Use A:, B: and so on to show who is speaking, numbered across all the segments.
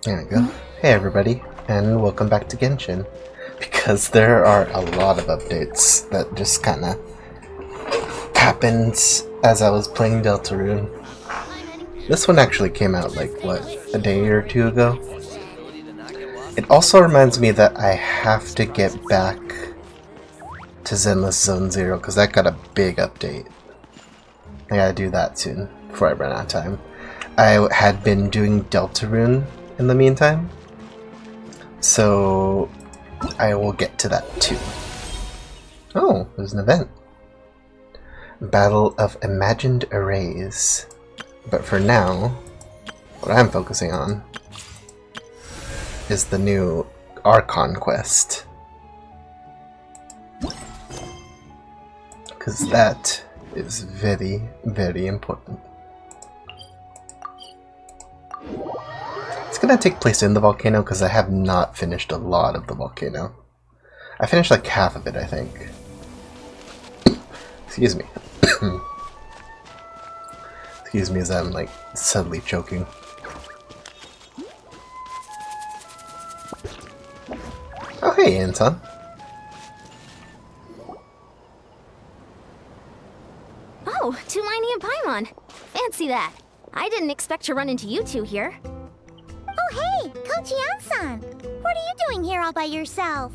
A: There we go. Hey everybody, and welcome back to Genshin. Because there are a lot of updates that just kinda happened as I was playing Deltarune. This one actually came out like, what, a day or two ago? It also reminds me that I have to get back to Zenless Zone Zero because that got a big update. I gotta do that soon before I run out of time. I had been doing Deltarune in the meantime, so I will get to that too. Oh, there's an event. Battle of Imagined Arrays. But for now, what I'm focusing on is the new Archon quest. Because that is very, very important. It's gonna take place in the volcano because I have not finished a lot of the volcano. I finished like half of it, I think. Excuse me. Excuse me as I'm like suddenly choking. Oh hey, Anton.
B: Oh, Tulani and Paimon. Fancy that. I didn't expect to run into you two here.
C: Oh hey, Coach Yan-san! What are you doing here all by yourself?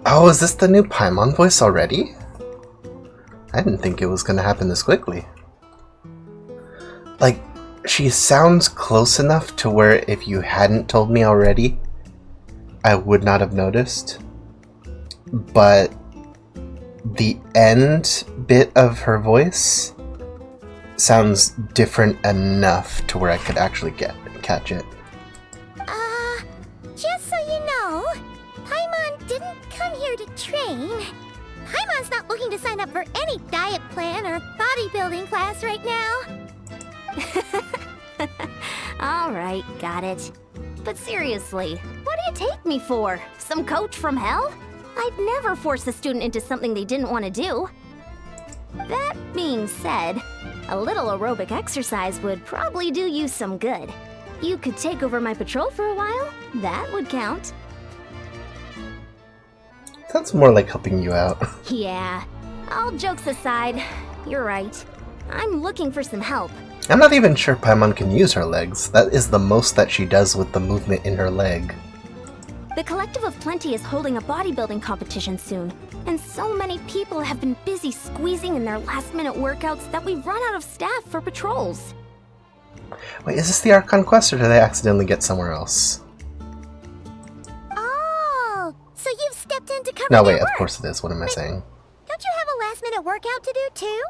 A: Oh, is this the new Paimon voice already? I didn't think it was gonna happen this quickly. Like, she sounds close enough to where if you hadn't told me already, I would not have noticed. But the end bit of her voice sounds different enough to where I could actually catch it.
C: Just so you know, Paimon didn't come here to train. Paimon's not looking to sign up for any diet plan or bodybuilding class right now.
B: Alright, got it. But seriously, what do you take me for? Some coach from hell? I'd never force a student into something they didn't want to do. That being said, a little aerobic exercise would probably do you some good. You could take over my patrol for a while. That would count.
A: Sounds more like helping you out.
B: Yeah. All jokes aside, you're right. I'm looking for some help.
A: I'm not even sure Paimon can use her legs. That is the most that she does with the movement in her leg.
B: The Collective of Plenty is holding a bodybuilding competition soon, and so many people have been busy squeezing in their last-minute workouts that we've run out of staff for patrols.
A: Wait, is this the Archon quest or did I accidentally get somewhere else?
C: Oh, so you've stepped in to cover
A: No,
C: their
A: wait, of
C: work.
A: course it is. What am I saying?
C: Don't you have a last-minute workout to do too?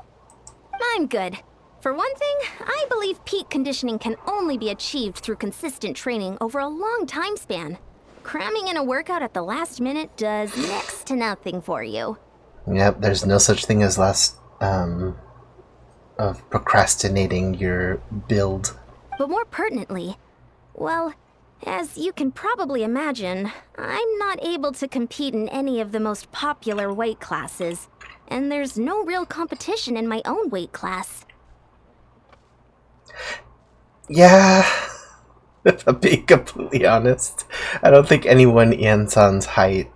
B: I'm good. For one thing, I believe peak conditioning can only be achieved through consistent training over a long time span. Cramming in a workout at the last minute does next to nothing for you.
A: Yep, there's no such thing as of procrastinating your build.
B: But more pertinently, well, as you can probably imagine, I'm not able to compete in any of the most popular weight classes, and there's no real competition in my own weight class.
A: Yeah, if I'm being completely honest, I don't think anyone Yansan's height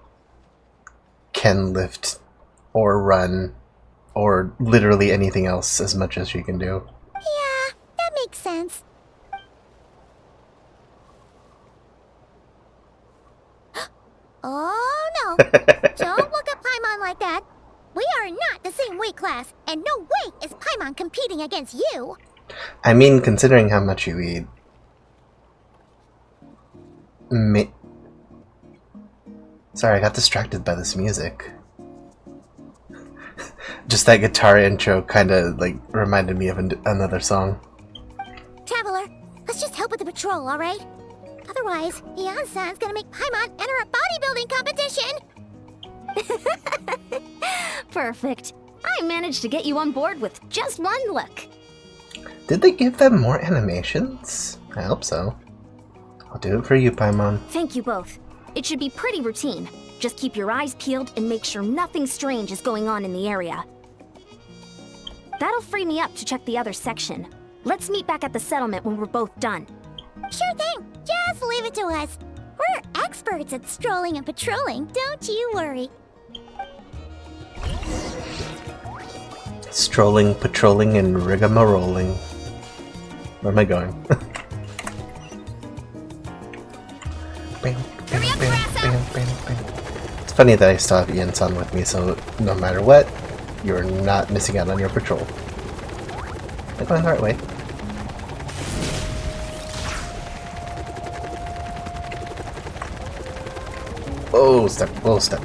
A: can lift or run or literally anything else as much as she can do.
C: Yeah, that makes sense. Oh no! Don't look at Paimon like that. We are not the same weight class, and no way is Paimon competing against you.
A: I mean, considering how much you eat. Sorry, I got distracted by this music. Just that guitar intro kind of like reminded me of another song.
C: Traveler, let's just help with the patrol, alright? Otherwise, Yan-san's gonna make Paimon enter a bodybuilding competition!
B: Perfect. I managed to get you on board with just one look.
A: Did they give them more animations? I hope so. I'll do it for you, Paimon.
B: Thank you both. It should be pretty routine. Just keep your eyes peeled and make sure nothing strange is going on in the area. That'll free me up to check the other section. Let's meet back at the settlement when we're both done.
C: Sure thing. Just leave it to us. We're experts at strolling and patrolling. Don't you worry.
A: Strolling, patrolling, and rigamarolling. Where am I going? It's funny that I still have Ian-san with me, so no matter what, you're not missing out on your patrol. Am I going the right way? Oh, step, oh, step.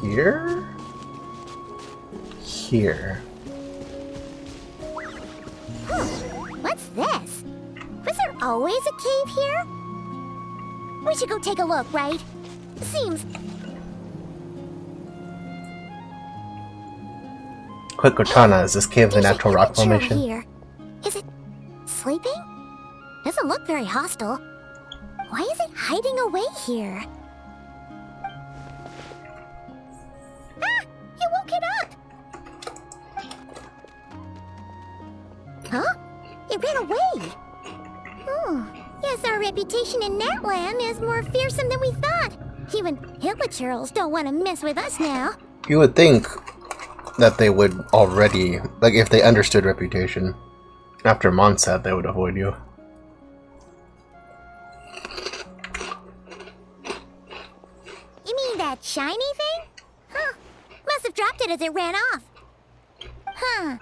A: Here? Here.
C: What's this? Was there always a cave here? We should go take a look, right? Seems...
A: Quick Cortana, is this cave the
C: There's
A: natural
C: a
A: rock
C: trail
A: formation?
C: Here. Is it sleeping? Doesn't look very hostile. Why is it hiding away here? Ah! You woke it up! Huh? It ran away! Oh, yes, our reputation in Natland is more fearsome than we thought. Even hillachurls don't want to mess with us now.
A: You would think that they would already, like if they understood reputation, after Mondstadt they would avoid you.
C: You mean that shiny thing? Huh. Must have dropped it as it ran off. Huh.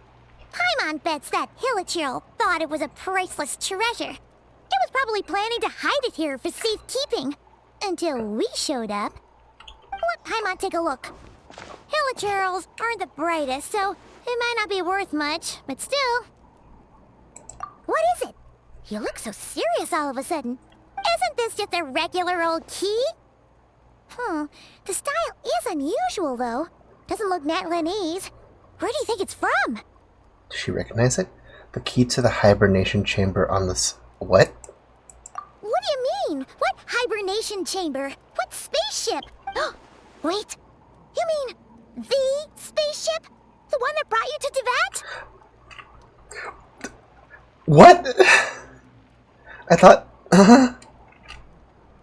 C: Paimon bets that hillachurl thought it was a priceless treasure. It was probably planning to hide it here for safekeeping. Until we showed up. Let Paimon take a look. Hillachurls aren't the brightest, so it might not be worth much, but still. What is it? You look so serious all of a sudden. Isn't this just a regular old key? The style is unusual, though. Doesn't look Natlanese. Where do you think it's from?
A: Does she recognize it? The key to the hibernation chamber on this... What?
C: What do you mean? What hibernation chamber? What spaceship? Wait, you mean the spaceship? The one that brought you to Tibet?
A: What? I thought...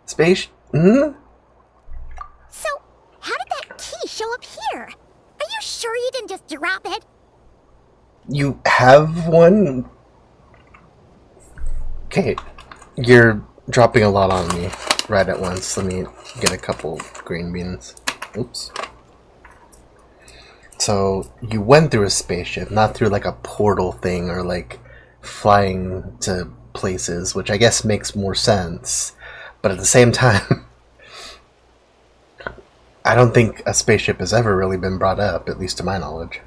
A: Space...
C: So, how did that key show up here? Are you sure you didn't just drop it?
A: You have one? Okay, you're dropping a lot on me right at once. Let me get a couple green beans. Oops. So, you went through a spaceship, not through like a portal thing or like flying to places, which I guess makes more sense. But at the same time, I don't think a spaceship has ever really been brought up, at least to my knowledge.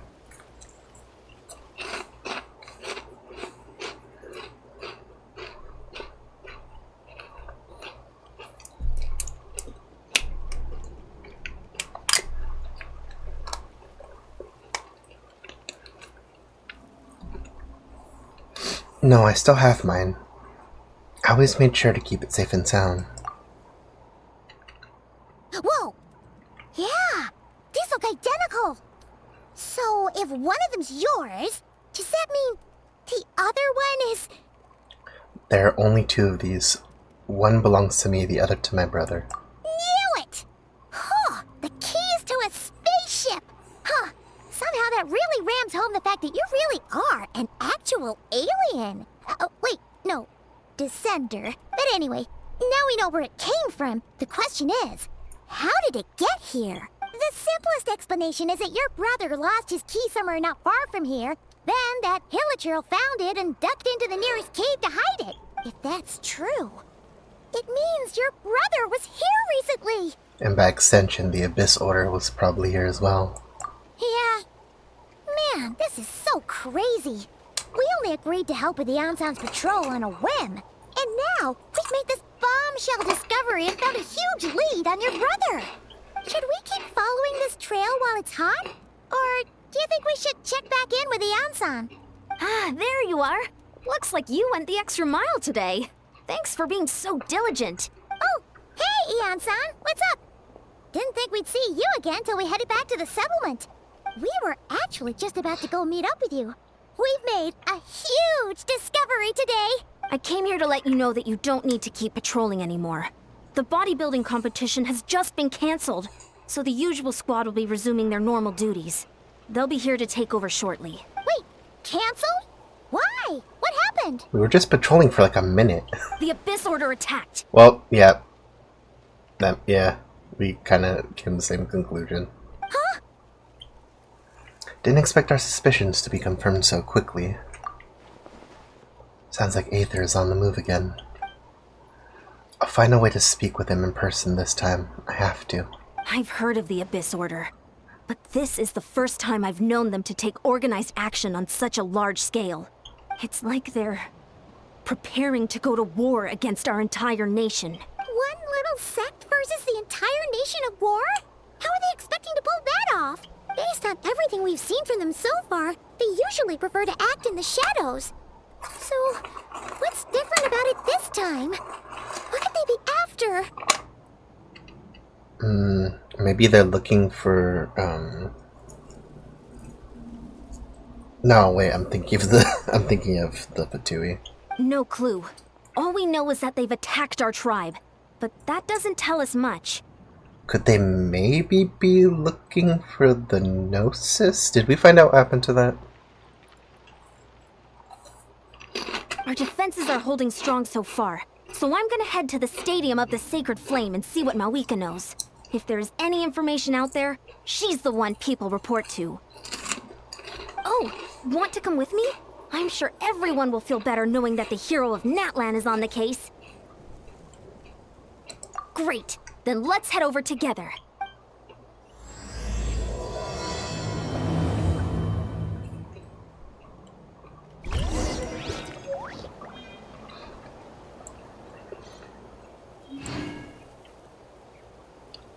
A: No, I still have mine. I always made sure to keep it safe and sound.
C: Whoa! Yeah! These look identical! So, if one of them's yours, does that mean the other one is...
A: There are only two of these. One belongs to me, the other to my brother.
C: Knew it! Huh! The keys to a spaceship! Huh! Somehow that really rams home the fact that you really are an actual alien! Oh, wait, no. Descender. But anyway, now we know where it came from. The question is, how did it get here? The simplest explanation is that your brother lost his key somewhere not far from here. Then that hillachurl found it and ducked into the nearest cave to hide it. If that's true, it means your brother was here recently.
A: And by extension, the Abyss Order was probably here as well.
C: Yeah. Man, this is so crazy. We only agreed to help with the Ensign's patrol on a whim. And now, we've made this bomb bombshell discovery and found a huge lead on your brother. Should we keep following this trail while it's hot? Or do you think we should check back in with Ian-san?
B: Ah, there you are. Looks like you went the extra mile today. Thanks for being so diligent.
C: Oh, hey, Ian-san, what's up? Didn't think we'd see you again till we headed back to the settlement. We were actually just about to go meet up with you. We've made a huge discovery today.
B: I came here to let you know that you don't need to keep patrolling anymore. The bodybuilding competition has just been canceled, so the usual squad will be resuming their normal duties. They'll be here to take over shortly.
C: Wait, canceled? Why? What happened?
A: We were just patrolling for like a minute.
B: The Abyss Order attacked.
A: Well, yeah. Yeah, we kind of came to the same conclusion.
C: Huh?
A: Didn't expect our suspicions to be confirmed so quickly. Sounds like Aether is on the move again. I'll find a way to speak with him in person this time. I have to.
B: I've heard of the Abyss Order, but this is the first time I've known them to take organized action on such a large scale. It's like they're preparing to go to war against our entire nation.
C: One little sect versus the entire nation at war? How are they expecting to pull that off? Based on everything we've seen from them so far, they usually prefer to act in the shadows. So, what's different about it this time? What could they be after?
A: Maybe they're looking for, No, wait, I'm thinking of the Fatui.
B: No clue. All we know is that they've attacked our tribe, but that doesn't tell us much.
A: Could they maybe be looking for the Gnosis? Did we find out what happened to that?
B: Our defenses are holding strong so far, so I'm gonna head to the Stadium of the Sacred Flame and see what Malika knows. If there's any information out there, she's the one people report to. Oh, want to come with me? I'm sure everyone will feel better knowing that the hero of Natlan is on the case. Great, then let's head over together.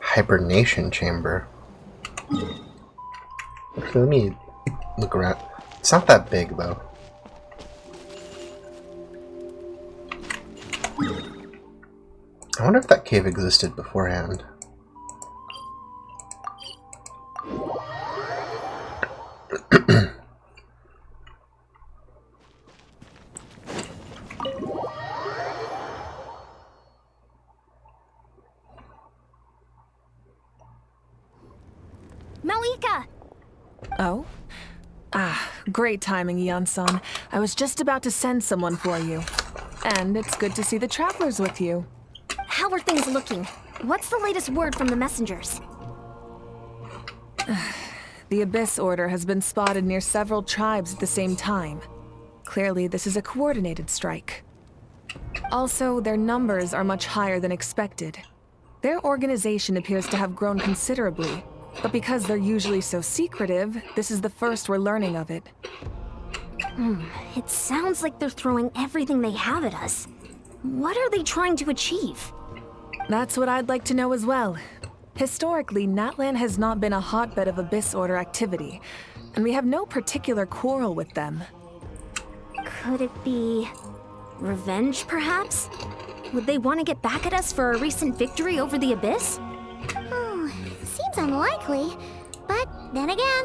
A: Hibernation chamber. Actually, let me look around. It's not that big, though. I wonder if that cave existed beforehand.
B: Malika!
D: Oh? Ah, great timing, Ian-san. I was just about to send someone for you. And it's good to see the travelers with you.
B: How are things looking? What's the latest word from the messengers?
D: The Abyss Order has been spotted near several tribes at the same time. Clearly, this is a coordinated strike. Also, their numbers are much higher than expected. Their organization appears to have grown considerably, but because they're usually so secretive, this is the first we're learning of it.
B: It sounds like they're throwing everything they have at us. What are they trying to achieve?
D: That's what I'd like to know as well. Historically, Natlan has not been a hotbed of Abyss Order activity, and we have no particular quarrel with them.
B: Could it be revenge, perhaps? Would they want to get back at us for a recent victory over the Abyss?
C: Seems unlikely. But then again,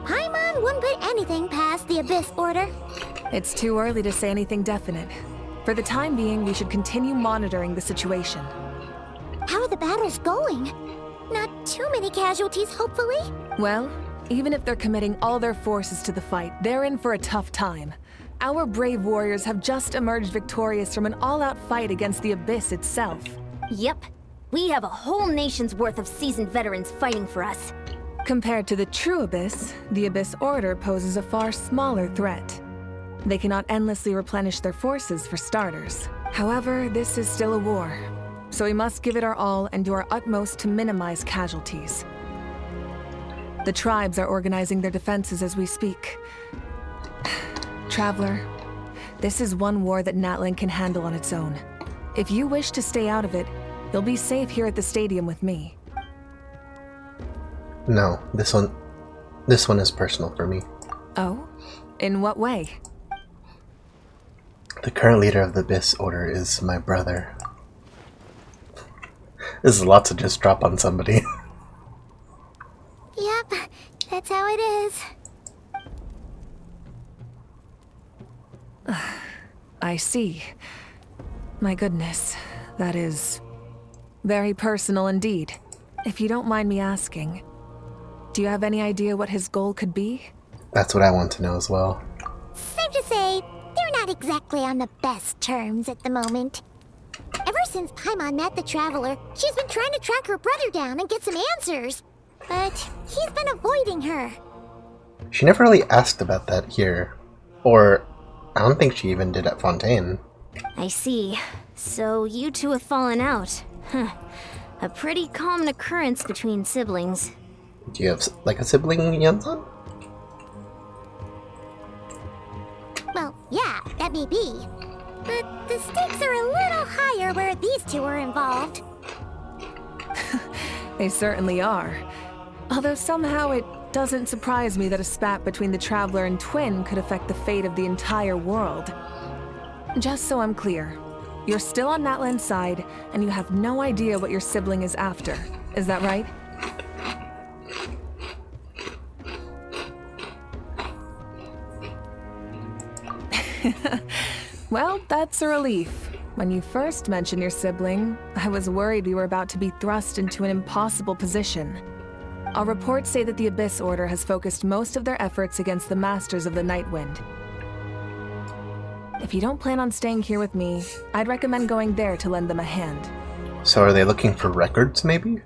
C: Paimon wouldn't put anything past the Abyss Order.
D: It's too early to say anything definite. For the time being, we should continue monitoring the situation.
C: How are the battles going? Not too many casualties, hopefully?
D: Well, even if they're committing all their forces to the fight, they're in for a tough time. Our brave warriors have just emerged victorious from an all-out fight against the Abyss itself.
B: Yep. We have a whole nation's worth of seasoned veterans fighting for us.
D: Compared to the true Abyss, the Abyss Order poses a far smaller threat. They cannot endlessly replenish their forces for starters. However, this is still a war, so we must give it our all and do our utmost to minimize casualties. The tribes are organizing their defenses as we speak. Traveler, this is one war that Natlan can handle on its own. If you wish to stay out of it, you'll be safe here at the stadium with me.
A: No, this one is personal for me.
D: Oh? In what way?
A: The current leader of the Abyss Order is my brother. This is a lot to just drop on somebody.
C: Yep, that's how it is.
D: I see. My goodness, that is very personal indeed. If you don't mind me asking, do you have any idea what his goal could be?
A: That's what I want to know as well.
C: Safe to say, they're not exactly on the best terms at the moment. Ever since Paimon met the Traveler, she's been trying to track her brother down and get some answers. But he's been avoiding her.
A: She never really asked about that here. Or, I don't think she even did at Fontaine.
B: I see. So you two have fallen out. Huh. A pretty common occurrence between siblings.
A: Do you have, like, a sibling, Yansan?
C: Well, yeah, that may be. But the stakes are a little higher where these two are involved.
D: They certainly are. Although somehow it doesn't surprise me that a spat between the Traveler and Twin could affect the fate of the entire world. Just so I'm clear, you're still on Natlan's side, and you have no idea what your sibling is after. Is that right? Well, that's a relief. When you first mentioned your sibling, I was worried we were about to be thrust into an impossible position. Our reports say that the Abyss Order has focused most of their efforts against the Masters of the Nightwind. If you don't plan on staying here with me, I'd recommend going there to lend them a hand.
A: So are they looking for records, maybe?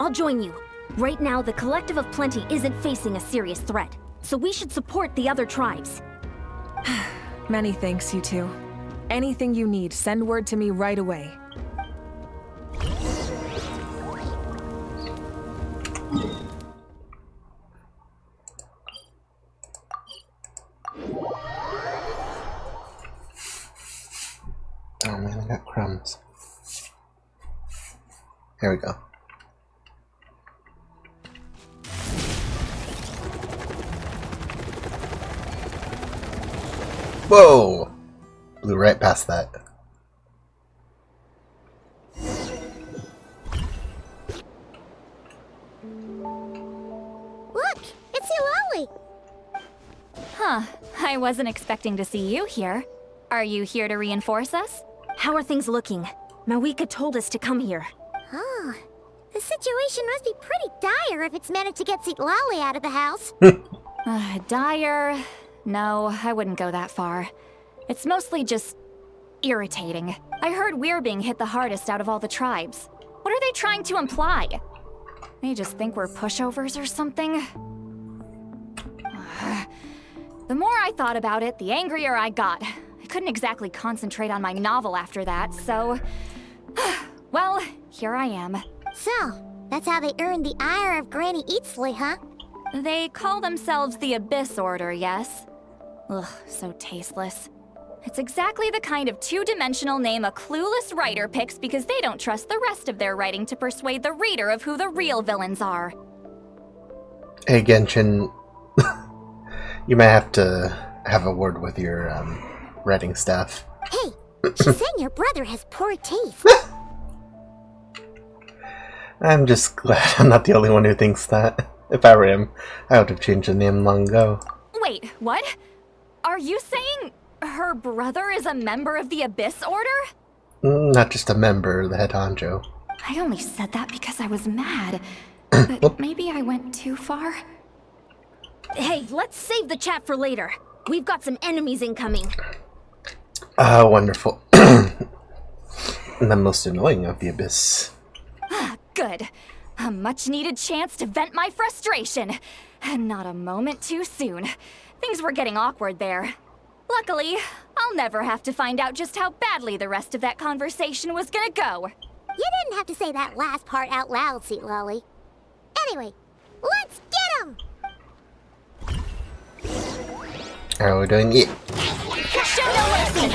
B: I'll join you. Right now, the Collective of Plenty isn't facing a serious threat, so we should support the other tribes.
D: Many thanks, you two. Anything you need, send word to me right away.
A: Oh man, I got crumbs. Here we go. Whoa! Blew right past that.
C: Look, it's Eulalie.
E: Huh, I wasn't expecting to see you here. Are you here to reinforce us?
B: How are things looking? Mawika told us to come here.
C: Oh, the situation must be pretty dire if it's managed to get Lolly out of the house.
E: Dire? No, I wouldn't go that far. It's mostly just irritating. I heard we're being hit the hardest out of all the tribes. What are they trying to imply? They just think we're pushovers or something? The more I thought about it, the angrier I got. I couldn't exactly concentrate on my novel after that, so... well, here I am.
C: So, that's how they earned the ire of Granny Eatsley, huh?
E: They call themselves the Abyss Order, yes? Ugh, so tasteless. It's exactly the kind of two-dimensional name a clueless writer picks because they don't trust the rest of their writing to persuade the reader of who the real villains are.
A: Hey Genshin, you might have to have a word with your writing staff.
C: Hey, she's saying your brother has poor taste.
A: I'm just glad I'm not the only one who thinks that. If I were him, I would have changed the name long ago.
E: Wait, what? Are you saying her brother is a member of the Abyss Order?
A: Not just a member, the head honcho.
E: I only said that because I was mad. But maybe I went too far.
B: Hey, let's save the chat for later. We've got some enemies incoming.
A: Ah, wonderful. The most annoying of the Abyss.
E: Good. A much-needed chance to vent my frustration. And not a moment too soon. Things were getting awkward there. Luckily, I'll never have to find out just how badly the rest of that conversation was gonna go.
C: You didn't have to say that last part out loud, Sweet Lolly. Anyway, let's get him!
A: Alright, we're doing it.
E: Show no mercy!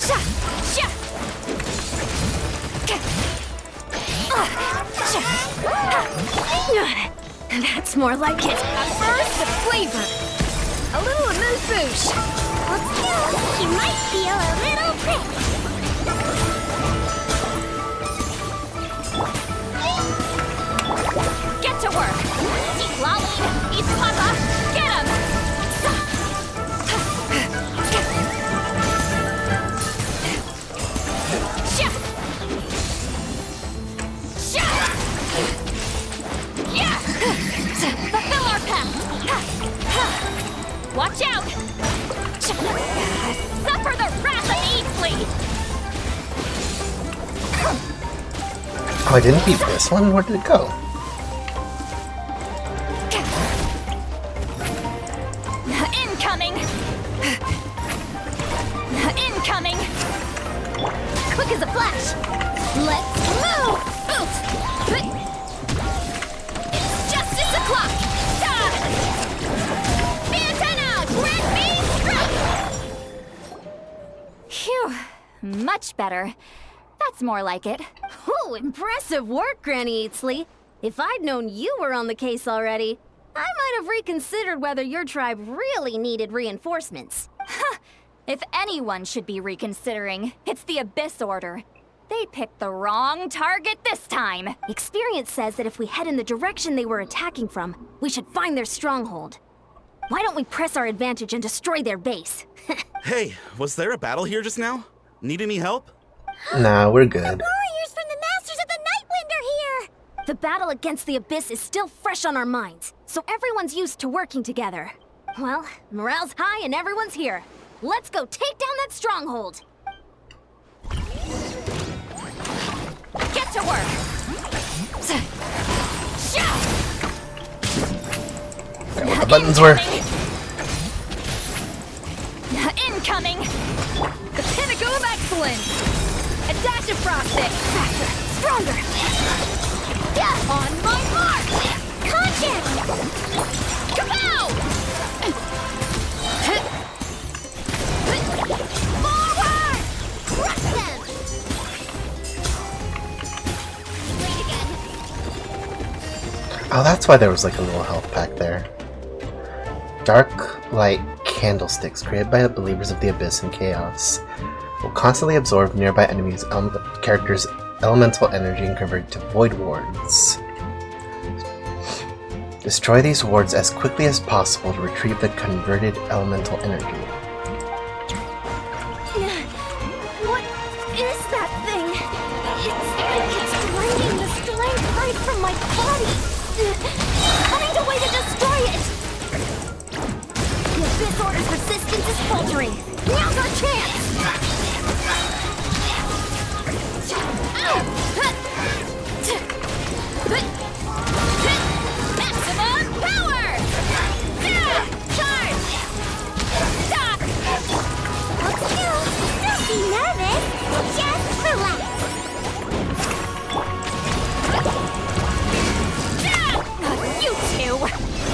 E: Sha! Sha!
B: That's more like it.
E: A burst of flavor. A little amuse-bouche.
C: Well, still, she might feel a little prick.
E: Get to work. Eat Lolly. Eat Papa. Get him. Fulfill our pact. Watch out. Suffer the wrath of Eatsley.
A: Oh, I didn't beat this one? Where did it go?
E: Incoming! Incoming!
B: Quick as a flash. Let's move.
E: It's justice o'clock! Be antenna! Grant me strike! Phew, much better. That's more like it.
B: Oh, impressive work, Granny Eatsley. If I'd known you were on the case already, I might have reconsidered whether your tribe really needed reinforcements.
E: If anyone should be reconsidering, it's the Abyss Order. They picked the wrong target this time.
B: Experience says that if we head in the direction they were attacking from, we should find their stronghold. Why don't we press our advantage and destroy their base?
F: Hey, was there a battle here just now? Need any help?
A: Nah, we're good.
C: Warriors from the Masters of the Nightwind are here!
B: The battle against the Abyss is still fresh on our minds, so everyone's used to working together. Well, morale's high and everyone's here. Let's go take down that stronghold!
E: Get to work!
A: What the buttons were.
E: Incoming! The pinnacle of excellence! A dash of frosting!
B: Faster! Stronger!
E: Yeah. On my mark!
C: Contact!
E: Kapow! Forward!
C: Crush them!
A: Oh, that's why there was like a little health pack there. Dark light candlesticks created by the believers of the Abyss and Chaos will constantly absorb nearby enemies' characters' elemental energy and convert to void wards. Destroy these wards as quickly as possible to retrieve the converted elemental energy.
B: What is that thing? It's like it's draining the strength right from my body. I need a way to destroy it! The Abyss Order's resistance is faltering. Now's our chance!
E: Maximum power! Charge! Stop!
C: Well, still, don't be nervous. Just relax.
E: You two!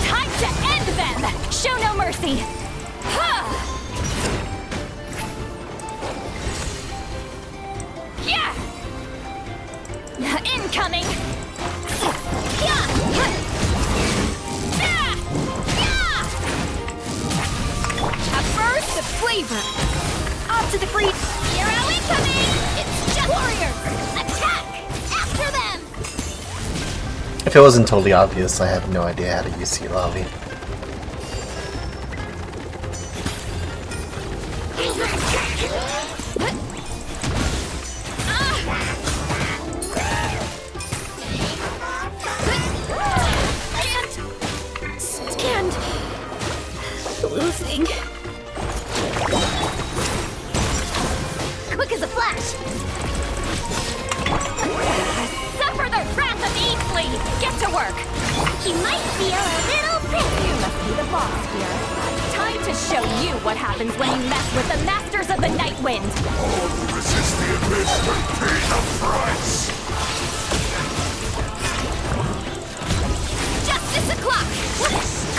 E: Time to end them! Show no mercy! Yeah! Incoming! A burst of flavor! Off to the breach! You're out incoming! It's just warriors! Attack! After them!
A: If it wasn't totally obvious, I have no idea how to use Sea Lolly.
B: Stand. Losing. Quick as a flash.
E: Suffer the wrath of Eatsley! Get to work!
C: She might feel a little prick.
E: You must be the boss here. Time to show you what happens when you mess with the Masters of the Nightwind!
G: All who resist the Abyss will pay the price!
E: Justice o'clock!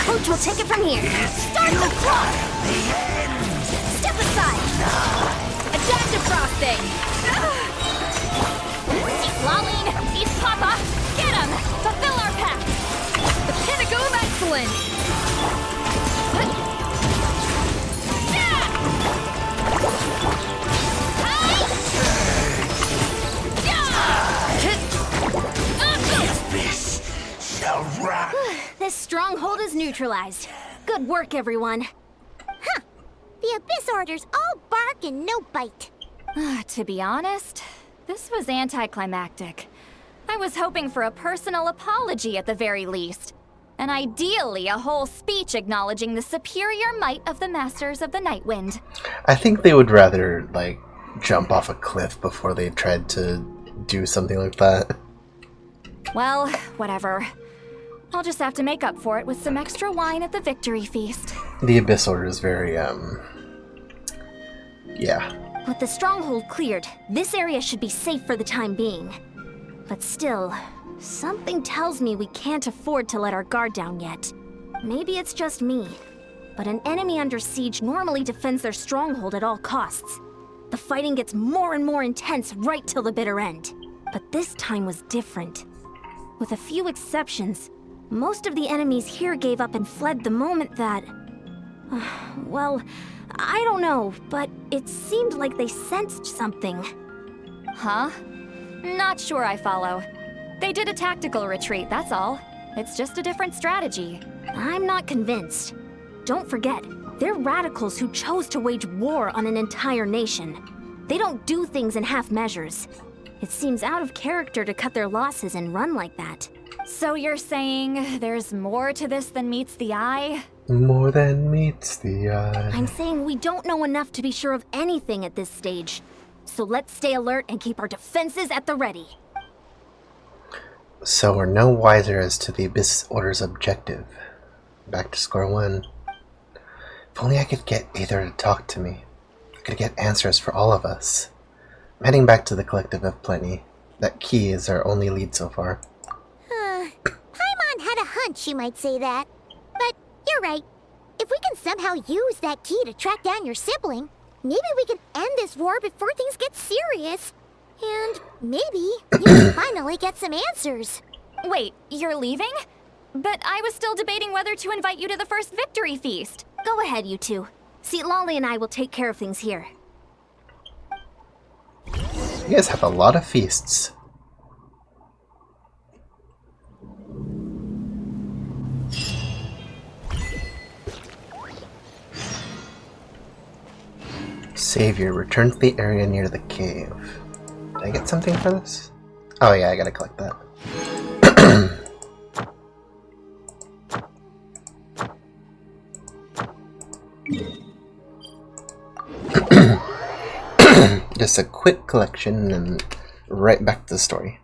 B: Coach will take it from here.
E: Start the clock! Step aside! A dash of frosting! Eat Lolline! Eat Papa! Get him! Fulfill our pact!
B: neutralized. Good work, everyone.
C: Huh. The Abyss Order's all bark and no bite.
E: To be honest, this was anticlimactic. I was hoping for a personal apology at the very least. And ideally, a whole speech acknowledging the superior might of the Masters of the Nightwind.
A: I think they would rather, like, jump off a cliff before they tried to do something like that.
E: Well, whatever. I'll just have to make up for it with some extra wine at the victory feast.
A: The Abyss Order is very, yeah.
B: With the stronghold cleared, this area should be safe for the time being. But still, something tells me we can't afford to let our guard down yet. Maybe it's just me, but an enemy under siege normally defends their stronghold at all costs. The fighting gets more and more intense right till the bitter end. But this time was different. With a few exceptions, most of the enemies here gave up and fled the moment that... well, I don't know, but it seemed like they sensed something.
E: Huh? Not sure I follow. They did a tactical retreat, that's all. It's just a different strategy.
B: I'm not convinced. Don't forget, they're radicals who chose to wage war on an entire nation. They don't do things in half measures. It seems out of character to cut their losses and run like that.
E: So you're saying there's more to this than meets the eye?
A: More than meets the eye.
B: I'm saying we don't know enough to be sure of anything at this stage. So let's stay alert and keep our defenses at the ready.
A: So we're no wiser as to the Abyss Order's objective. Back to square one. If only I could get Aether to talk to me. I could get answers for all of us. I'm heading back to the Collective of Plenty. That key is our only lead so far.
C: Paimon had a hunch you might say that. But you're right. If we can somehow use that key to track down your sibling, maybe we can end this war before things get serious. And maybe you can finally get some answers.
E: Wait, you're leaving? But I was still debating whether to invite you to the first victory feast.
B: Go ahead, you two. See, Lolly and I will take care of things here.
A: You guys have a lot of feasts. Savior, return to the area near the cave. Did I get something for this? Oh yeah, I gotta collect that. Just a quick collection and right back to the story.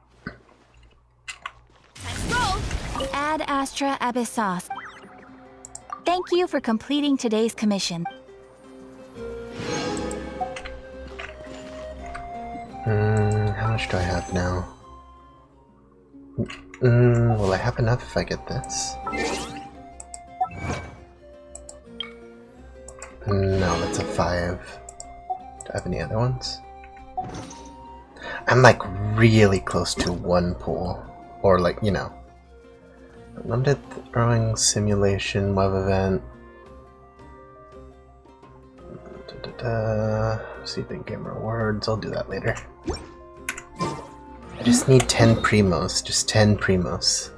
H: Ad Astra Abyssos. Thank you for completing today's commission.
A: How much do I have now? Will I have enough if I get this? No, that's a 5. Do I have any other ones? I'm like really close to one pool. Or like, you know. Limited throwing simulation, web event. See if they get rewards. I'll do that later. I just need 10 primos. Just 10 primos.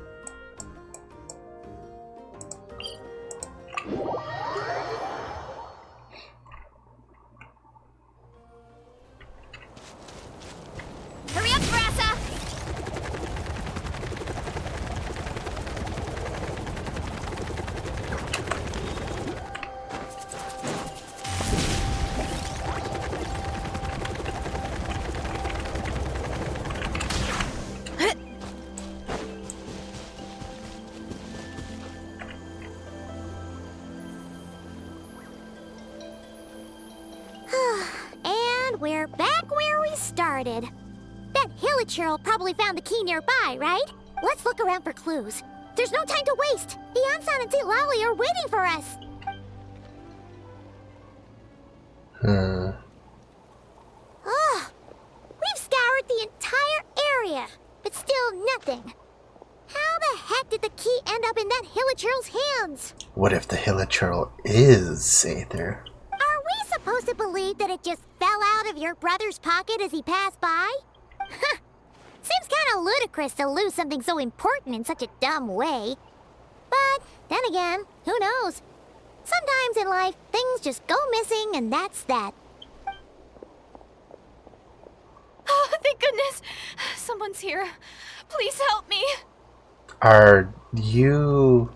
E: Hurry up, Brassa!
C: And we're back where we started. That Hilichurl probably found the key nearby, right? Let's look around for clues. There's no time to waste. The Ansan and Lolly are waiting for us. Oh, we've scoured the entire area, but still nothing. How the heck did the key end up in that Hilichurl's hands?
A: What if the Hilichurl is Aether?
C: Are we supposed to believe that it just fell out of your brother's pocket as he passed by? Seems kinda ludicrous to lose something so important in such a dumb way. But then again, who knows? Sometimes in life, things just go missing and that's that.
E: Oh, thank goodness! Someone's here. Please help me!
A: Are you...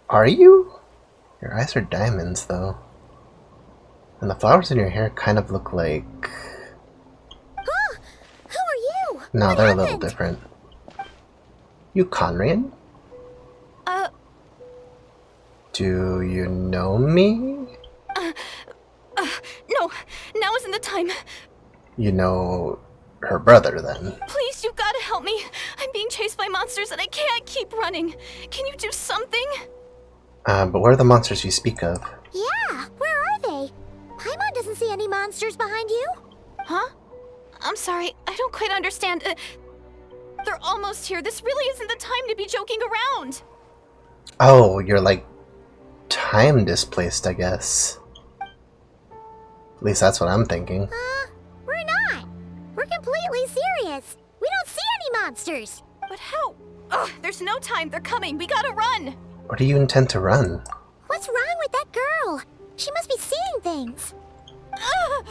A: Are you? Your eyes are diamonds, though. And the flowers in your hair kind of look like...
C: Huh? Who are you?
A: No,
C: What
A: they're
C: happened?
A: a little different. You Conrian? Do you know me?
E: No, now isn't the time.
A: You know her brother, then?
E: Please, you've got to help me. I'm being chased by monsters and I can't keep running. Can you do something?
A: But where are the monsters you speak of?
C: Yeah, where are they? Paimon doesn't see any monsters behind you.
E: Huh? I'm sorry, I don't quite understand. They're almost here. This really isn't the time to be joking around.
A: Oh, you're like time displaced, I guess. At least that's what I'm thinking.
C: We're not. We're completely serious. We don't see any monsters.
E: But how? Ugh, there's no time. They're coming. We gotta run.
A: Where do you intend to run?
C: What's wrong with that girl? She must be seeing things.
E: Ugh.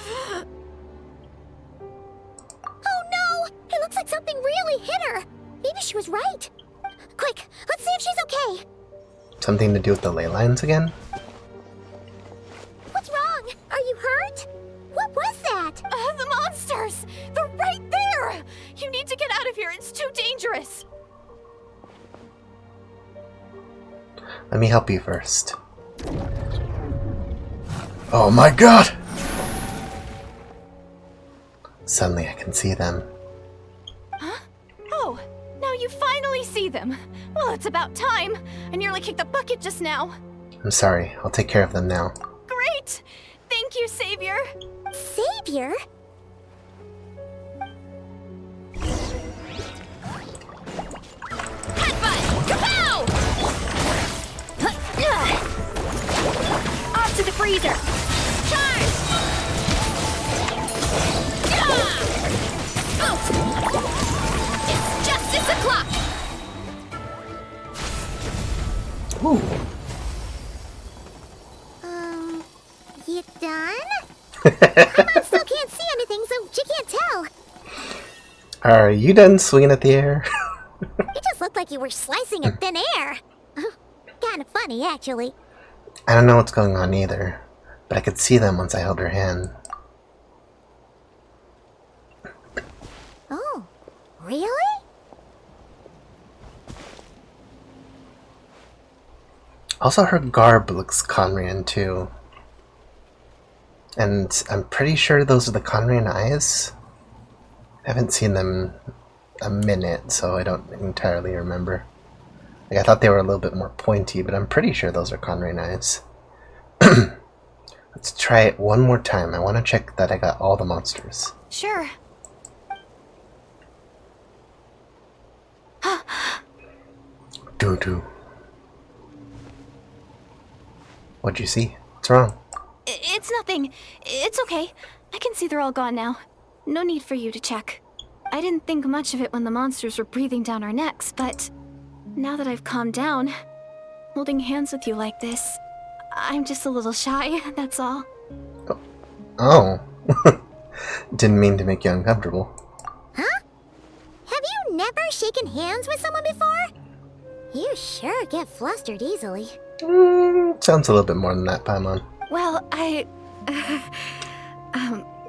C: Oh no! It looks like something really hit her. Maybe she was right. Quick, let's see if she's okay.
A: Something to do with the ley lines again?
C: What's wrong? Are you hurt? What was that?
E: The monsters! They're right there! You need to get out of here. It's too dangerous.
A: Let me help you first. Oh my god! Suddenly I can see them.
E: Huh? Oh, now you finally see them. Well, it's about time. I nearly kicked the bucket just now.
A: I'm sorry, I'll take care of them now.
E: Great! Thank you, Savior.
C: Savior?
E: Headbutt! Kapow!
B: Off to the freezer!
E: Charge! It's justice o'clock!
A: Ooh.
C: You done? Paimon still can't see anything, so she can't tell.
A: Are you done swinging at the air?
C: It just looked like you were slicing in thin air. Kind of funny, actually.
A: I don't know what's going on either, but I could see them once I held her hand.
C: Oh, really?
A: Also, her garb looks Conrian too. And I'm pretty sure those are the Conrian eyes. I haven't seen them a minute, so I don't entirely remember. Like, I thought they were a little bit more pointy, but I'm pretty sure those are Conrian eyes. Let's try it one more time. I want to check that I got all the monsters.
E: Sure.
A: Doo-doo. What'd you see? What's wrong?
E: It's nothing. It's okay. I can see they're all gone now. No need for you to check. I didn't think much of it when the monsters were breathing down our necks, but now that I've calmed down, holding hands with you like this, I'm just a little shy, that's all.
A: Oh. Didn't mean to make you uncomfortable.
C: Huh? Have you never shaken hands with someone before? You sure get flustered easily.
A: Sounds a little bit more than that, Paimon.
E: Well,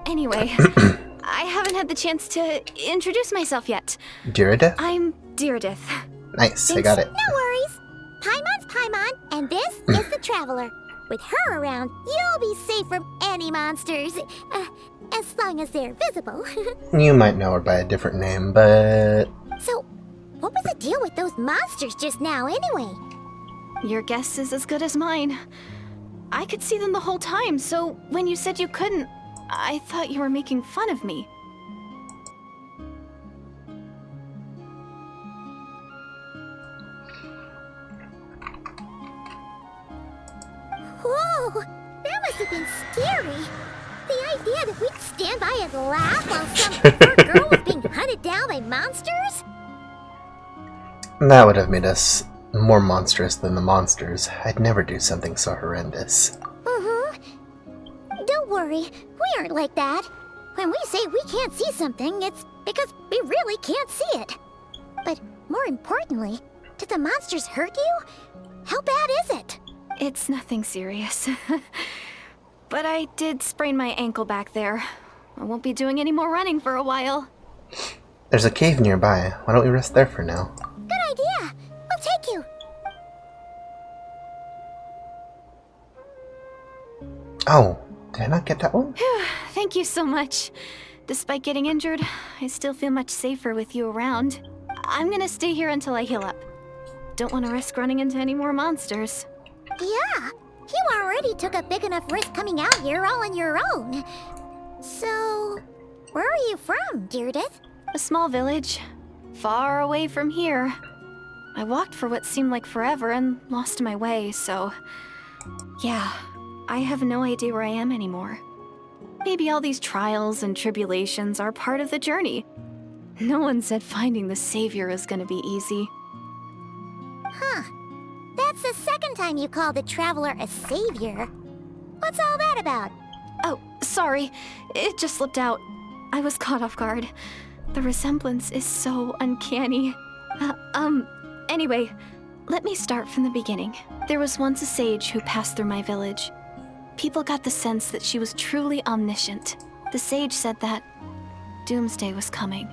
E: anyway, I haven't had the chance to introduce myself yet.
A: Dirideth?
E: I'm Dirideth.
A: Nice, I got it.
C: No worries. Paimon's Paimon, and this is the Traveler. With her around, you'll be safe from any monsters. As long as they're visible.
A: You might know her by a different name, but...
C: So, what was the deal with those monsters just now, anyway?
E: Your guess is as good as mine. I could see them the whole time, so when you said you couldn't, I thought you were making fun of me.
C: Whoa! That must have been scary. The idea that we'd stand by and laugh while some poor girl was being hunted down by monsters?
A: That would have made us more monstrous than the monsters, I'd never do something so horrendous.
C: Don't worry, we aren't like that. When we say we can't see something, it's because we really can't see it. But more importantly, did the monsters hurt you? How bad is it?
E: It's nothing serious. But I did sprain my ankle back there. I won't be doing any more running for a while.
A: There's a cave nearby. Why don't we rest there for now?
C: Good idea. We'll take you.
A: Oh, did I not get that one?
E: Thank you so much. Despite getting injured, I still feel much safer with you around. I'm gonna stay here until I heal up. Don't want to risk running into any more monsters.
C: Yeah, you already took a big enough risk coming out here all on your own. So, where are you from, Deirdith?
E: A small village, far away from here. I walked for what seemed like forever and lost my way, so... yeah, I have no idea where I am anymore. Maybe all these trials and tribulations are part of the journey. No one said finding the Savior is gonna be easy.
C: Huh. That's the second time you called the Traveler a savior. What's all that about?
E: Oh, sorry. It just slipped out. I was caught off guard. The resemblance is so uncanny. Anyway, let me start from the beginning. There was once a sage who passed through my village. People got the sense that she was truly omniscient. The sage said that doomsday was coming.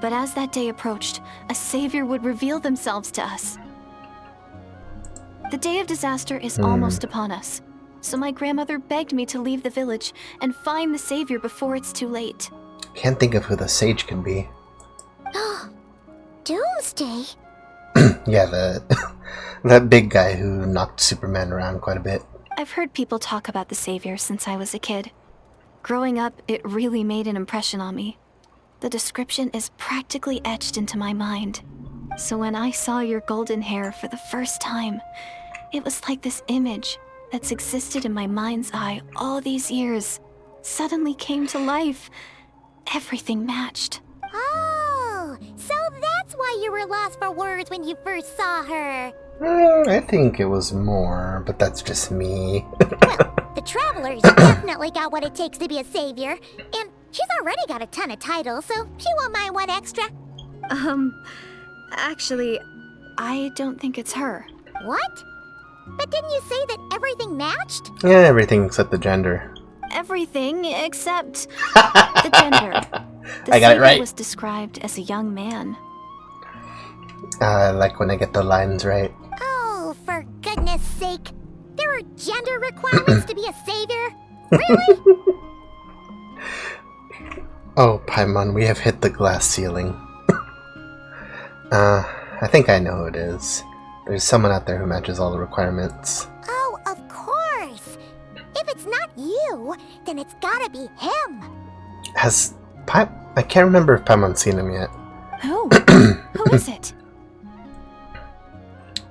E: But as that day approached, a savior would reveal themselves to us. The day of disaster is almost upon us, so my grandmother begged me to leave the village and find the savior before it's too late.
A: Can't think of who the sage can be.
C: Doomsday?
A: Yeah, that big guy who knocked Superman around quite a bit.
E: I've heard people talk about the savior since I was a kid. Growing up, it really made an impression on me. The description is practically etched into my mind. So when I saw your golden hair for the first time, it was like this image that's existed in my mind's eye all these years suddenly came to life. Everything matched.
C: Oh, so that's why you were lost for words when you first saw her.
A: I think it was more, but that's just me.
C: Well, the Traveler's definitely got what it takes to be a savior, and she's already got a ton of titles, so she won't mind one extra.
E: Actually, I don't think it's her.
C: What? But didn't you say that everything matched?
A: Yeah, everything except the gender.
E: Everything except the gender. The
A: I got it right.
E: savior was described as a young man.
A: I like when I get the lines right.
C: Oh, for goodness sake. There are gender requirements to be a savior? Really?
A: Oh, Paimon, we have hit the glass ceiling. I think I know who it is. There's someone out there who matches all the requirements.
C: Oh, of course. If it's not you, then it's gotta be him.
A: I can't remember if Paimon's seen him yet.
E: Who? Who is it?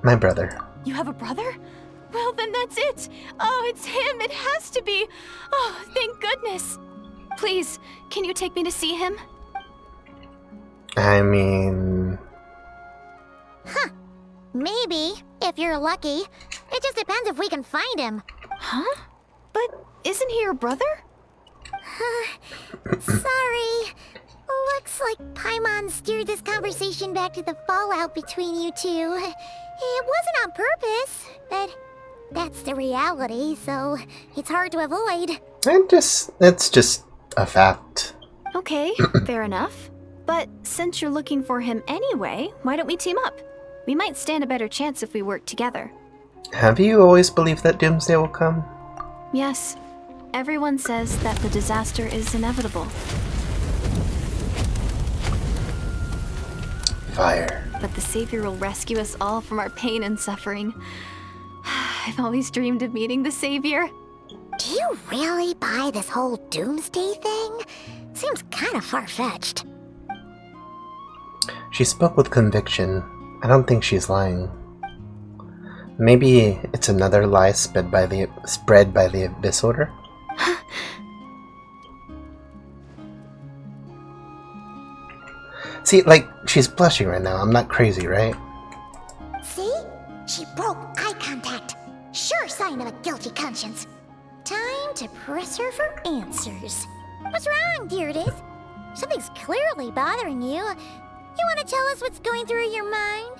A: My brother.
E: You have a brother? Well, then that's it. Oh, it's him. It has to be. Oh, thank goodness. Please, can you take me to see him?
A: I mean...
C: Huh. Maybe, if you're lucky. It just depends if we can find him.
E: Huh? But isn't he your brother?
C: Sorry. Looks like Paimon steered this conversation back to the fallout between you two. It wasn't on purpose, but that's the reality, so it's hard to avoid.
A: It's just a fact.
E: Okay, fair enough. But since you're looking for him anyway, why don't we team up? We might stand a better chance if we work together.
A: Have you always believed that doomsday will come?
E: Yes. Everyone says that the disaster is inevitable.
A: Fire.
E: But the Savior will rescue us all from our pain and suffering. I've always dreamed of meeting the Savior.
C: Do you really buy this whole doomsday thing? Seems kind of far-fetched.
A: She spoke with conviction. I don't think she's lying. Maybe it's another lie spread by the Abyss Order? See, like, she's blushing right now. I'm not crazy, right?
C: See? having a guilty conscience. Time to press her for answers. What's wrong, Deirdre? Something's clearly bothering you. You want to tell us what's going through your mind?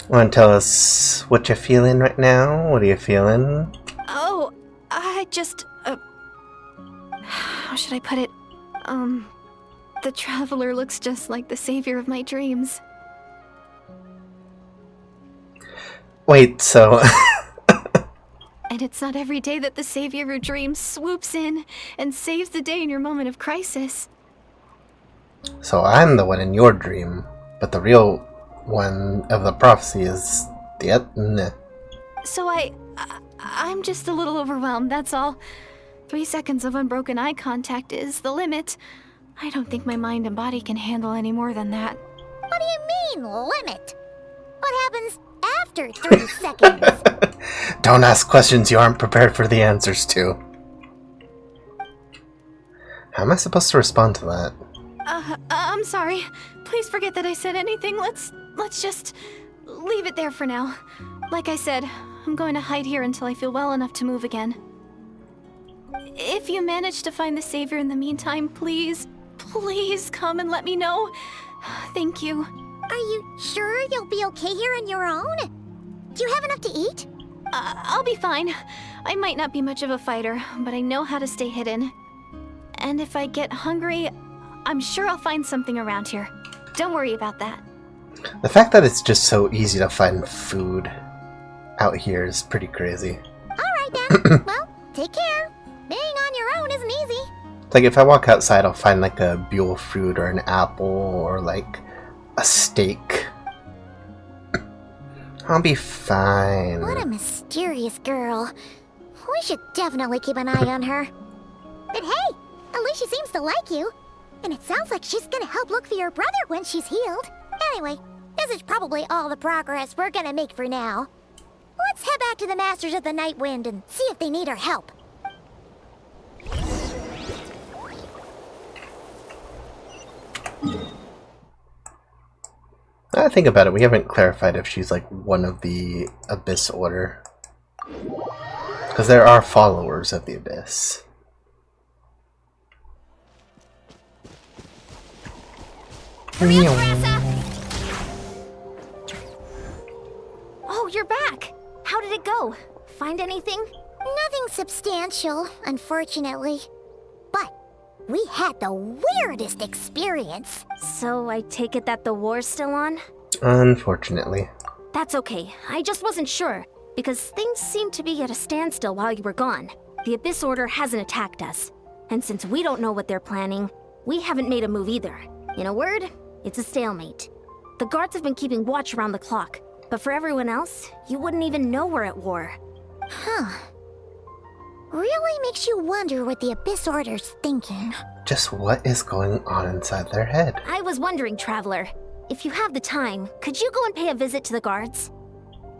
A: Want to tell us what you're feeling right now? What are you feeling?
D: Oh, I just, how should I put it? The Traveler looks just like the savior of my dreams.
A: Wait, so...
D: And it's not every day that the savior of your dreams swoops in and saves the day in your moment of crisis.
A: So I'm the one in your dream, but the real one of the prophecy is the
D: So I'm just a little overwhelmed, that's all. 3 seconds of unbroken eye contact is the limit. I don't think my mind and body can handle any more than that.
C: What do you mean, limit? What happens after 3 seconds?
A: Don't ask questions you aren't prepared for the answers to. How am I supposed to respond to that?
D: I'm sorry. Please forget that I said anything. Let's just leave it there for now. Like I said, I'm going to hide here until I feel well enough to move again. If you manage to find the savior in the meantime, please come and let me know. Thank you.
C: Are you sure you'll be okay here on your own? Do you have enough to eat?
D: I'll be fine. I might not be much of a fighter, but I know how to stay hidden. And if I get hungry, I'm sure I'll find something around here. Don't worry about that.
A: The fact that it's just so easy to find food out here is pretty crazy.
C: Alright then. Well, take care. Being on your own isn't easy.
A: Like, if I walk outside, I'll find like a buell fruit or an apple or like a steak. I'll be fine.
C: What a mysterious girl. We should definitely keep an eye on her. But hey, at least she seems to like you. And it sounds like she's gonna help look for your brother when she's healed. Anyway, this is probably all the progress we're gonna make for now. Let's head back to the Masters of the Night Wind and see if they need our help.
A: I think about it, we haven't clarified if she's like one of the Abyss Order. Because there are followers of the Abyss.
B: Oh, you're back! How did it go? Find anything?
C: Nothing substantial, unfortunately. But we had the weirdest experience.
B: So I take it that the war's still on?
A: Unfortunately.
B: That's okay. I just wasn't sure, because things seemed to be at a standstill while you were gone. The Abyss Order hasn't attacked us. And since we don't know what they're planning, we haven't made a move either. In a word, it's a stalemate. The guards have been keeping watch around the clock, but for everyone else, you wouldn't even know we're at war.
C: Huh. Really makes you wonder what the Abyss Order's thinking.
A: Just what is going on inside their head?
B: I was wondering, Traveler, if you have the time, could you go and pay a visit to the guards?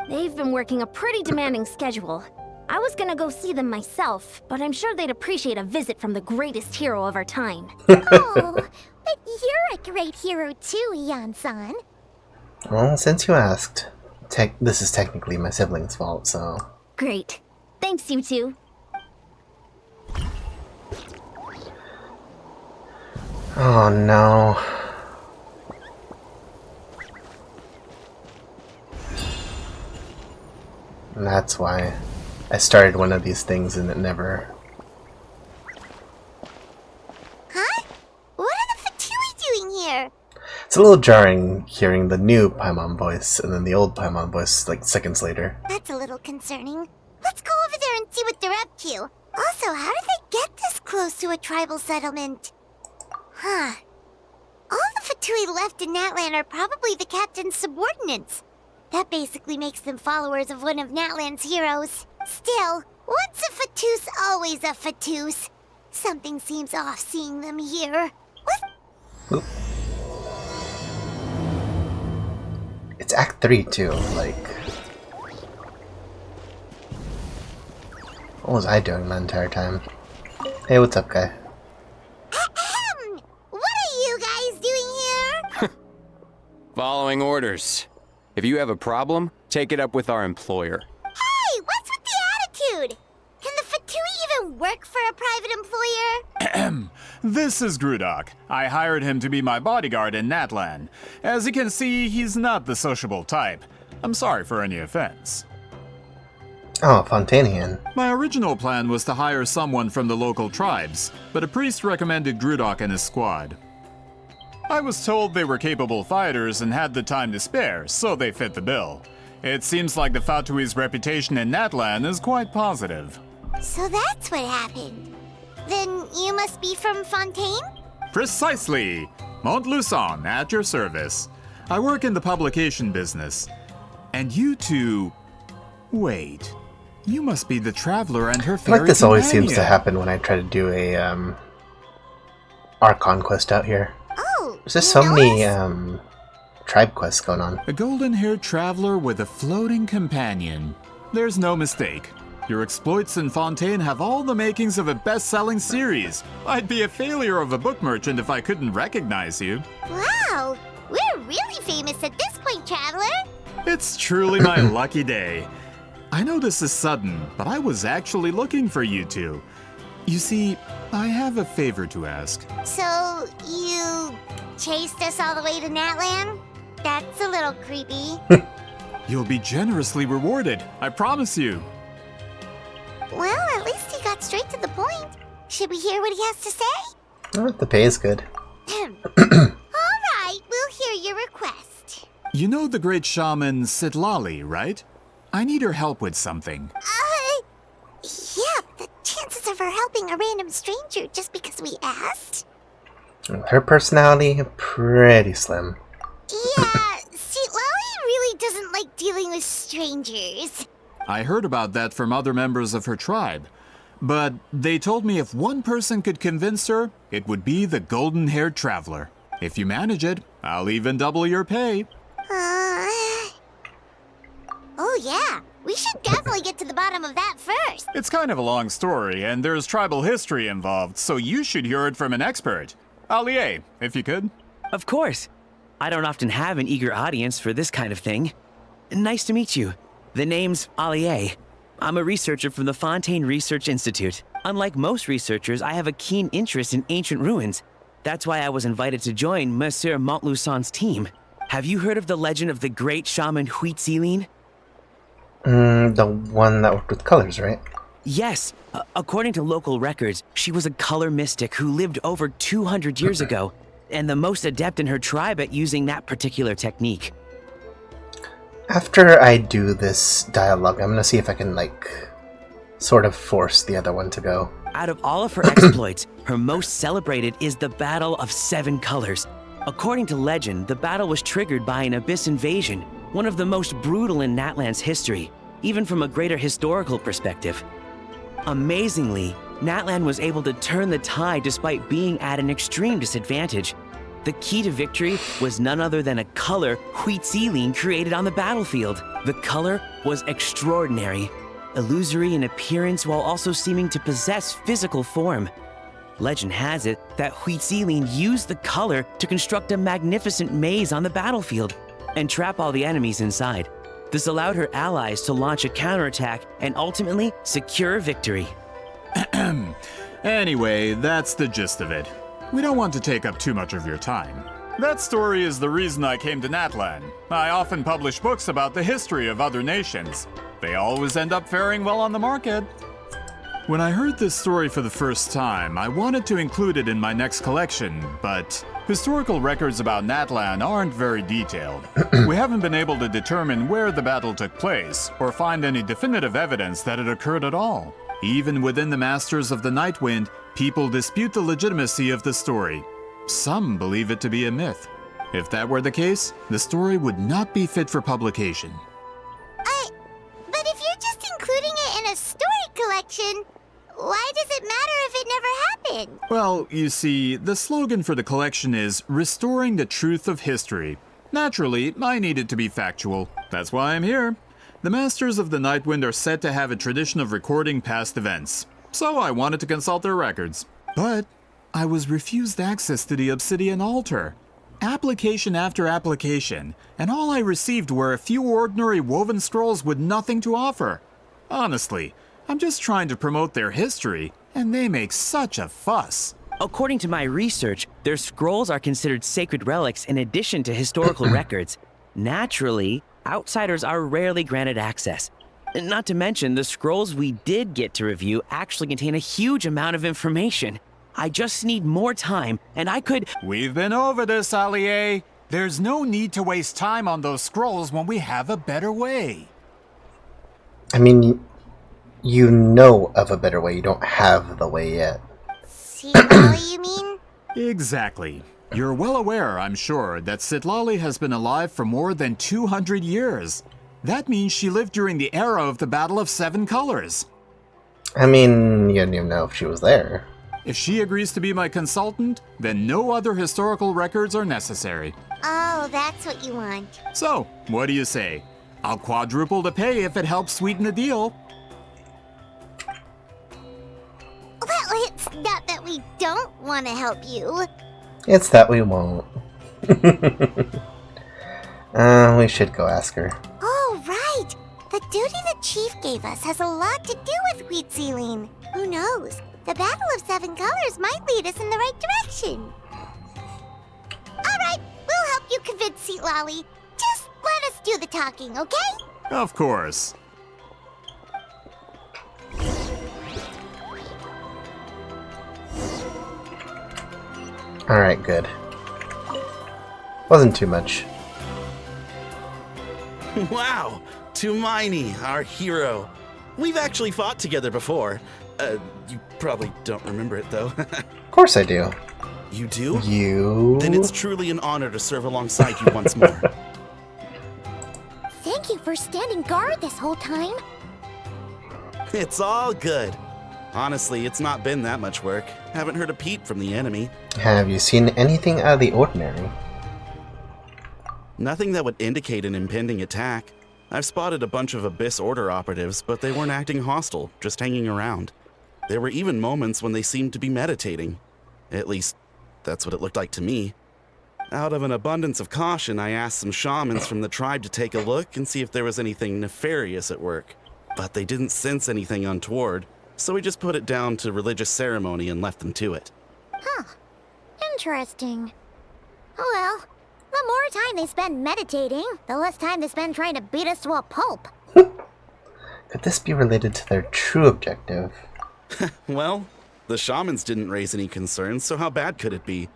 B: They've been working a pretty demanding schedule. I was gonna go see them myself, but I'm sure they'd appreciate a visit from the greatest hero of our time.
C: Oh, but you're a great hero too, Yan-san.
A: Well, since you asked, this is technically my sibling's fault, so...
B: Great. Thanks, you two.
A: Oh no. And that's why I started one of these things and it never...
C: Huh? What are the Fatui doing here?
A: It's a little jarring hearing the new Paimon voice and then the old Paimon voice like seconds later.
C: That's a little concerning. Let's go over there and see what they're up to. Also, how did they get this close to a tribal settlement? Huh. All the Fatui left in Natlan are probably the captain's subordinates. That basically makes them followers of one of Natlan's heroes. Still, once a Fatus, always a Fatus. Something seems off seeing them here. What?
A: Oop. It's Act 3 too, like... What was I doing the entire time? Hey, what's up, guy?
C: Ahem! What are you guys doing here?
I: Following orders. If you have a problem, take it up with our employer.
C: Hey, what's with the attitude?
J: This is Grudok. I hired him to be my bodyguard in Natlan. As you can see, he's not the sociable type. I'm sorry for any offense.
A: Oh, Fontanian.
J: My original plan was to hire someone from the local tribes, but a priest recommended Grudok and his squad. I was told they were capable fighters and had the time to spare, so they fit the bill. It seems like the Fatui's reputation in Natlan is quite positive.
C: So that's what happened. Then you must be from Fontaine?
J: Precisely! Montluçon, at your service. I work in the publication business. And you two... Wait. You must be the traveler and her
A: I
J: fairy
A: feel like this always seems to
J: companion.
A: happen when I try to do a, Archon quest out here.
C: Oh,
A: There's just
C: you
A: so
C: know
A: many,
C: us?
A: tribe quests going on.
J: A golden-haired traveler with a floating companion. There's no mistake. Your exploits in Fontaine have all the makings of a best-selling series. I'd be a failure of a book merchant if I couldn't recognize you.
C: Wow, we're really famous at this point, Traveler.
J: It's truly my lucky day. I know this is sudden, but I was actually looking for you two. You see, I have a favor to ask.
C: So, you chased us all the way to Natlan? That's a little creepy.
J: You'll be generously rewarded, I promise you.
C: Well, at least he got straight to the point. Should we hear what he has to say?
A: Oh, the pay is good.
C: All right, we'll hear your request.
J: You know the great shaman Sitlali, right? I need her help with something.
C: Yeah, the chances of her helping a random stranger just because we asked?
A: Her personality, pretty slim.
C: Yeah, see, Lolly really doesn't like dealing with strangers.
J: I heard about that from other members of her tribe. But they told me if one person could convince her, it would be the golden-haired traveler. If you manage it, I'll even double your pay.
C: Oh yeah, we should definitely get to the bottom of that first.
J: It's kind of a long story, and there's tribal history involved, so you should hear it from an expert. Allier, if you could.
K: Of course. I don't often have an eager audience for this kind of thing. Nice to meet you. The name's Allier. I'm a researcher from the Fontaine Research Institute. Unlike most researchers, I have a keen interest in ancient ruins. That's why I was invited to join Monsieur Montluçon's team. Have you heard of the legend of the great shaman Huitzilin?
A: The one that worked with colors, right?
K: Yes. According to local records, she was a color mystic who lived over 200 years ago, and the most adept in her tribe at using that particular technique.
A: After I do this dialogue, I'm gonna see if I can, sort of force the other one to go.
K: Out of all of her exploits, her most celebrated is the Battle of Seven Colors. According to legend, the battle was triggered by an abyss invasion, one of the most brutal in Natlan's history, even from a greater historical perspective. Amazingly, Natlan was able to turn the tide despite being at an extreme disadvantage. The key to victory was none other than a color Huitzilin created on the battlefield. The color was extraordinary, illusory in appearance while also seeming to possess physical form. Legend has it that Huitzilin used the color to construct a magnificent maze on the battlefield and trap all the enemies inside. This allowed her allies to launch a counterattack and ultimately secure victory.
J: Anyway, that's the gist of it. We don't want to take up too much of your time. That story is the reason I came to Natlan. I often publish books about the history of other nations. They always end up faring well on the market. When I heard this story for the first time, I wanted to include it in my next collection, but historical records about Natlan aren't very detailed. We haven't been able to determine where the battle took place, or find any definitive evidence that it occurred at all. Even within the Masters of the Nightwind, people dispute the legitimacy of the story. Some believe it to be a myth. If that were the case, the story would not be fit for publication.
C: But if you're just including it in a story collection, why does it matter if it never happened?
J: Well, you see, the slogan for the collection is Restoring the Truth of History. Naturally, I need it to be factual. That's why I'm here. The Masters of the Nightwind are said to have a tradition of recording past events, so I wanted to consult their records. But I was refused access to the Obsidian Altar. Application after application, and all I received were a few ordinary woven scrolls with nothing to offer. Honestly, I'm just trying to promote their history, and they make such a fuss.
K: According to my research, their scrolls are considered sacred relics in addition to historical records. Naturally, outsiders are rarely granted access. Not to mention, the scrolls we did get to review actually contain a huge amount of information. I just need more time, and I could—
J: We've been over this, Allier. There's no need to waste time on those scrolls when we have a better way.
A: I mean, you know of a better way, you don't have the way yet.
C: Citlali, you mean?
J: Exactly. You're well aware, I'm sure, that Citlali has been alive for more than 200 years. That means she lived during the era of the Battle of Seven Colors.
A: I mean, you didn't even know if she was there.
J: If she agrees to be my consultant, then no other historical records are necessary.
C: Oh, that's what you want.
J: So, what do you say? I'll quadruple the pay if it helps sweeten the deal.
C: Well, it's not that we don't want to help you.
A: It's that we won't. We should go ask her.
C: Oh, right. The duty the chief gave us has a lot to do with wheat sealing. Who knows? The Battle of Seven Colors might lead us in the right direction. All right, we'll help you convince Citlali. Just let us do the talking, okay?
J: Of course.
A: Alright, good. Wasn't too much.
F: Wow, Tumaini, our hero. We've actually fought together before. You probably don't remember it, though.
A: Of course I do.
F: You do?
A: You...
F: Then it's truly an honor to serve alongside you once more.
C: Thank you for standing guard this whole time.
F: It's all good. Honestly, it's not been that much work. Haven't heard a peep from the enemy.
A: Have you seen anything out of the ordinary?
F: Nothing that would indicate an impending attack. I've spotted a bunch of Abyss Order operatives, but they weren't acting hostile, just hanging around. There were even moments when they seemed to be meditating. At least, that's what it looked like to me. Out of an abundance of caution, I asked some shamans from the tribe to take a look and see if there was anything nefarious at work. But they didn't sense anything untoward, so we just put it down to religious ceremony and left them to it.
C: Huh. Interesting. Oh well. The more time they spend meditating, the less time they spend trying to beat us to a pulp.
A: Could this be related to their true objective?
F: Well, the shamans didn't raise any concerns, so how bad could it be?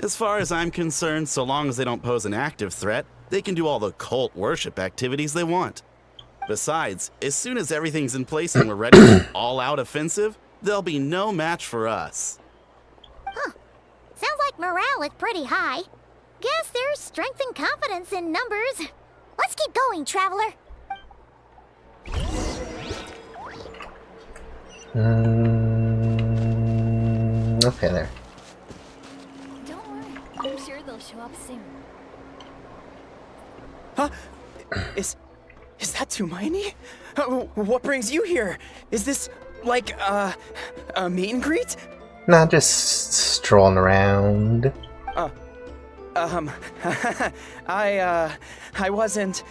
F: As far as I'm concerned, so long as they don't pose an active threat, they can do all the cult worship activities they want. Besides, as soon as everything's in place and we're ready for an all-out offensive, there'll be no match for us.
C: Huh. Sounds like morale is pretty high. Guess there's strength and confidence in numbers. Let's keep going, traveler.
A: Okay, there.
E: Don't worry, I'm sure they'll show up soon.
L: Huh? Is that Tumaini? What brings you here? Is this, like, a meet and greet?
A: Nah, just strolling around.
L: I wasn't...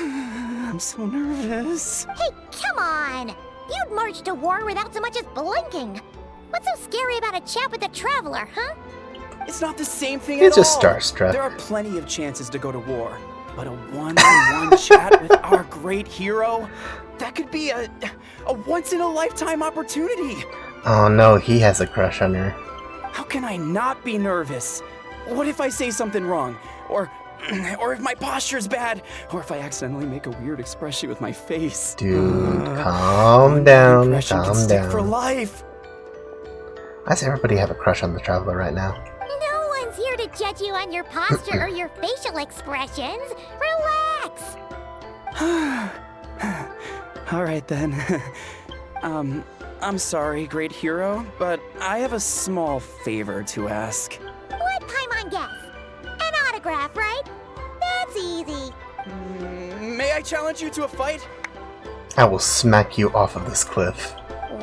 L: I'm so nervous.
C: Hey, come on! You'd march to war without so much as blinking. What's so scary about a chat with a traveler, huh?
L: It's not the same thing
A: He's
L: at all.
A: just starstruck.
L: There are plenty of chances to go to war. But a one-on-one chat with our great hero? That could be a once-in-a-lifetime opportunity.
A: Oh no, he has a crush on her.
L: How can I not be nervous? What if I say something wrong? Or if my posture's bad? Or if I accidentally make a weird expression with my face?
A: Dude, calm down,
L: Impression can
A: calm
L: stick for
A: down.
L: life.
A: Why does everybody have a crush on the Traveler right now?
C: No one's here to judge you on your posture or your facial expressions. Relax.
L: All right then. I'm sorry, great hero, but I have a small favor to ask.
C: What Paimon guess? An autograph, right? That's easy.
L: May I challenge you to a fight?
A: I will smack you off of this cliff.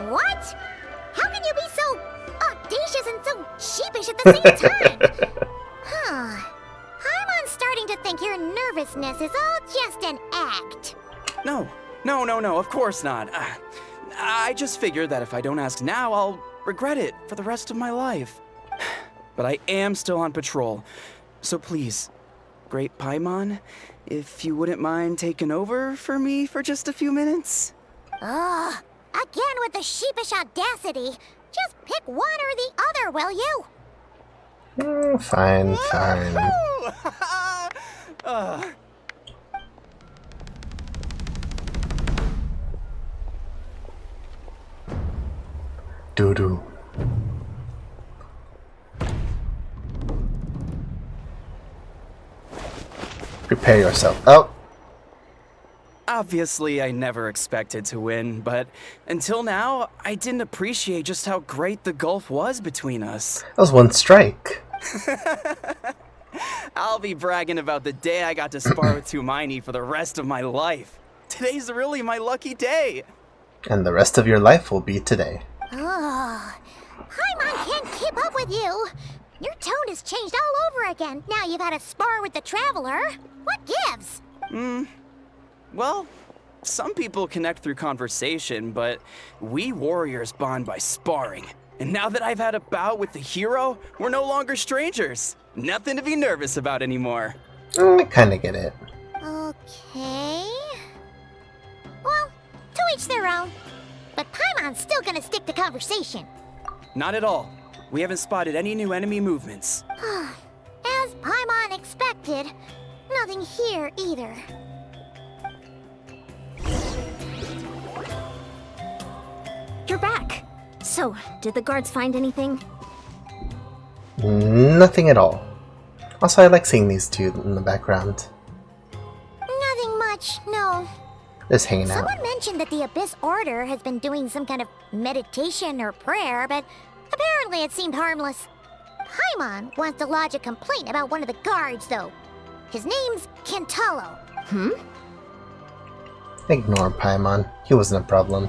C: What? How can you be so audacious and so sheepish at the same time? Huh. I'm starting to think your nervousness is all just an act.
L: No, of course not. I just figured that if I don't ask now, I'll regret it for the rest of my life. but I am still on patrol. So please, Great Paimon, if you wouldn't mind taking over for me for just a few minutes?
C: Ugh, again with the sheepish audacity. Just pick one or the other, will you?
A: Fine, fine. Doo-doo. Prepare yourself. Oh!
L: Obviously, I never expected to win, but until now, I didn't appreciate just how great the gulf was between us.
A: That was one strike.
L: I'll be bragging about the day I got to spar with Hermione for the rest of my life. Today's really my lucky day.
A: And the rest of your life will be today.
C: Ugh. Paimon can't keep up with you. Your tone has changed all over again. Now you've had a spar with the Traveler. What gives?
L: Well, some people connect through conversation, but we warriors bond by sparring. And now that I've had a bout with the hero, we're no longer strangers. Nothing to be nervous about anymore.
A: I kinda get it.
C: Okay. Well, to each their own. But Paimon's still gonna stick to conversation.
L: Not at all. We haven't spotted any new enemy movements.
C: As Paimon expected, nothing here either.
B: You're back. So, did the guards find anything?
A: Nothing at all. Also, I like seeing these two in the background.
C: Nothing much, no.
A: Just hanging out.
C: Someone mentioned that the Abyss Order has been doing some kind of meditation or prayer, but apparently it seemed harmless. Paimon wants to lodge a complaint about one of the guards, though. His name's Kentalo.
A: Ignore Paimon. He wasn't a problem.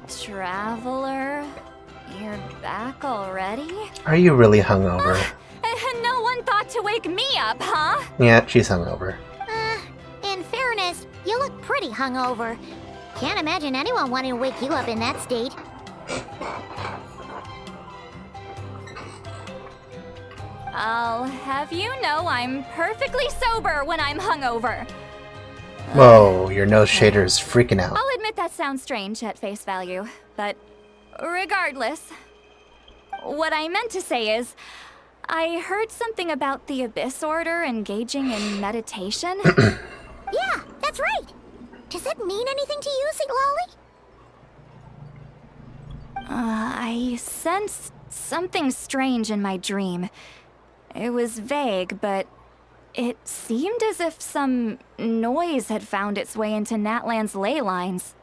E: Traveler? You're back already?
A: Are you really hungover?
E: No one thought to wake me up, huh?
A: Yeah, she's hungover.
C: In fairness, you look pretty hungover. Can't imagine anyone wanting to wake you up in that state.
E: I'll have you know I'm perfectly sober when I'm hungover.
A: Whoa, your nose shader is freaking out.
E: I'll admit that sounds strange at face value, but regardless, what I meant to say is, I heard something about the Abyss Order engaging in meditation.
C: Yeah, that's right. Does that mean anything to you, Lolly?
E: I sensed something strange in my dream. It was vague, but it seemed as if some noise had found its way into Natlan's ley lines.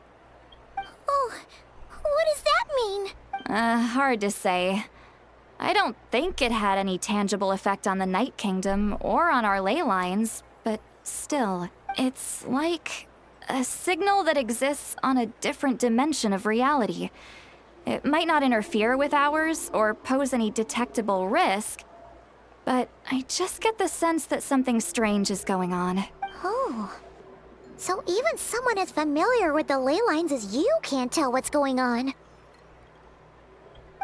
C: Oh, what does that mean?
E: Hard to say. I don't think it had any tangible effect on the Night Kingdom or on our ley lines, but still, it's like a signal that exists on a different dimension of reality. It might not interfere with ours or pose any detectable risk, but I just get the sense that something strange is going on.
C: Oh. So even someone as familiar with the ley lines as you can't tell what's going on.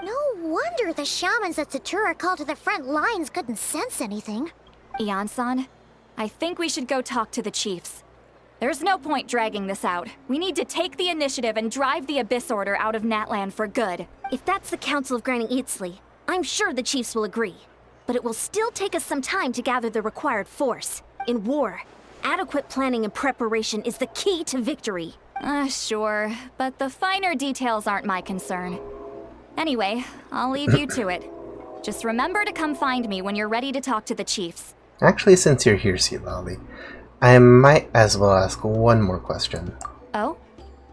C: No wonder the shamans that Satura called to the front lines couldn't sense anything.
E: Ian-san, I think we should go talk to the chiefs. There's no point dragging this out. We need to take the initiative and drive the Abyss Order out of Natlan for good.
B: If that's the Council of Granny Eatsley, I'm sure the chiefs will agree. But it will still take us some time to gather the required force. In war, adequate planning and preparation is the key to victory.
E: Sure, but the finer details aren't my concern. Anyway, I'll leave you to it. Just remember to come find me when you're ready to talk to the chiefs.
A: Actually, since you're here, Lolly, I might as well ask one more question.
E: Oh?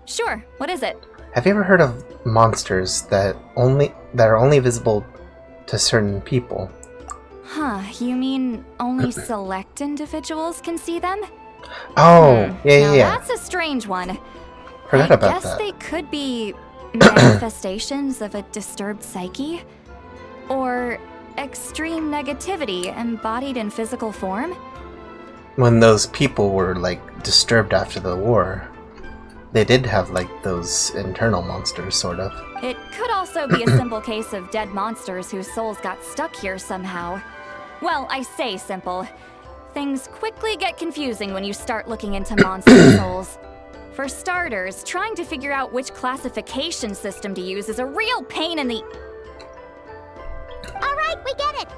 E: Sure, what is it?
A: Have you ever heard of monsters that are only visible to certain people?
E: Huh, you mean only select individuals can see them?
A: Oh, yeah.
E: That's a strange one.
A: Forgot about
E: I guess
A: that.
E: they could be manifestations of a disturbed psyche? Or extreme negativity embodied in physical form?
A: When those people were, disturbed after the war, they did have like those internal monsters, sort of.
E: It could also be a simple case of dead monsters whose souls got stuck here somehow. Well, I say simple. Things quickly get confusing when you start looking into monster souls. For starters, trying to figure out which classification system to use is a real pain in the...
C: Alright, we get it.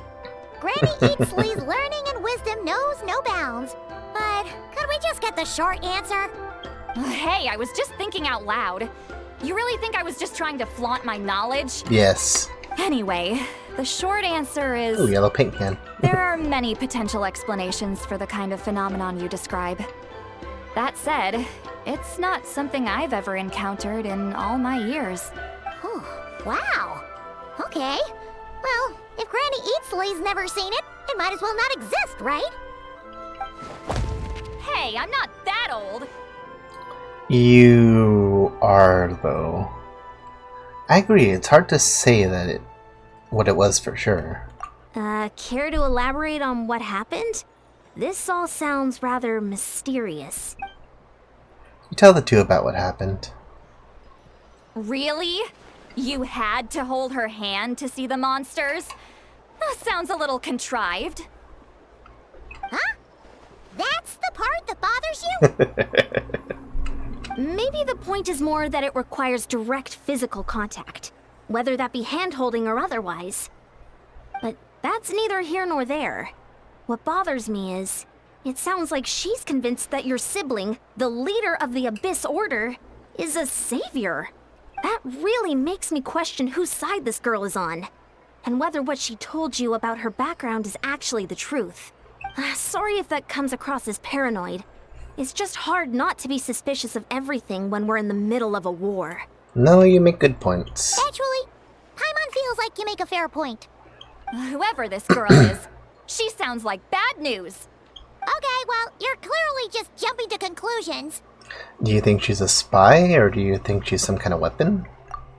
C: Granny Eatsley's learning and wisdom knows no bounds. But could we just get the short answer?
E: Hey, I was just thinking out loud. You really think I was just trying to flaunt my knowledge?
A: Yes.
E: Anyway, the short answer is...
A: Ooh, yellow paint can.
E: There are many potential explanations for the kind of phenomenon you describe. That said, it's not something I've ever encountered in all my years.
C: Whew, wow. Okay. Well, if Granny Eatsley's never seen it, it might as well not exist, right?
E: Hey, I'm not that old!
A: You are, though. I agree, it's hard to say what it was for sure.
B: Care to elaborate on what happened? This all sounds rather mysterious.
A: You tell the two about what happened.
E: Really? You had to hold her hand to see the monsters? That sounds a little contrived.
C: Huh? That's the part that bothers you?
B: Maybe the point is more that it requires direct physical contact, whether that be hand-holding or otherwise. But that's neither here nor there. What bothers me is, it sounds like she's convinced that your sibling, the leader of the Abyss Order, is a savior. That really makes me question whose side this girl is on, and whether what she told you about her background is actually the truth. Sorry if that comes across as paranoid. It's just hard not to be suspicious of everything when we're in the middle of a war.
A: No, you make good points.
C: Actually, Paimon feels like you make a fair point.
E: Whoever this girl is, she sounds like bad news.
C: Okay, well, you're clearly just jumping to conclusions.
A: Do you think she's a spy, or do you think she's some kind of weapon?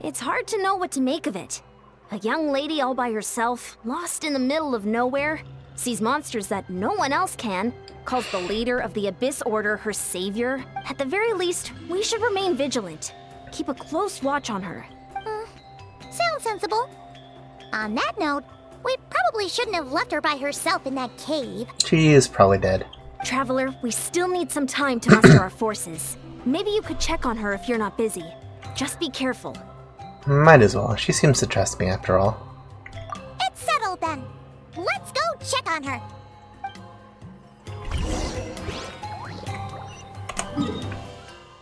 B: It's hard to know what to make of it. A young lady all by herself, lost in the middle of nowhere, sees monsters that no one else can, calls the leader of the Abyss Order her savior. At the very least, we should remain vigilant. Keep a close watch on her.
C: Sounds sensible. On that note, we probably shouldn't have left her by herself in that cave.
A: She is probably dead.
B: Traveler, we still need some time to muster our forces. Maybe you could check on her if you're not busy. Just be careful.
A: Might as well. She seems to trust me after all.
C: It's settled then. Let's go check on her.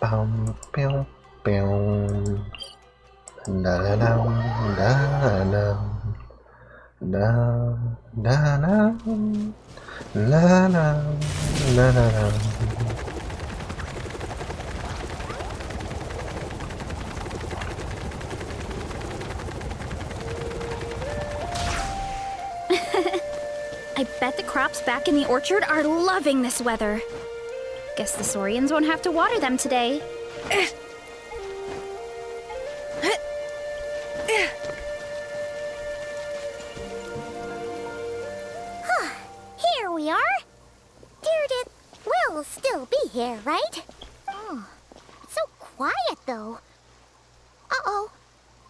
A: Boom, boom, boom. Da da da da da da da.
M: I bet the crops back in the orchard are loving this weather. Guess the Saurians won't have to water them today.
C: Here we are. Deirdre will still be here, right? Oh, it's so quiet, though. Uh-oh.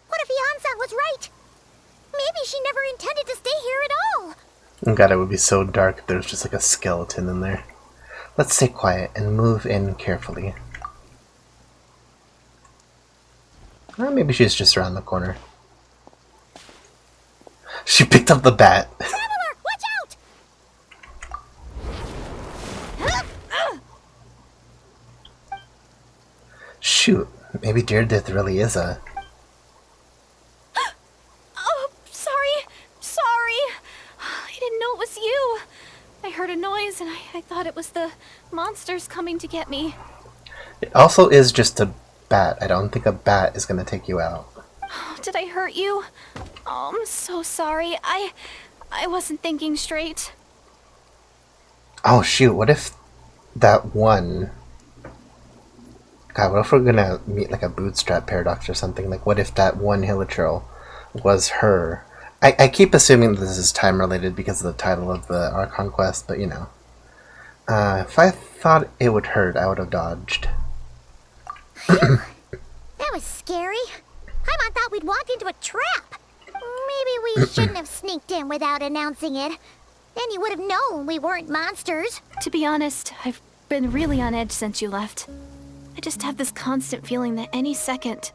C: What if Yansa was right? Maybe she never intended to stay here at all.
A: God, it would be so dark if there was just like a skeleton in there. Let's stay quiet and move in carefully. Or maybe she's just around the corner. She picked up the bat.
C: Traveler, watch out!
A: Shoot, maybe Deirdre really is a...
M: Oh, sorry. I didn't know it was you. I heard a noise and I thought it was the monsters coming to get me.
A: It also is just a bat. I don't think a bat is going to take you out.
M: Did I hurt you? Oh, I'm so sorry. I wasn't thinking straight.
A: Oh shoot, what if that one... God, what if we're gonna meet like a bootstrap paradox or something? Like, what if that one Hilichurl was her? I keep assuming this is time related because of the title of our conquest, but you know. If I thought it would hurt, I would have dodged.
C: That was scary. Paimon thought we'd walked into a trap. Maybe we shouldn't have sneaked in without announcing it. Then you would have known we weren't monsters.
M: To be honest, I've been really on edge since you left. I just have this constant feeling that any second,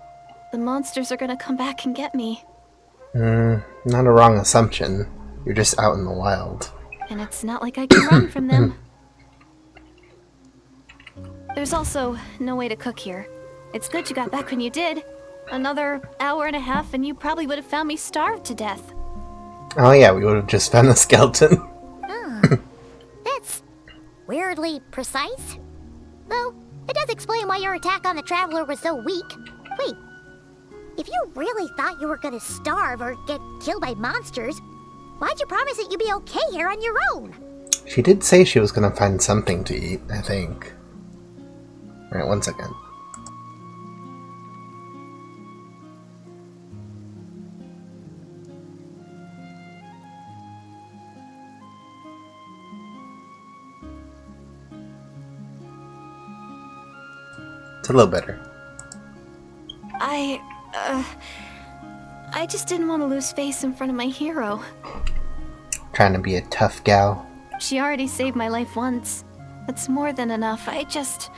M: the monsters are gonna come back and get me.
A: Not a wrong assumption. You're just out in the wild.
M: And it's not like I can run from them. There's also no way to cook here. It's good you got back when you did. Another hour and a half and you probably would have found me starved to death.
A: Oh yeah, we would have just found the skeleton.
C: That's weirdly precise. Though, it does explain why your attack on the Traveler was so weak. Wait, if you really thought you were gonna starve or get killed by monsters, why'd you promise that you'd be okay here on your own?
A: She did say she was gonna find something to eat, I think. Alright, 1 second. It's a little better.
M: I just didn't want to lose face in front of my hero.
A: Trying to be a tough gal.
M: She already saved my life once. That's more than enough. I just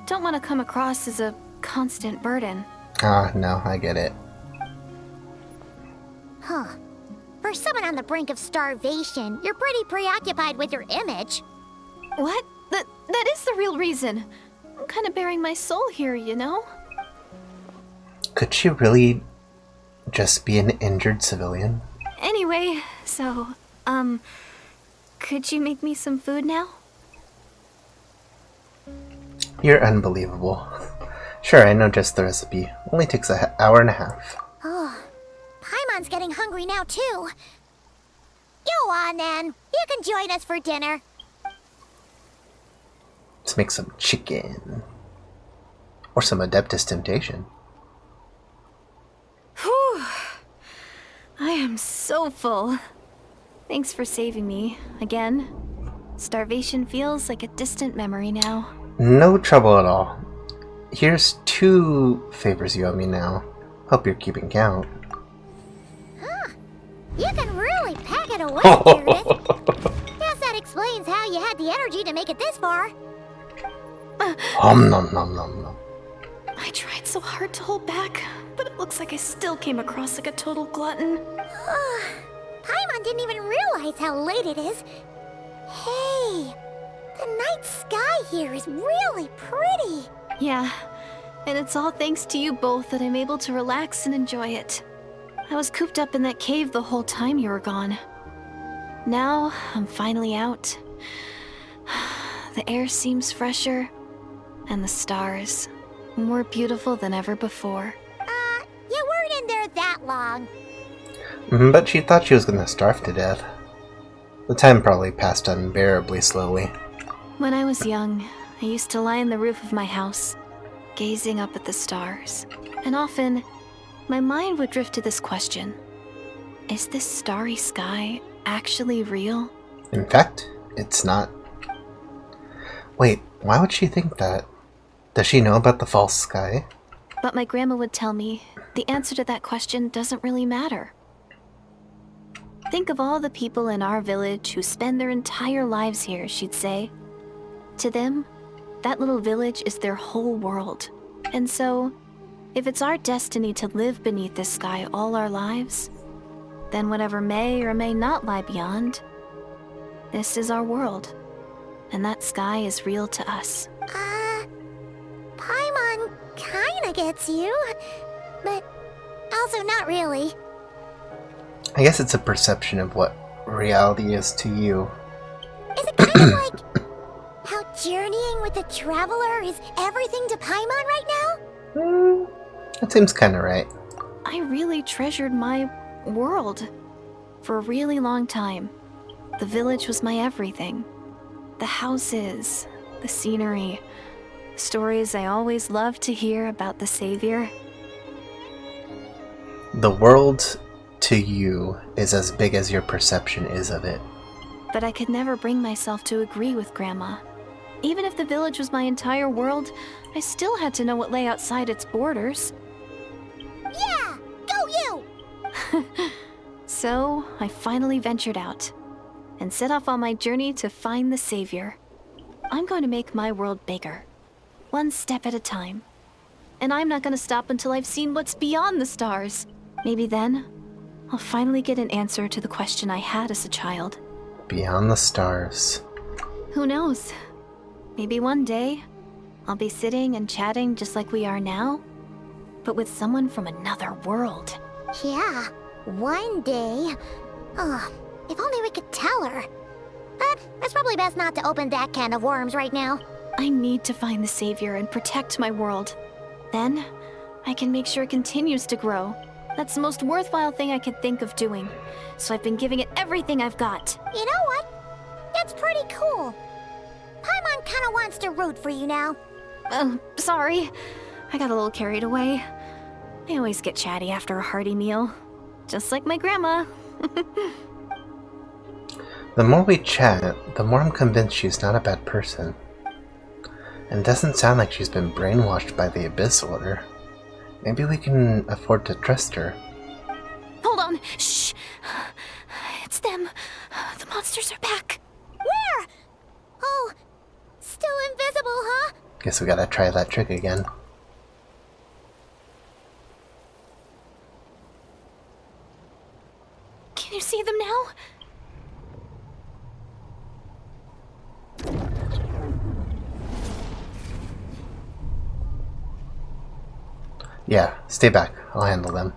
M: don't want to come across as a constant burden.
A: Ah, no, I get it.
C: Huh. For someone on the brink of starvation, you're pretty preoccupied with your image.
M: What? That is the real reason. I'm kind of bearing my soul here, you know?
A: Could she really just be an injured civilian?
M: Anyway, so, could you make me some food now?
A: You're unbelievable. Sure, I know just the recipe. Only takes an hour and a half.
C: Oh, Paimon's getting hungry now, too. Go on, then. You can join us for dinner.
A: Let's make some chicken. Or some Adeptus Temptation.
M: Whew. I am so full. Thanks for saving me, again. Starvation feels like a distant memory now.
A: No trouble at all. Here's 2 favors you owe me now. Hope you're keeping count.
C: Huh. You can really pack it away, Judith. Guess that explains how you had the energy to make it this far.
A: Nom nom nom nom.
M: I tried so hard to hold back, but it looks like I still came across like a total glutton.
C: Paimon didn't even realize how late it is. Hey, the night sky here is really pretty.
M: Yeah, and it's all thanks to you both that I'm able to relax and enjoy it. I was cooped up in that cave the whole time you were gone. Now, I'm finally out. The air seems fresher, and the stars more beautiful than ever before.
C: You weren't in there that long.
A: But she thought she was gonna starve to death. The time probably passed unbearably slowly.
M: When I was young, I used to lie on the roof of my house, gazing up at the stars. And often, my mind would drift to this question. Is this starry sky actually real?
A: In fact, it's not. Wait, why would she think that? Does she know about the false sky?
M: But my grandma would tell me, the answer to that question doesn't really matter. Think of all the people in our village who spend their entire lives here, she'd say. To them, that little village is their whole world. And so, if it's our destiny to live beneath this sky all our lives, then whatever may or may not lie beyond, this is our world. And that sky is real to us.
C: Paimon kinda gets you, but also not really.
A: I guess it's a perception of what reality is to you.
C: Is it kind of like how journeying with the Traveler is everything to Paimon right now?
A: That seems kinda right.
M: I really treasured my world for a really long time. The village was my everything. The houses, the scenery, stories I always loved to hear about the Savior.
A: The world to you is as big as your perception is of it.
M: But I could never bring myself to agree with Grandma. Even if the village was my entire world, I still had to know what lay outside its borders.
C: Yeah! Go you!
M: So, I finally ventured out and set off on my journey to find the savior. I'm going to make my world bigger, one step at a time. And I'm not going to stop until I've seen what's beyond the stars. Maybe then, I'll finally get an answer to the question I had as a child.
A: Beyond the stars.
M: Who knows? Maybe one day, I'll be sitting and chatting just like we are now, but with someone from another world.
C: Yeah, one day. Oh, if only we could tell her. But it's probably best not to open that can of worms right now.
M: I need to find the savior and protect my world. Then, I can make sure it continues to grow. That's the most worthwhile thing I could think of doing. So I've been giving it everything I've got.
C: You know what? That's pretty cool. Paimon kinda wants to root for you now.
M: Sorry. I got a little carried away. I always get chatty after a hearty meal. Just like my grandma.
A: The more we chat, the more I'm convinced she's not a bad person. And doesn't sound like she's been brainwashed by the Abyss Order. Maybe we can afford to trust her.
M: Hold on. Shh. It's them. The monsters are back.
C: Where? Oh, still invisible, huh?
A: Guess we gotta try that trick again.
M: Can you see them now?
A: Yeah, stay back. I'll handle them.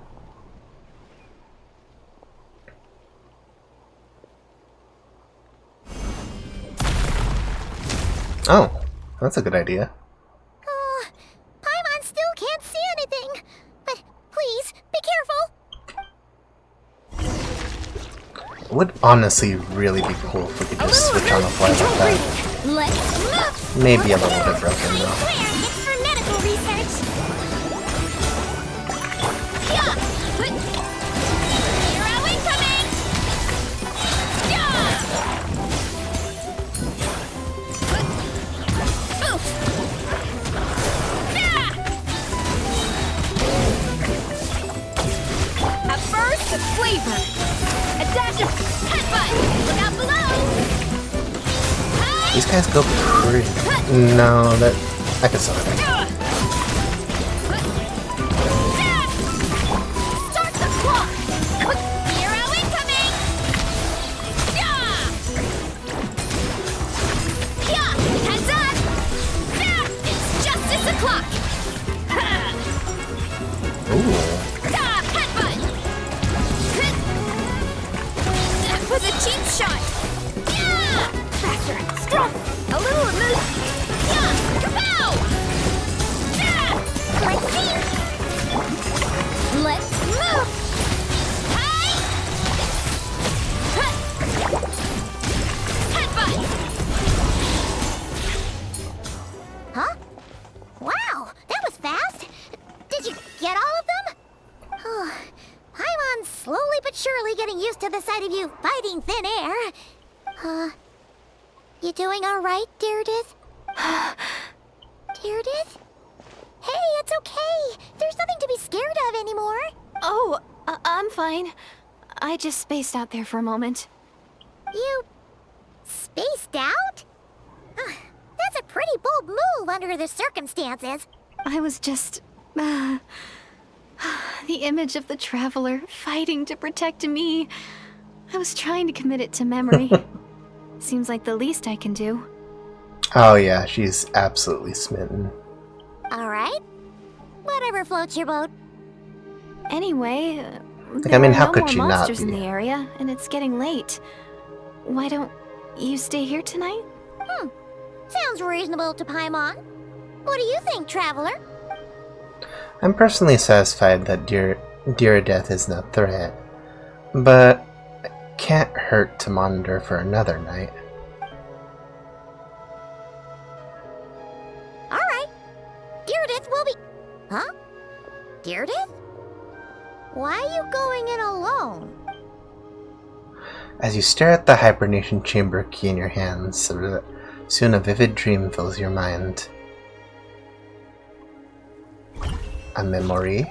A: Oh, that's a good idea.
C: Oh, Paimon still can't see anything. But please, be careful.
A: It would honestly really be cool if we could just switch on the fly like that.
C: Let's move.
A: Maybe a little bit broken though.
C: Clear. It's for medical research. Yeah. Hero incoming. Yeah.
E: A burst of flavor. A dash of headbutt. Look out below.
A: These guys go pretty... No, that... I can still hit.
C: Start the clock. Hero incoming. Yeah. Heads up. It's justice o'clock.
A: Ooh.
C: With a cheap shot. Yeah! Faster, strong, a little removed. Yeah! Kapow! Yeah! Let's see. Let's move. Hi! Headbutt. Huh? Wow, that was fast. Did you get all of them? Oh. Paimon's slowly but surely getting used to the sight of you fighting thin air. You doing alright, Deirdith? Deirdith? Hey, it's okay. There's nothing to be scared of anymore.
M: Oh, I'm fine. I just spaced out there for a moment.
C: You... spaced out? That's a pretty bold move under the circumstances.
M: I was just... the image of the traveler fighting to protect me. I was trying to commit it to memory. Seems like the least I can do.
A: Oh yeah, she's absolutely smitten.
C: Alright. Whatever floats your boat.
M: Anyway,
A: Like, I mean, how
M: no
A: could
M: more
A: she not
M: monsters in
A: be?
M: the area, and it's getting late. Why don't you stay here tonight?
C: Sounds reasonable to Paimon. What do you think, traveler?
A: I'm personally satisfied that Dear Death is no threat, but it can't hurt to monitor for another night.
C: Alright. Deirdith will be... Huh? Deirdith? Why are you going in alone?
A: As you stare at the hibernation chamber key in your hands, Soon a vivid dream fills your mind. A memory.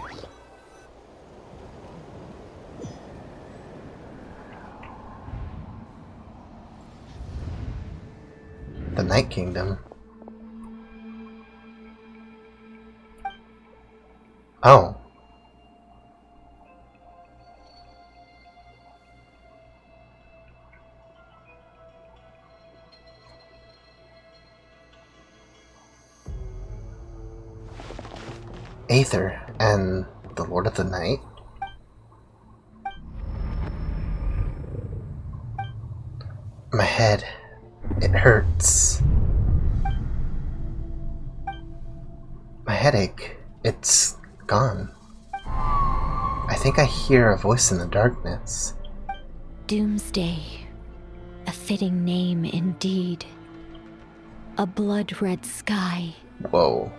A: The Night Kingdom. Oh. Aether and the Lord of the Night? My head. It hurts. My headache. It's gone. I think I hear a voice in the darkness.
N: Doomsday. A fitting name indeed. A blood-red sky.
A: Whoa.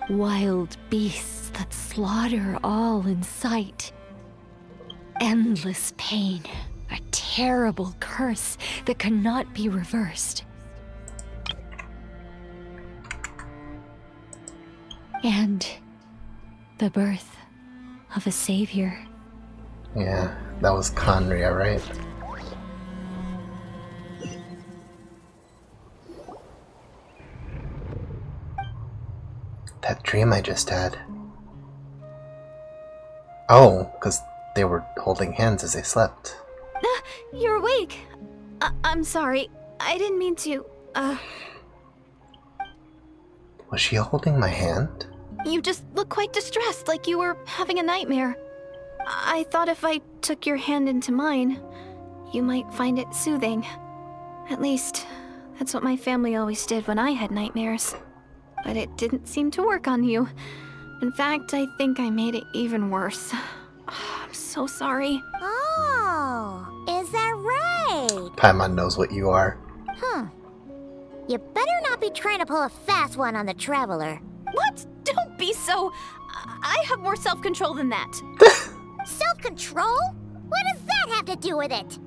N: Wild beasts that slaughter all in sight. Endless pain. A terrible curse that cannot be reversed. And the birth of a savior.
A: Yeah, that was Conria, right? That dream I just had. Oh, because they were holding hands as they slept.
M: You're awake. I'm sorry. I didn't mean to,
A: Was she holding my hand?
M: You just look quite distressed, like you were having a nightmare. I thought if I took your hand into mine, you might find it soothing. At least, that's what my family always did when I had nightmares. But it didn't seem to work on you. In fact, I think I made it even worse. I'm so sorry.
C: Oh, is that right?
A: Paimon knows what you are.
C: You better not be trying to pull a fast one on the Traveler.
M: What? Don't be so... I have more self-control than that.
C: Self-control? What does that have to do with it?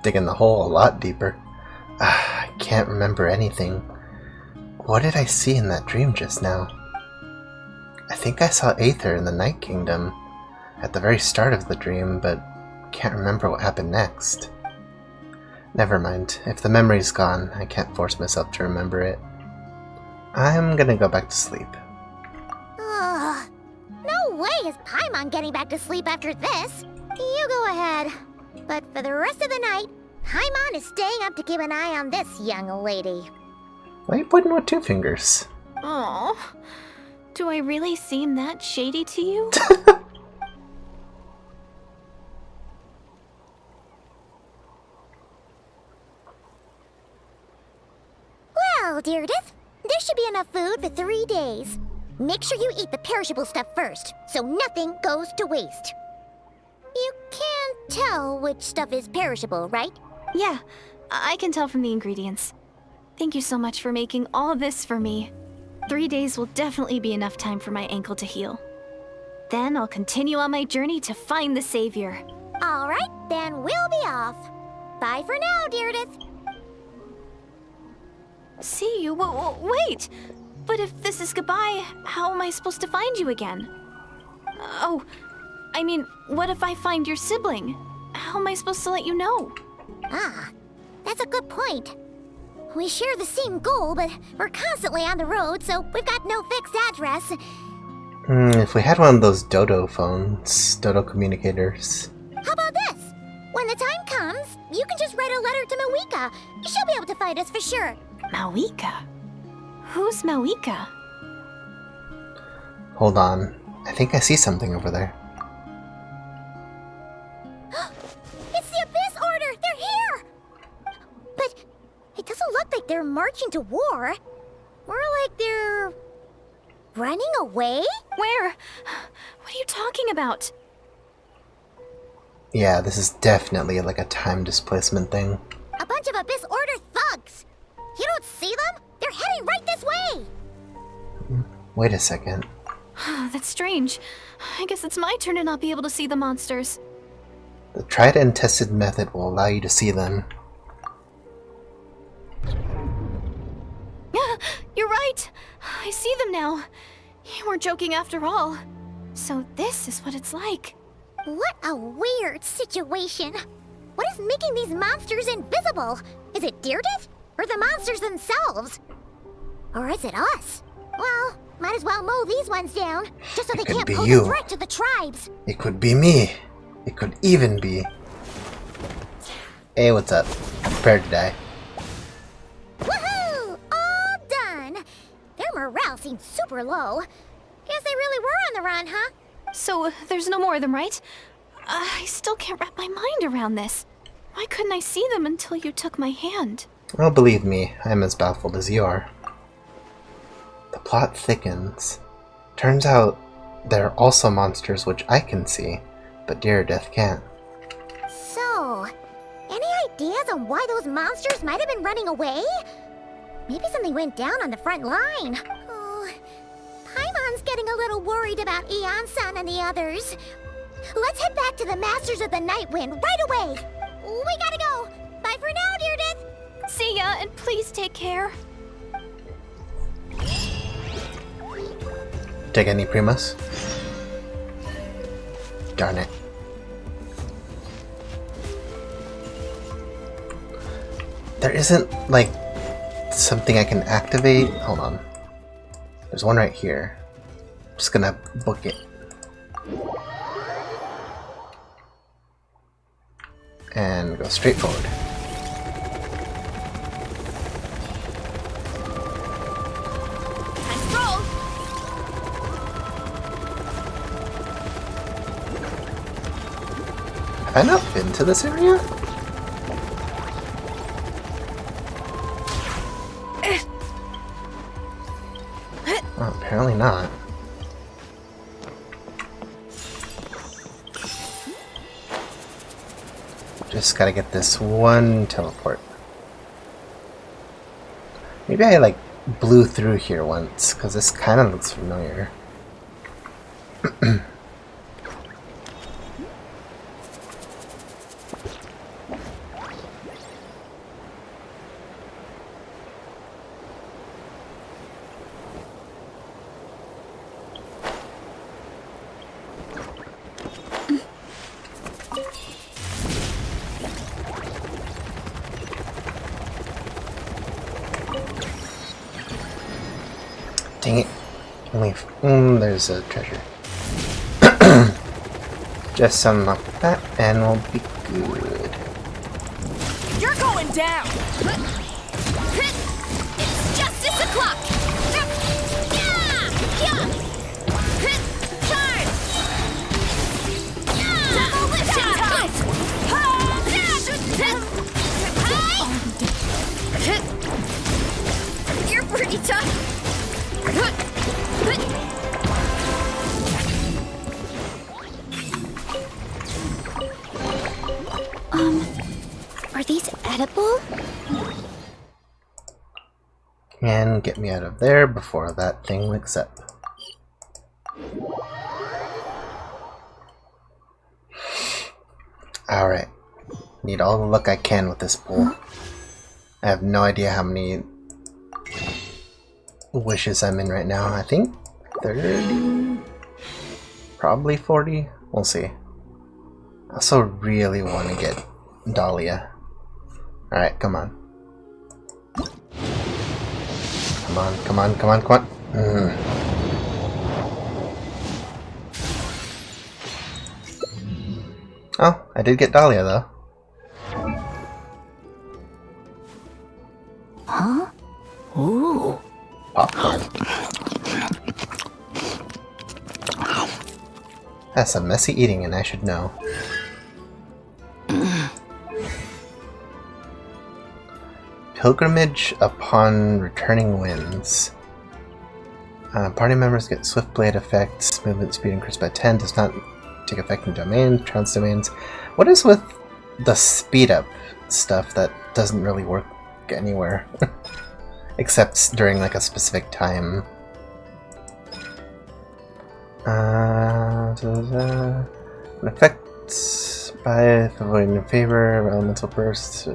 A: Digging the hole a lot deeper. I can't remember anything. What did I see in that dream just now? I think I saw Aether in the Night Kingdom at the very start of the dream, but can't remember what happened next. Never mind. If the memory's gone, I can't force myself to remember it. I'm gonna go back to sleep.
C: Ugh. No way is Paimon getting back to sleep after this. You go ahead. But for the rest of the night, Paimon is staying up to keep an eye on this young lady.
A: Why are you pointing with 2 fingers?
M: Oh, do I really seem that shady to you?
C: Well, Deirdith, there should be enough food for 3 days. Make sure you eat the perishable stuff first, so nothing goes to waste. You can tell which stuff is perishable, right?
M: Yeah, I can tell from the ingredients. Thank you so much for making all this for me. 3 days will definitely be enough time for my ankle to heal. Then I'll continue on my journey to find the savior.
C: All right, then we'll be off. Bye for now, Deirdith.
M: See you? Wait! But if this is goodbye, how am I supposed to find you again? Oh, I mean, what if I find your sibling? How am I supposed to let you know?
C: Ah, that's a good point. We share the same goal, but we're constantly on the road, so we've got no fixed address.
A: If we had one of those Dodo phones, Dodo communicators.
C: How about this? When the time comes, you can just write a letter to Mawika. She'll be able to find us for sure.
M: Mawika? Who's Mawika?
A: Hold on. I think I see something over there.
C: It's the Abyss Order! They're here! But it doesn't look like they're marching to war. More like they're... running away?
M: Where? What are you talking about?
A: Yeah, this is definitely like a time displacement thing.
C: A bunch of Abyss Order thugs! You don't see them? They're heading right this way!
A: Wait a second.
M: That's strange. I guess it's my turn to not be able to see the monsters.
A: The tried and tested method will allow you to see them.
M: You're right. I see them now. You weren't joking after all. So this is what it's like.
C: What a weird situation. What is making these monsters invisible? Is it Deirdre? Or the monsters themselves? Or is it us? Well, might as well mow these ones down, just so they can't pose a threat to the tribes.
A: It could be me. It could even be... Hey, what's up? Prepared to die.
C: Woohoo! All done! Their morale seems super low. Guess they really were on the run, huh?
M: So there's no more of them, right? I still can't wrap my mind around this. Why couldn't I see them until you took my hand?
A: Well, believe me, I'm as baffled as you are. The plot thickens. Turns out there are also monsters which I can see, but Death can't.
C: So, any ideas on why those monsters might have been running away? Maybe something went down on the front line. Oh, Paimon's getting a little worried about Eon-san and the others. Let's head back to the Masters of the Night Wind right away. We gotta go. Bye for now, Deirdre.
M: See ya, and please take care.
A: Take any Primus? Darn it. There isn't, like, something I can activate. Hold on. There's one right here. I'm just gonna book it. And go straight forward. Have I not been to this area? Oh, apparently not. Just gotta get this one teleport. Maybe I like blew through here once, because this kind of looks familiar. Dang it. Only there's a treasure. Just unlock that and we'll be good.
E: You're going down! It's justice o'clock! Double lifting time! You're pretty tough!
M: Are these edible?
A: And get me out of there before that thing wakes up. Alright. Need all the luck I can with this pool. I have no idea how many wishes I'm in right now. I think 30? Probably 40? We'll see. I also really want to get Dahlia. Alright, come on. Come on, come on, come on, come on. Oh, I did get Dahlia though.
B: Huh? Ooh.
A: Popcorn. That's some messy eating and I should know. Pilgrimage upon returning winds. Party members get swift blade effects, movement speed increased by 10, does not take effect in domain, trans domains. What is with the speed up stuff that doesn't really work anywhere? Except during like a specific time. An effect by avoiding in favor of elemental bursts.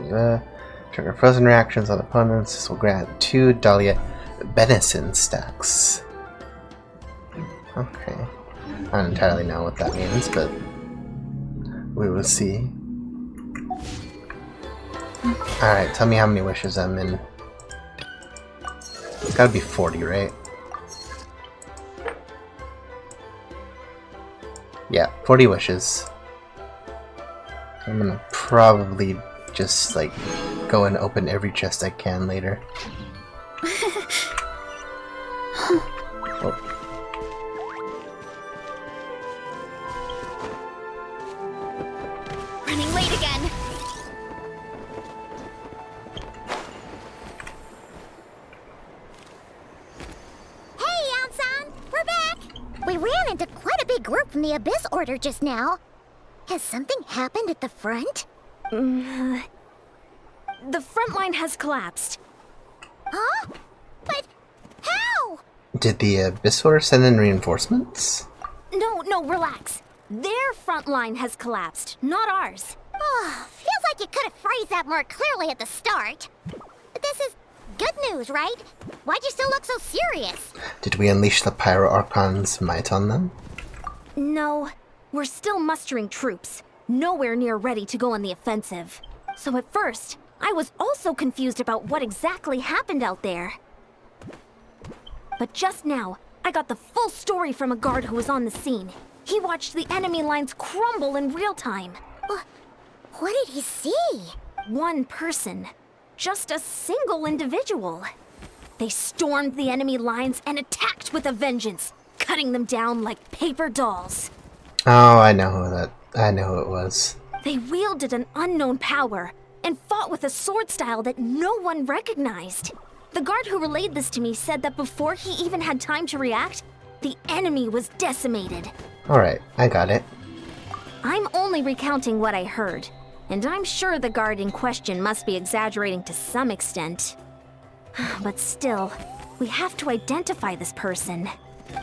A: Trigger frozen reactions on opponents. This will grant 2 Dahlia Venison stacks. Okay. I don't entirely know what that means, but we will see. Alright, tell me how many wishes I'm in. It's gotta be 40, right? Yeah, 40 wishes. I'm gonna probably just, like, go and open every chest I can later. Oh.
B: Running late again.
C: Hey, Yansan! We're back! We ran into quite a big group from the Abyss Order just now. Has something happened at the front?
B: The front line has collapsed.
C: Huh? But how?
A: Did the Abyss Order send in reinforcements?
B: No, relax. Their front line has collapsed, not ours.
C: Oh, feels like you could have phrased that more clearly at the start. But this is good news, right? Why'd you still look so serious?
A: Did we unleash the Pyro Archon's might on them?
B: No, we're still mustering troops. Nowhere near ready to go on the offensive. So at first, I was also confused about what exactly happened out there. But just now, I got the full story from a guard who was on the scene. He watched the enemy lines crumble in real time.
C: What did he see?
B: One person. Just a single individual. They stormed the enemy lines and attacked with a vengeance, cutting them down like paper dolls.
A: Oh, I know who it was.
B: They wielded an unknown power and fought with a sword style that no one recognized. The guard who relayed this to me said that before he even had time to react, the enemy was decimated.
A: Alright, I got it.
B: I'm only recounting what I heard, and I'm sure the guard in question must be exaggerating to some extent. But still, we have to identify this person.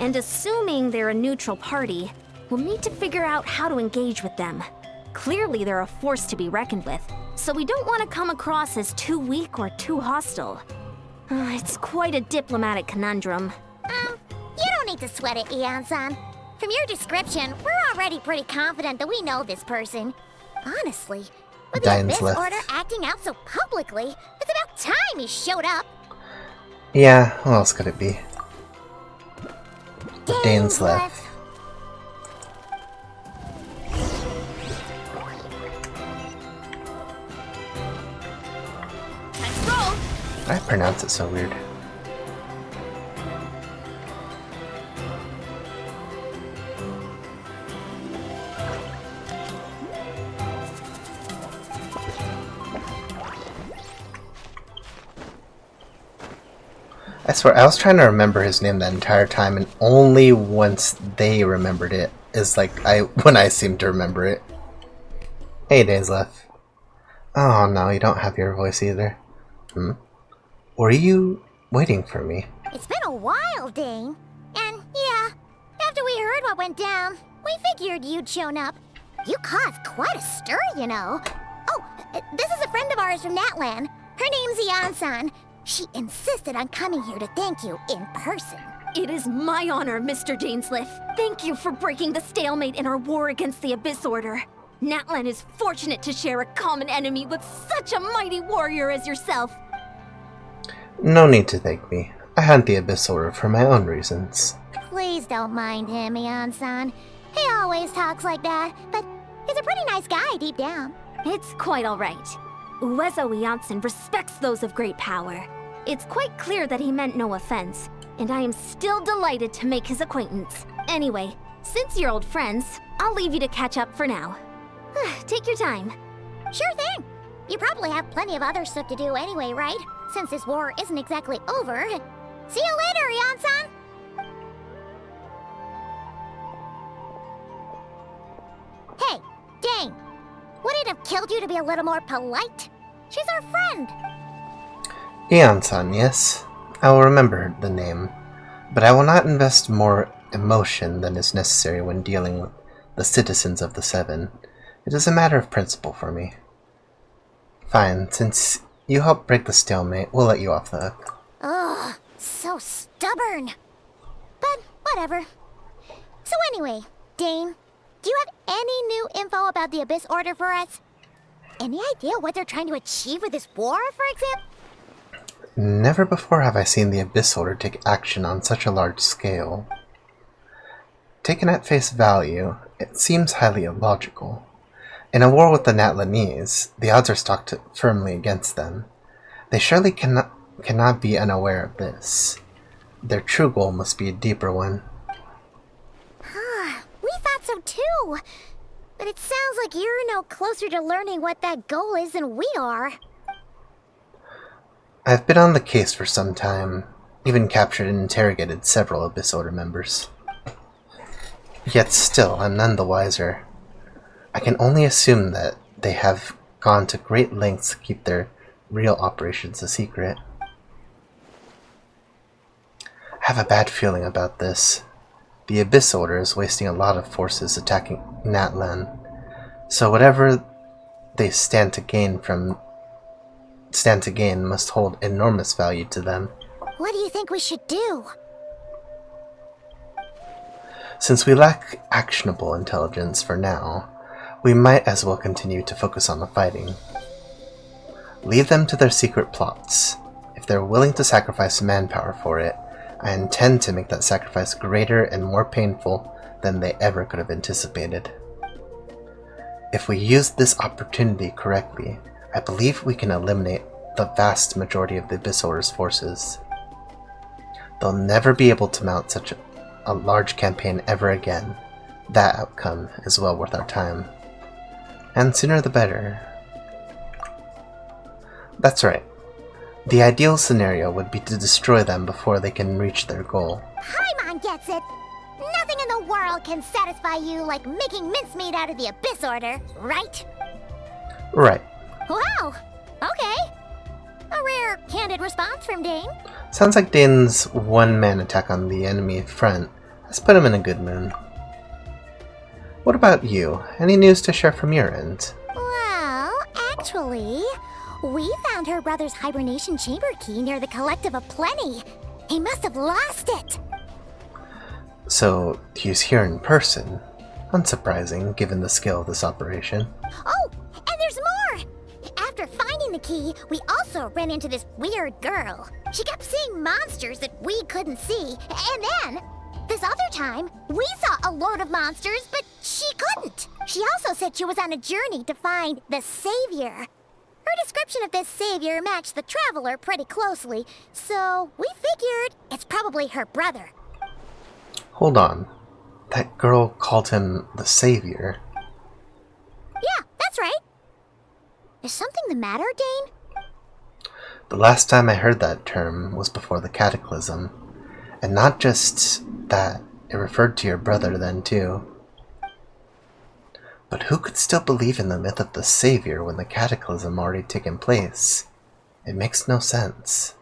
B: And assuming they're a neutral party, we'll need to figure out how to engage with them. Clearly they're a force to be reckoned with, so we don't want to come across as too weak or too hostile. It's quite a diplomatic conundrum.
C: You don't need to sweat it, Ian-san. From your description, we're already pretty confident that we know this person. Honestly, with the Abyss Order acting out so publicly, it's about time he showed up.
A: Yeah, who else could it be? Dainsleif. I pronounce it so weird. I swear, I was trying to remember his name that entire time, and only once they remembered it is like when I seem to remember it. Hey, Dainsleif. Oh no, you don't have your voice either. Were you waiting for me?
C: It's been a while, Dane. And yeah, after we heard what went down, we figured you'd shown up. You caused quite a stir, you know. Oh, this is a friend of ours from Natlan. Her name's Ian-san. She insisted on coming here to thank you in person.
B: It is my honor, Mr. Dainsleif. Thank you for breaking the stalemate in our war against the Abyss Order. Natlan is fortunate to share a common enemy with such a mighty warrior as yourself.
A: No need to thank me. I hunt the Abyss Order for my own reasons.
C: Please don't mind him, Ian-san. He always talks like that, but he's a pretty nice guy deep down.
B: It's quite all right. Uezo Iansan respects those of great power. It's quite clear that he meant no offense, and I am still delighted to make his acquaintance. Anyway, since you're old friends, I'll leave you to catch up for now. Take your time.
C: Sure thing. You probably have plenty of other stuff to do anyway, right? Since this war isn't exactly over. See you later, Ian-san! Hey, Dane. Would it have killed you to be a little more polite? She's our friend.
A: Ian-san, yes. I will remember the name, but I will not invest more emotion than is necessary when dealing with the citizens of the Seven. It is a matter of principle for me. Fine, since you helped break the stalemate, we'll let you off the hook.
C: Ugh, so so stubborn. But whatever. So anyway, Dane, do you have any new info about the Abyss Order for us? Any idea what they're trying to achieve with this war, for example?
A: Never before have I seen the Abyss Order take action on such a large scale. Taken at face value, it seems highly illogical. In a war with the Natlanese, the odds are stacked firmly against them. They surely cannot be unaware of this. Their true goal must be a deeper one.
C: We thought so too. But it sounds like you're no closer to learning what that goal is than we are.
A: I've been on the case for some time, even captured and interrogated several Abyss Order members. Yet still, I'm none the wiser. I can only assume that they have gone to great lengths to keep their real operations a secret. I have a bad feeling about this. The Abyss Order is wasting a lot of forces attacking Natlan, so whatever they stand to gain must hold enormous value to them.
C: What do you think we should do?
A: Since we lack actionable intelligence for now, we might as well continue to focus on the fighting. Leave them to their secret plots. If they're willing to sacrifice manpower for it, I intend to make that sacrifice greater and more painful than they ever could have anticipated. If we use this opportunity correctly, I believe we can eliminate the vast majority of the Abyss Order's forces. They'll never be able to mount such a large campaign ever again. That outcome is well worth our time. And sooner the better. That's right. The ideal scenario would be to destroy them before they can reach their goal.
C: Paimon gets it! Nothing in the world can satisfy you like making mincemeat out of the Abyss Order, right?
A: Right.
C: Wow! Okay. A rare, candid response from Dane.
A: Sounds like Dane's one-man attack on the enemy front has put him in a good mood. What about you? Any news to share from your end?
C: Well, actually, we found her brother's hibernation chamber key near the Collective of Plenty. He must have lost it.
A: So, he's here in person. Unsurprising, given the scale of this operation.
C: Oh, and there's more! After finding the key, we also ran into this weird girl. She kept seeing monsters that we couldn't see, and then, this other time, we saw a load of monsters, but she couldn't. She also said she was on a journey to find the Savior. Her description of this Savior matched the Traveler pretty closely, so we figured it's probably her brother.
A: Hold on. That girl called him the Savior.
C: Yeah, that's right. Is something the matter, Dane?
A: The last time I heard that term was before the Cataclysm. And not just that, it referred to your brother then too. But who could still believe in the myth of the Savior when the Cataclysm already taken place? It makes no sense.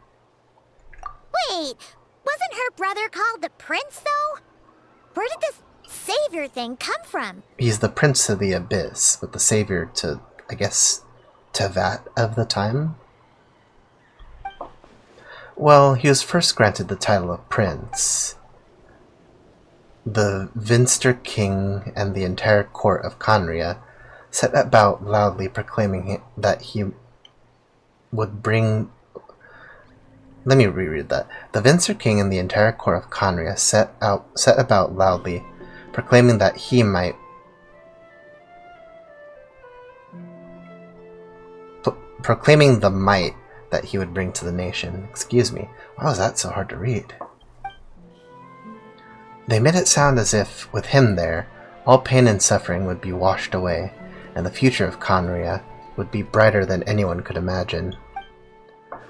C: Wait, wasn't her brother called the Prince, though? Where did this Savior thing come from?
A: He's the Prince of the Abyss, with the Savior to, I guess, Tevat of the time? Well, he was first granted the title of Prince. The Vinster King and the entire court of Conria set about loudly proclaiming that he would bring... Let me reread that. The Vincer King and the entire court of Conria set about loudly proclaiming that he might... proclaiming the might that he would bring to the nation. Excuse me. Why was that so hard to read? They made it sound as if, with him there, all pain and suffering would be washed away, and the future of Conria would be brighter than anyone could imagine.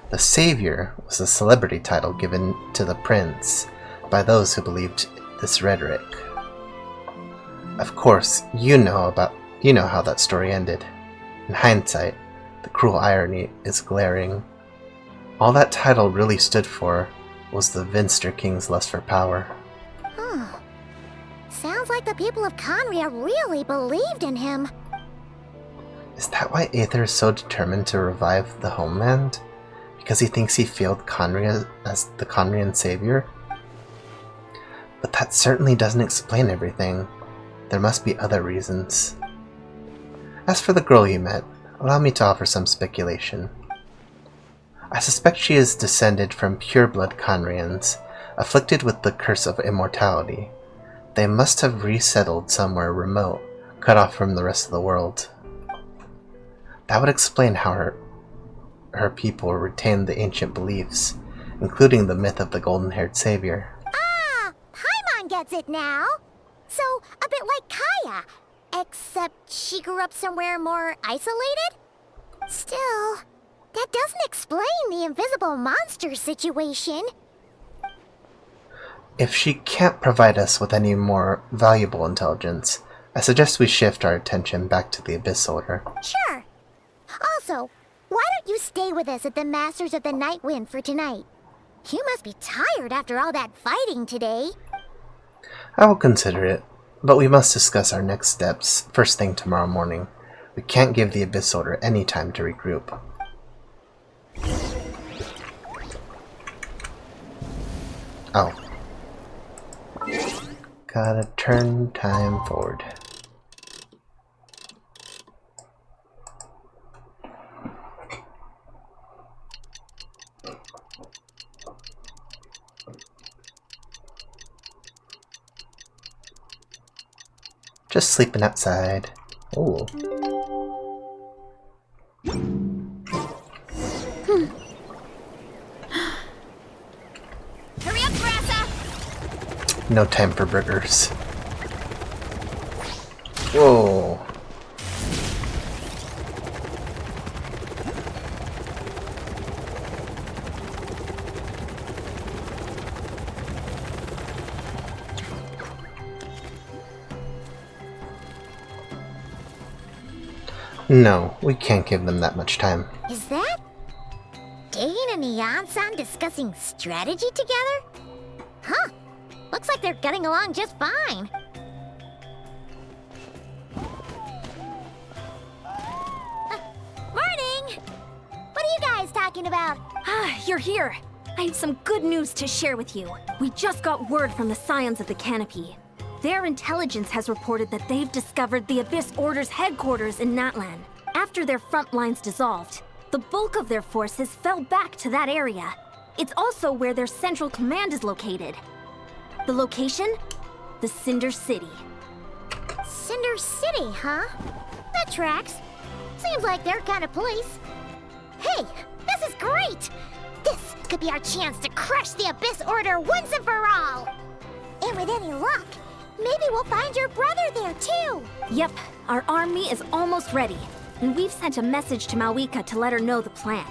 A: The Savior was the celebrity title given to the Prince by those who believed this rhetoric. Of course, you know how that story ended. In hindsight, the cruel irony is glaring. All that title really stood for was the Vinster King's lust for power.
C: Sounds like the people of Conria really believed in him.
A: Is that why Aether is so determined to revive the homeland? Because he thinks he failed Conria as the Conrian savior? But that certainly doesn't explain everything. There must be other reasons. As for the girl you met, allow me to offer some speculation. I suspect she is descended from pure-blood Conrians, afflicted with the curse of immortality. They must have resettled somewhere remote, cut off from the rest of the world. That would explain how her people retained the ancient beliefs, including the myth of the golden-haired savior.
C: Ah! Paimon gets it now! So, a bit like Kaya, except she grew up somewhere more isolated? Still, that doesn't explain the invisible monster situation.
A: If she can't provide us with any more valuable intelligence, I suggest we shift our attention back to the Abyss Order.
C: Sure. Also, why don't you stay with us at the Masters of the Night Wind for tonight? You must be tired after all that fighting today.
A: I will consider it, but we must discuss our next steps first thing tomorrow morning. We can't give the Abyss Order any time to regroup. Oh. Gotta turn time forward. Just sleeping outside. Ooh.
C: Hurry up, Grassa!
A: No time for burgers. Whoa. No, we can't give them that much time.
C: Is that Dane and Neon-san discussing strategy together? Huh. Looks like they're getting along just fine. Morning! What are you guys talking about?
B: Ah, you're here. I have some good news to share with you. We just got word from the Scions of the Canopy. Their intelligence has reported that they've discovered the Abyss Order's headquarters in Natlan. After their front lines dissolved, the bulk of their forces fell back to that area. It's also where their central command is located. The location? The Cinder City.
C: Cinder City, huh? That tracks. Seems like their kind of place. Hey, this is great! This could be our chance to crush the Abyss Order once and for all! And with any luck, maybe we'll find your brother there too!
B: Yep, our army is almost ready, and we've sent a message to Mawika to let her know the plan.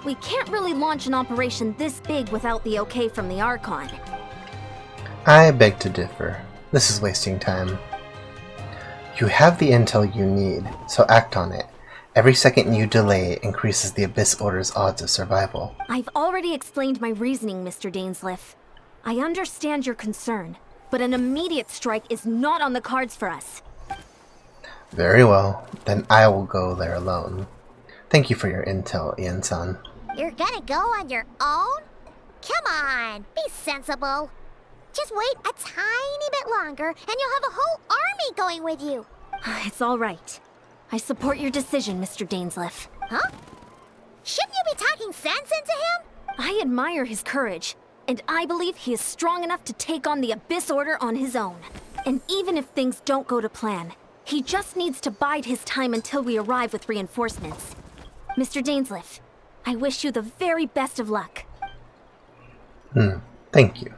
B: We can't really launch an operation this big without the okay from the Archon.
A: I beg to differ. This is wasting time. You have the intel you need, so act on it. Every second you delay increases the Abyss Order's odds of survival.
B: I've already explained my reasoning, Mr. Dainsleif. I understand your concern, but an immediate strike is not on the cards for us.
A: Very well, then I will go there alone. Thank you for your intel, Ian-san.
C: You're gonna go on your own? Come on, be sensible. Just wait a tiny bit longer and you'll have a whole army going with you.
B: It's all right. I support your decision, Mr. Dainsleif.
C: Huh? Shouldn't you be talking sense into him?
B: I admire his courage, and I believe he is strong enough to take on the Abyss Order on his own. And even if things don't go to plan, he just needs to bide his time until we arrive with reinforcements. Mr. Dainsleif, I wish you the very best of luck.
A: Thank you.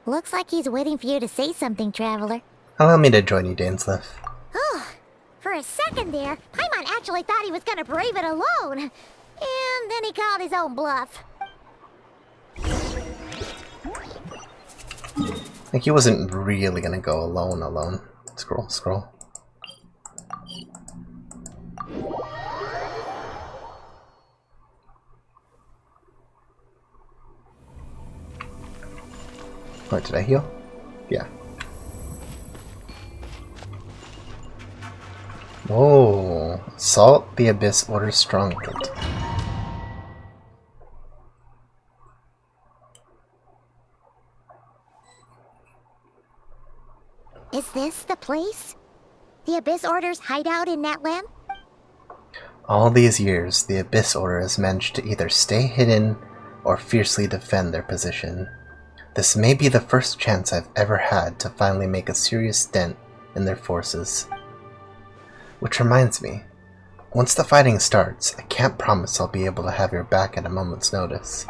C: Looks like he's waiting for you to say something, Traveler.
A: Allow me to join you, Dainsleif.
C: Oh, for a second there, Paimon actually thought he was gonna brave it alone. And then he called his own bluff.
A: Like he wasn't really gonna go alone. Scroll. What, did I heal? Yeah. Whoa. Assault the Abyss Order Stronghold.
C: Is this the place? The Abyss Order's hideout in Natlan?
A: All these years, the Abyss Order has managed to either stay hidden or fiercely defend their position. This may be the first chance I've ever had to finally make a serious dent in their forces. Which reminds me, once the fighting starts, I can't promise I'll be able to have your back at a moment's notice.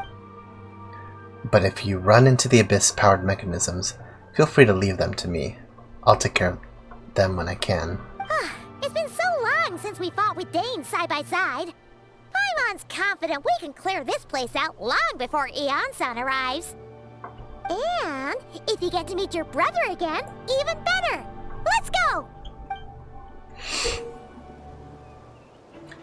A: But if you run into the Abyss-powered mechanisms, feel free to leave them to me. I'll take care of them when I can.
C: It's been so long since we fought with Dane side by side. Paimon's confident we can clear this place out long before Eon-san arrives. And if you get to meet your brother again, even better. Let's go!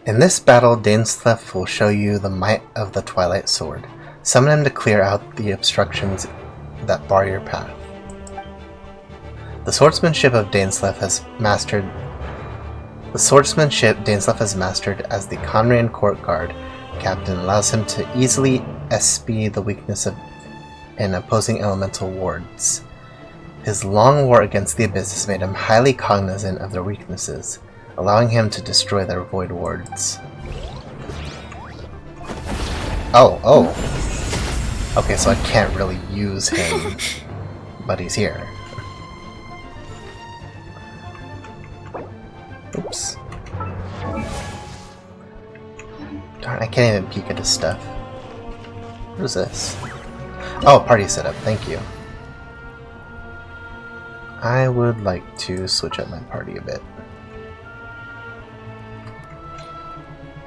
A: In this battle, Dainsleif will show you the might of the Twilight Sword. Summon him to clear out the obstructions that bar your path. The swordsmanship Dainsleif has mastered as the Conrian Court Guard captain allows him to easily SP the weakness of in opposing elemental wards. His long war against the Abyss has made him highly cognizant of their weaknesses, allowing him to destroy their void wards. Oh. Okay, so I can't really use him, but he's here. Oops. Darn, I can't even peek at his stuff. What is this? Oh, party setup, thank you. I would like to switch up my party a bit.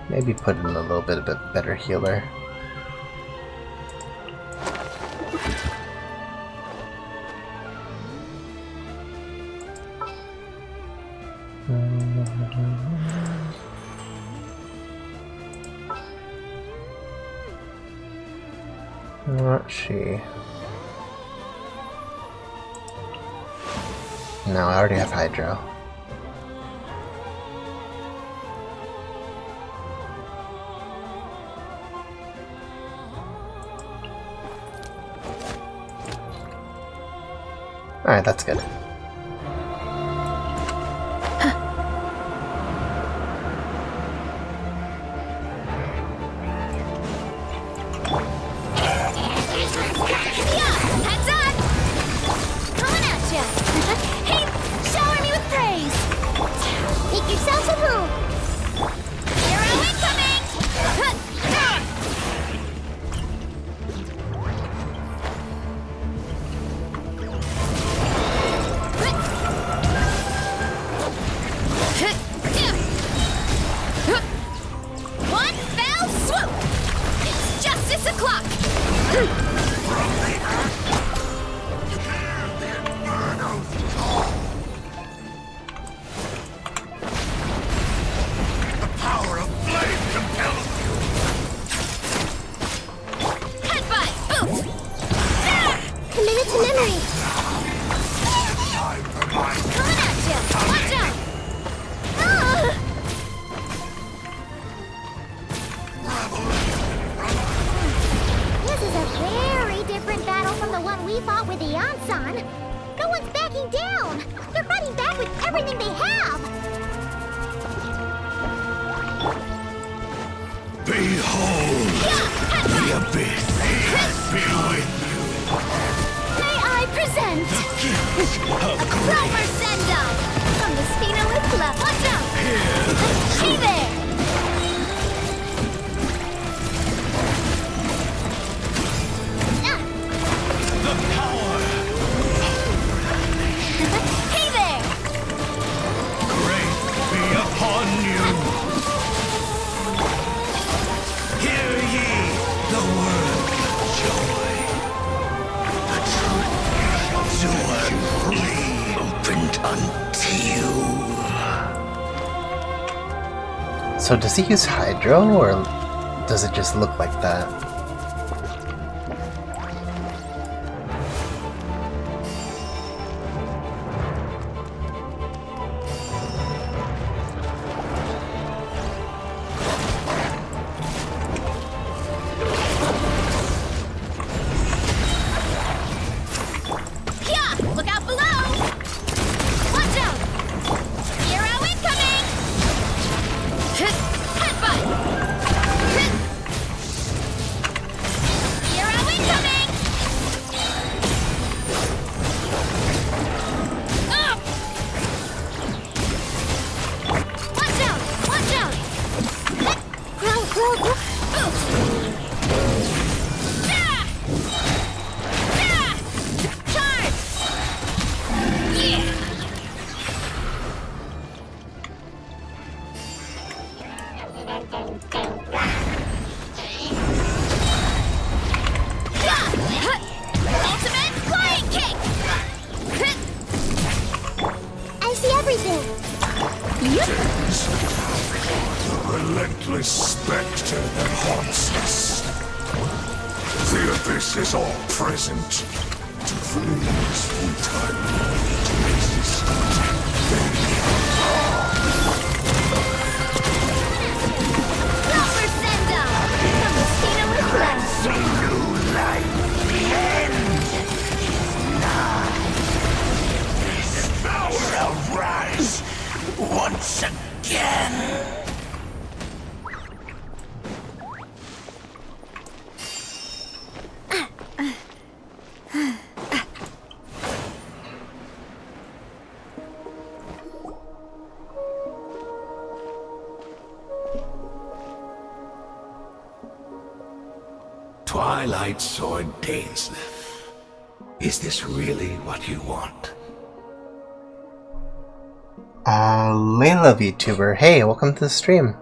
A: Maybe put in a little bit of a better healer. Not she. No, I already have Hydro. Alright, that's good. So does he use Hydro, or does it just look like that?
G: specter that haunts us. The abyss is all present. To flee is futile. To resist,
B: Proper send-up! From the Tina with Flesh!
G: the new light, the end is nigh. This shall rise once again. Twilight Sword Dainsleif. Is this really what you want?
A: Layla VTuber. Hey, welcome to the stream.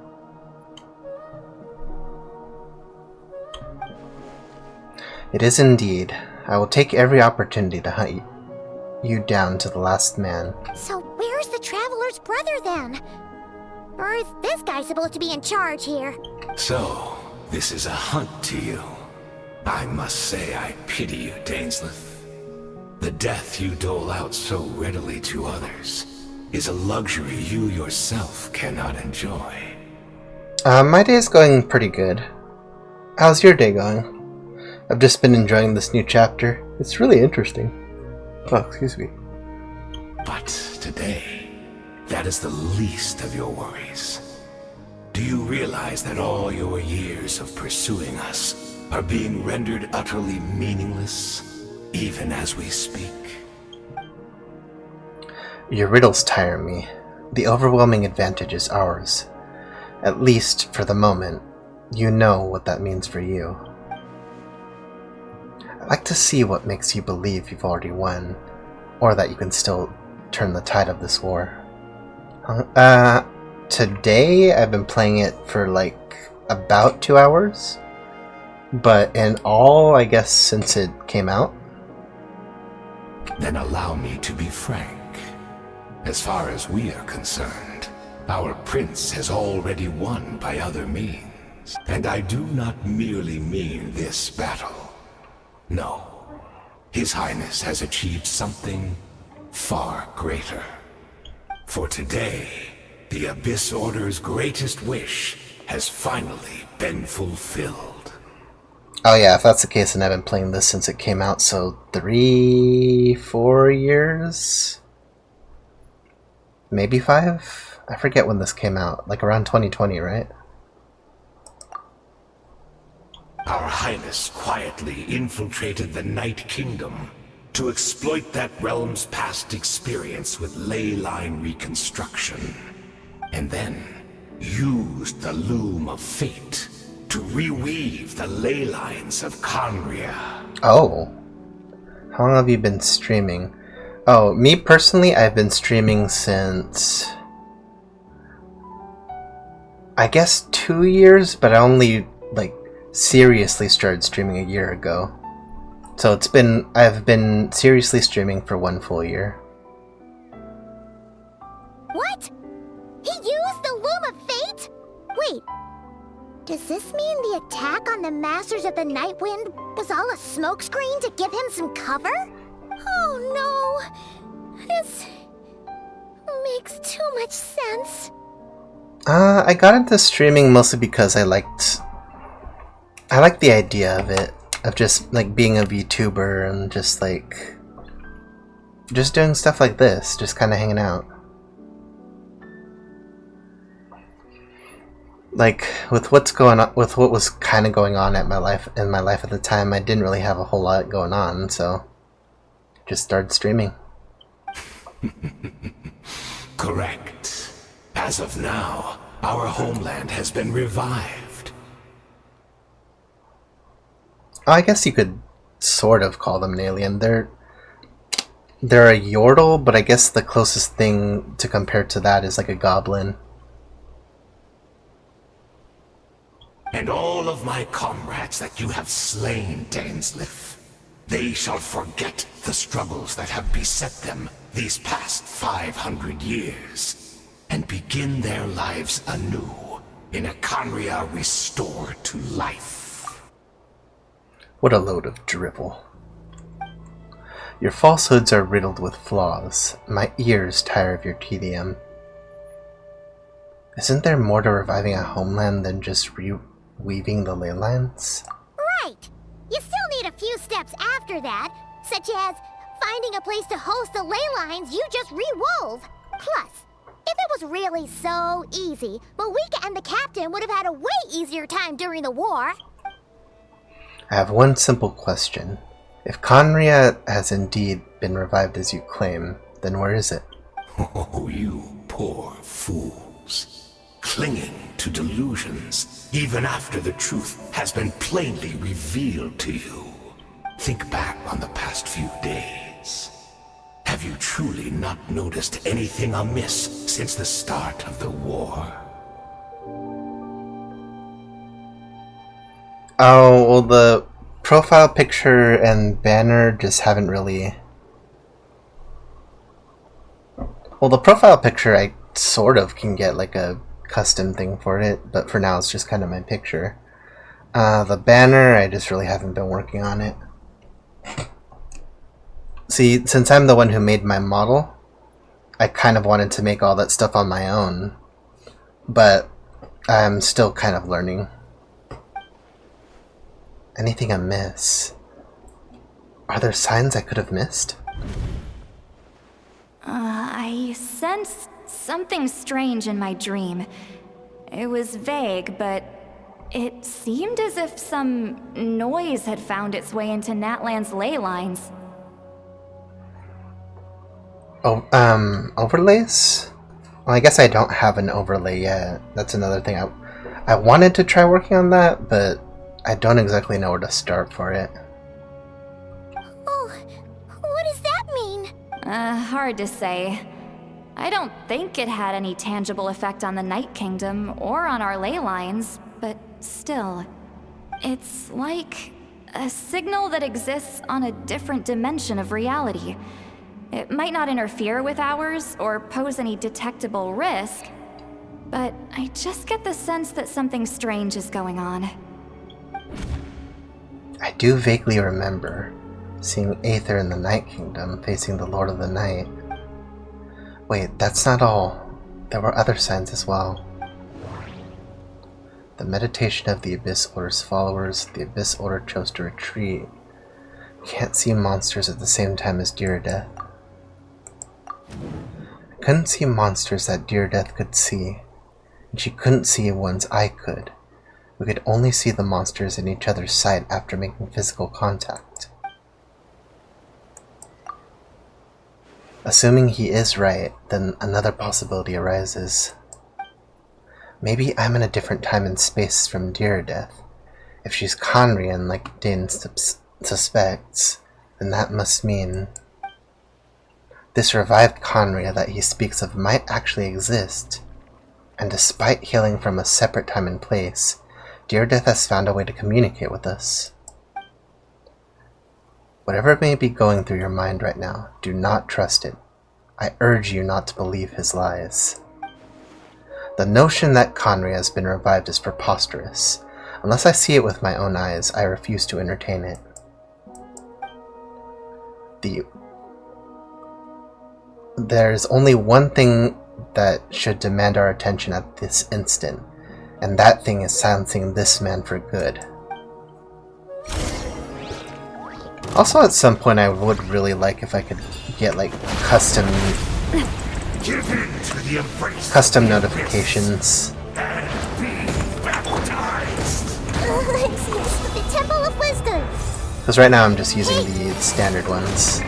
A: It is indeed. I will take every opportunity to hunt you down to the last man.
C: So where's the Traveler's brother then? Or is this guy supposed to be in charge here?
G: So, this is a hunt to you. I must say I pity you, Dainsleif. The death you dole out so readily to others is a luxury you yourself cannot enjoy.
A: My day is going pretty good. How's your day going? I've just been enjoying this new chapter. It's really interesting. Oh, excuse me.
G: But today, that is the least of your worries. Do you realize that all your years of pursuing us are being rendered utterly meaningless, even as we speak?
A: Your riddles tire me. The overwhelming advantage is ours. At least, for the moment, you know what that means for you. I'd like to see what makes you believe you've already won, or that you can still turn the tide of this war. Today I've been playing it for like about 2 hours, but in all, I guess, since it came out.
G: Then allow me to be frank. As far as we are concerned, our prince has already won by other means. And I do not merely mean this battle. No. His Highness has achieved something far greater. For today, the Abyss Order's greatest wish has finally been fulfilled.
A: Oh yeah, if that's the case, then I've been playing this since it came out, so 3-4 years? Maybe 5? I forget when this came out, like around 2020, right?
G: Our Highness quietly infiltrated the Night Kingdom to exploit that realm's past experience with ley line reconstruction, and then used the Loom of Fate to reweave the ley lines of Conria.
A: Oh. How long have you been streaming? Oh, me personally, I've been streaming since, I guess 2 years, but I only, like, seriously started streaming a year ago. So I've been seriously streaming for 1 full year.
C: What? He used the Loom of Fate? Wait, does this mean the attack on the Masters of the Nightwind was all a smokescreen to give him some cover? Oh no, this makes too much sense.
A: I got into streaming mostly because I liked the idea of it, of just like being a VTuber and just doing stuff like this, just kind of hanging out. Like with what was kind of going on in my life at the time, I didn't really have a whole lot going on, so just started streaming.
G: Correct. As of now, our homeland has been revived.
A: I guess you could sort of call them an alien. They're a Yordle, but I guess the closest thing to compare to that is like a goblin.
G: And all of my comrades that you have slain, Dainsleif, they shall forget the struggles that have beset them these past 500 years, and begin their lives anew in a Conria restored to life.
A: What a load of drivel. Your falsehoods are riddled with flaws. My ears tire of your tedium. Isn't there more to reviving a homeland than just reweaving the ley lines?
C: Right! You still need a few steps after that, such as finding a place to host the ley lines you just rewove. Plus, if it was really so easy, Moika and the captain would have had a way easier time during the war.
A: I have one simple question. If Conria has indeed been revived as you claim, then where is it?
G: Oh, you poor fools. Clinging to delusions, even after the truth has been plainly revealed to you. Think back on the past few days. Have you truly not noticed anything amiss since the start of the war?
A: Oh, well, the profile picture and banner just haven't really... Well, the profile picture I sort of can get like a custom thing for it, but for now it's just kind of my picture. The banner, I just really haven't been working on it. See, since I'm the one who made my model, I kind of wanted to make all that stuff on my own, but I'm still kind of learning. Anything amiss? Are there signs I could have missed?
E: I sensed something strange in my dream. It was vague, but it seemed as if some noise had found its way into Natlan's ley lines.
A: Oh, overlays? Well, I guess I don't have an overlay yet. That's another thing. I wanted to try working on that, but I don't exactly know where to start for it.
C: Oh, what does that mean?
E: Hard to say. I don't think it had any tangible effect on the Night Kingdom or on our ley lines, but still, it's like a signal that exists on a different dimension of reality. It might not interfere with ours or pose any detectable risk, but I just get the sense that something strange is going on.
A: I do vaguely remember seeing Aether in the Night Kingdom facing the Lord of the Night. Wait, that's not all. There were other signs as well. The meditation of the Abyss Order's followers, the Abyss Order chose to retreat. Can't see monsters at the same time as Dear Death. I couldn't see monsters that Dear Death could see, and she couldn't see ones I could. We could only see the monsters in each other's sight after making physical contact. Assuming he is right, then another possibility arises. Maybe I'm in a different time and space from Dear Death. If she's Conrian like Din suspects, then that must mean this revived Conria that he speaks of might actually exist, and despite hailing from a separate time and place, Dear Death has found a way to communicate with us. Whatever may be going through your mind right now, do not trust it. I urge you not to believe his lies. The notion that Conria has been revived is preposterous. Unless I see it with my own eyes, I refuse to entertain it. There's only one thing that should demand our attention at this instant, and that thing is silencing this man for good. Also, at some point, I would really like if I could get like custom notifications.
C: The Temple of Wisdom.
A: Because right now I'm just using the standard ones.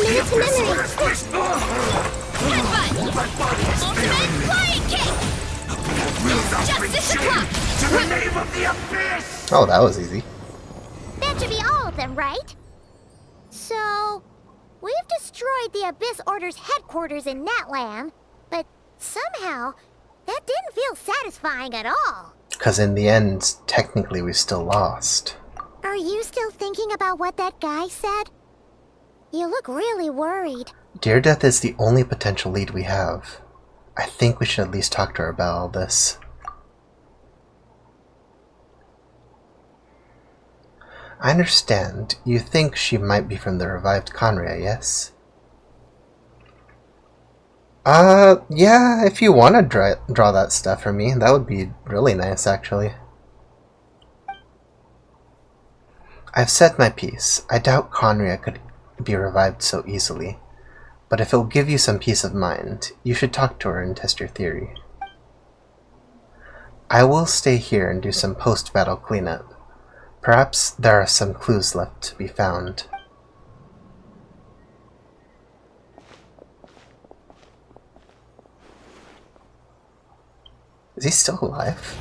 C: Commit to memory.
A: Oh, that was easy.
C: That should be all of them, right? So, we've destroyed the Abyss Order's headquarters in Natlan, but somehow, that didn't feel satisfying at all.
A: Because in the end, technically we still lost.
C: Are you still thinking about what that guy said? You look really worried.
A: Dear Death is the only potential lead we have. I think we should at least talk to her about all this. I understand. You think she might be from the revived Conria, yes? Yeah, if you want to draw that stuff for me, that would be really nice, actually. I've said my piece. I doubt Conria could be revived so easily. But if it'll give you some peace of mind, you should talk to her and test your theory. I will stay here and do some post-battle cleanup. Perhaps there are some clues left to be found. Is he still alive?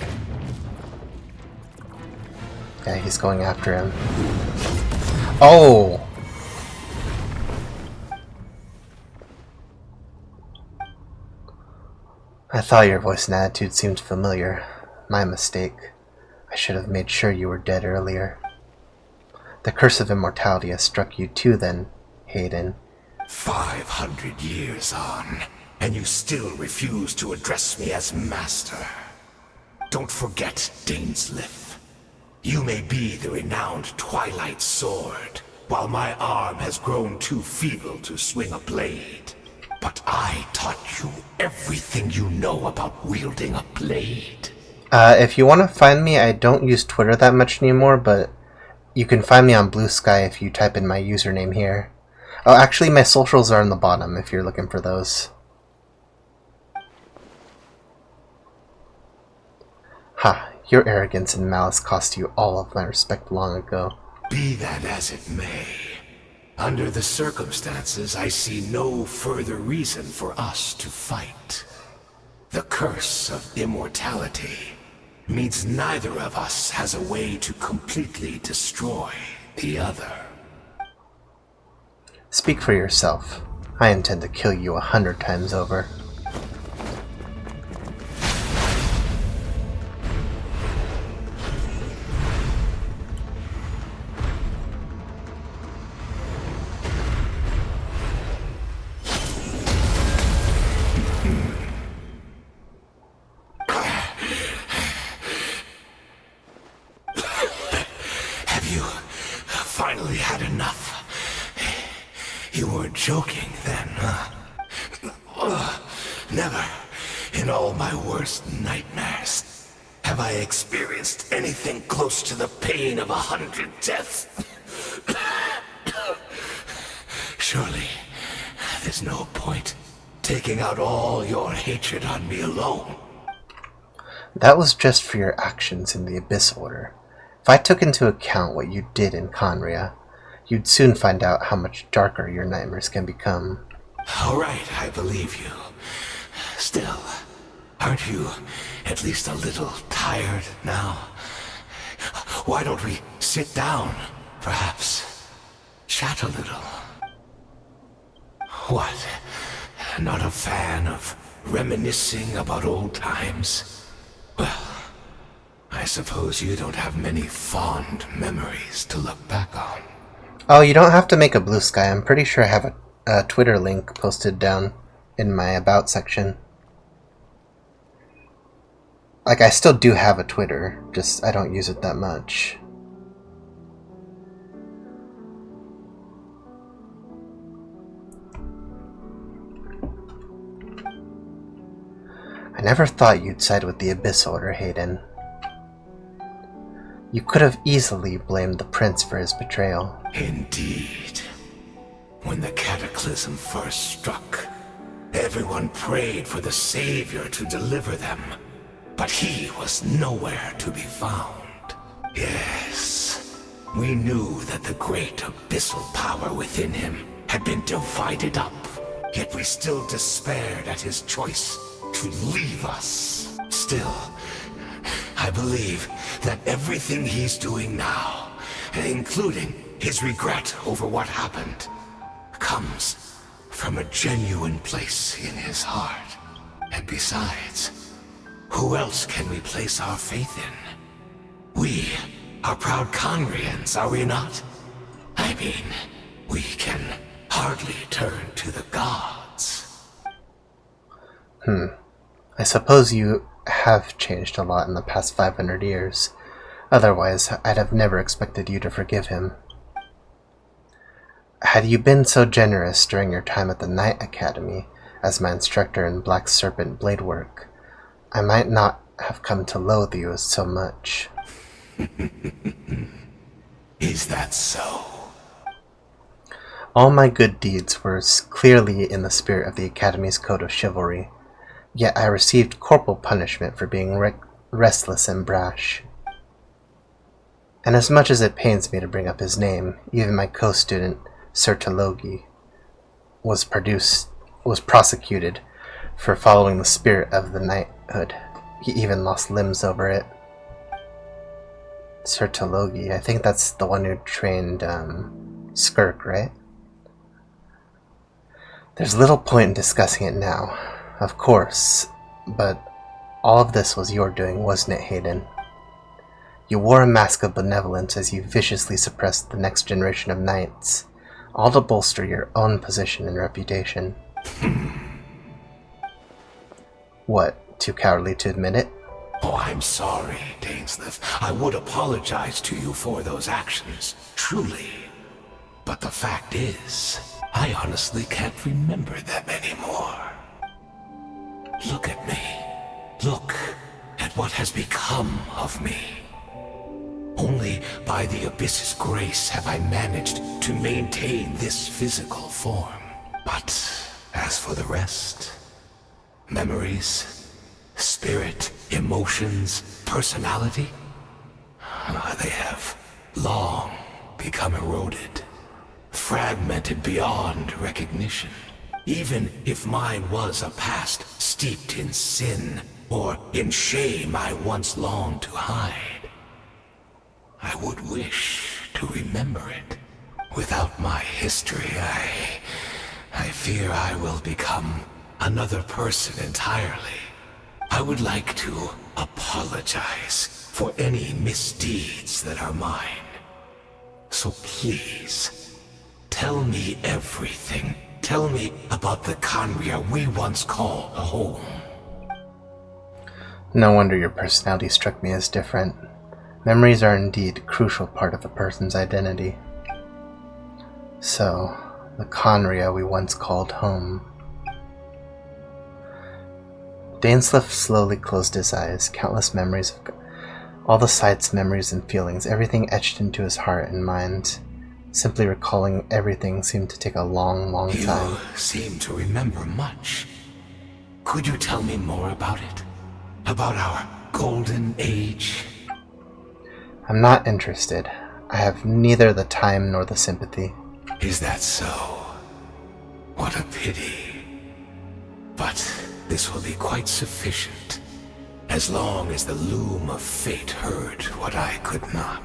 A: Yeah, he's going after him. Oh! I thought your voice and attitude seemed familiar. My mistake. I should have made sure you were dead earlier. The curse of immortality has struck you too then, Hayden.
G: 500 years on, and you still refuse to address me as master. Don't forget, Dainsleif. You may be the renowned Twilight Sword, while my arm has grown too feeble to swing a blade. But I taught you everything you know about wielding a blade.
A: If you want to find me, I don't use Twitter that much anymore, but you can find me on Blue Sky if you type in my username here. Oh, actually, my socials are on the bottom if you're looking for those. Ha, your arrogance and malice cost you all of my respect long ago.
G: Be that as it may, under the circumstances, I see no further reason for us to fight. The curse of immortality means neither of us has a way to completely destroy the other.
A: Speak for yourself. I intend to kill you 100 times over.
G: Finally had enough. You weren't joking then, huh? Never, in all my worst nightmares, have I experienced anything close to the pain of 100 deaths. Surely, there's no point taking out all your hatred on me alone.
A: That was just for your actions in the Abyss Order. If I took into account what you did in Conria, you'd soon find out how much darker your nightmares can become.
G: All right, I believe you. Still, aren't you at least a little tired now? Why don't we sit down, perhaps? Chat a little. What? Not a fan of reminiscing about old times? Well, I suppose you don't have many fond memories to look back on.
A: Oh, you don't have to make a Blue Sky. I'm pretty sure I have a Twitter link posted down in my About section. Like, I still do have a Twitter, just I don't use it that much. I never thought you'd side with the Abyss Order, Hayden. You could have easily blamed the Prince for his betrayal.
G: Indeed. When the cataclysm first struck, everyone prayed for the Savior to deliver them, but he was nowhere to be found. Yes, we knew that the great abyssal power within him had been divided up, yet we still despaired at his choice to leave us. Still, I believe that everything he's doing now, including his regret over what happened, comes from a genuine place in his heart. And besides, who else can we place our faith in? We are proud Conrians, are we not? I mean, we can hardly turn to the gods.
A: I suppose you have changed a lot in the past 500 years. Otherwise, I'd have never expected you to forgive him. Had you been so generous during your time at the Knight Academy as my instructor in Black Serpent blade work, I might not have come to loathe you so much.
G: Is that so?
A: All my good deeds were clearly in the spirit of the Academy's code of chivalry, yet I received corporal punishment for being restless and brash. And as much as it pains me to bring up his name, even my co-student, Sir Talogi, was prosecuted for following the spirit of the knighthood. He even lost limbs over it. Sir Talogi, I think that's the one who trained Skirk, right? There's little point in discussing it now, of course, but all of this was your doing, wasn't it, Hayden? You wore a mask of benevolence as you viciously suppressed the next generation of knights, all to bolster your own position and reputation. What, too cowardly to admit it?
G: Oh, I'm sorry, Dainsleif. I would apologize to you for those actions, truly. But the fact is, I honestly can't remember them anymore. Look at me. Look at what has become of me. Only by the Abyss's grace have I managed to maintain this physical form. But as for the rest, memories, spirit, emotions, personality, they have long become eroded, fragmented beyond recognition. Even if mine was a past steeped in sin or in shame I once longed to hide, I would wish to remember it. Without my history, I fear I will become another person entirely. I would like to apologize for any misdeeds that are mine. So please, tell me everything. Tell me about the Conria we once called a home.
A: No wonder your personality struck me as different. Memories are indeed a crucial part of a person's identity. So, the Conria we once called home. Dainsleif slowly closed his eyes. Countless memories of all the sights, memories, and feelings, everything etched into his heart and mind. Simply recalling everything seemed to take a long, long time.
G: You seem to remember much. Could you tell me more about it? About our golden age?
A: I'm not interested. I have neither the time nor the sympathy.
G: Is that so? What a pity. But this will be quite sufficient, as long as the loom of fate heard what I could not.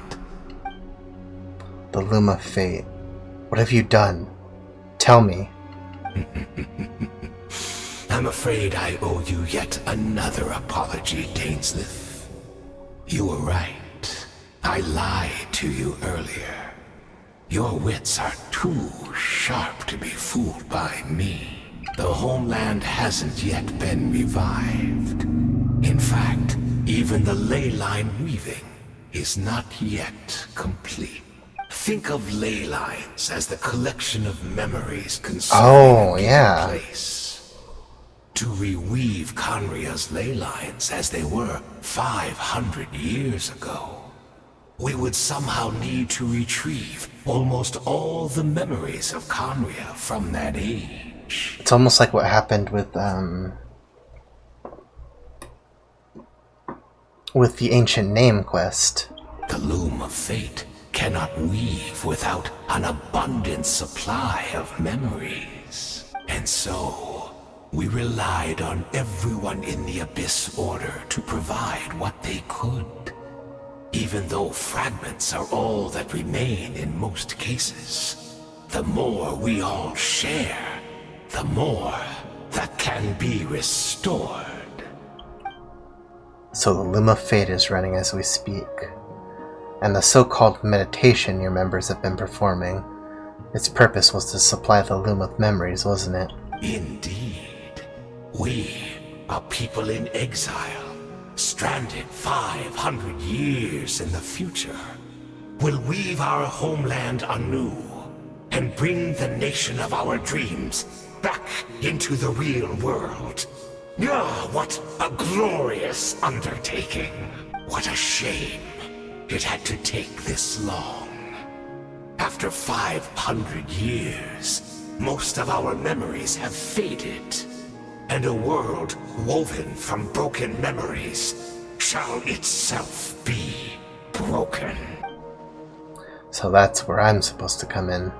A: The loom of fate. What have you done? Tell me.
G: I'm afraid I owe you yet another apology, Dainsleif. You were right. I lied to you earlier. Your wits are too sharp to be fooled by me. The homeland hasn't yet been revived. In fact, even the ley line weaving is not yet complete. Think of ley lines as the collection of memories concerning a place. To reweave Conria's ley lines as they were 500 years ago, we would somehow need to retrieve almost all the memories of Conria from that age.
A: It's almost like what happened with the Ancient Name quest.
G: The loom of fate cannot weave without an abundant supply of memories. And so, we relied on everyone in the Abyss Order to provide what they could. Even though fragments are all that remain in most cases, the more we all share, the more that can be restored.
A: So the Loom of Fate is running as we speak. and the so-called meditation your members have been performing. Its purpose was to supply the loom of memories, wasn't it?
G: Indeed. We are people in exile, stranded 500 years in the future. Will weave our homeland anew and bring the nation of our dreams back into the real world. Ah, what a glorious undertaking. What a shame it had to take this long. After 500 years, most of our memories have faded, and a world woven from broken memories shall itself be broken.
A: So that's where I'm supposed to come in.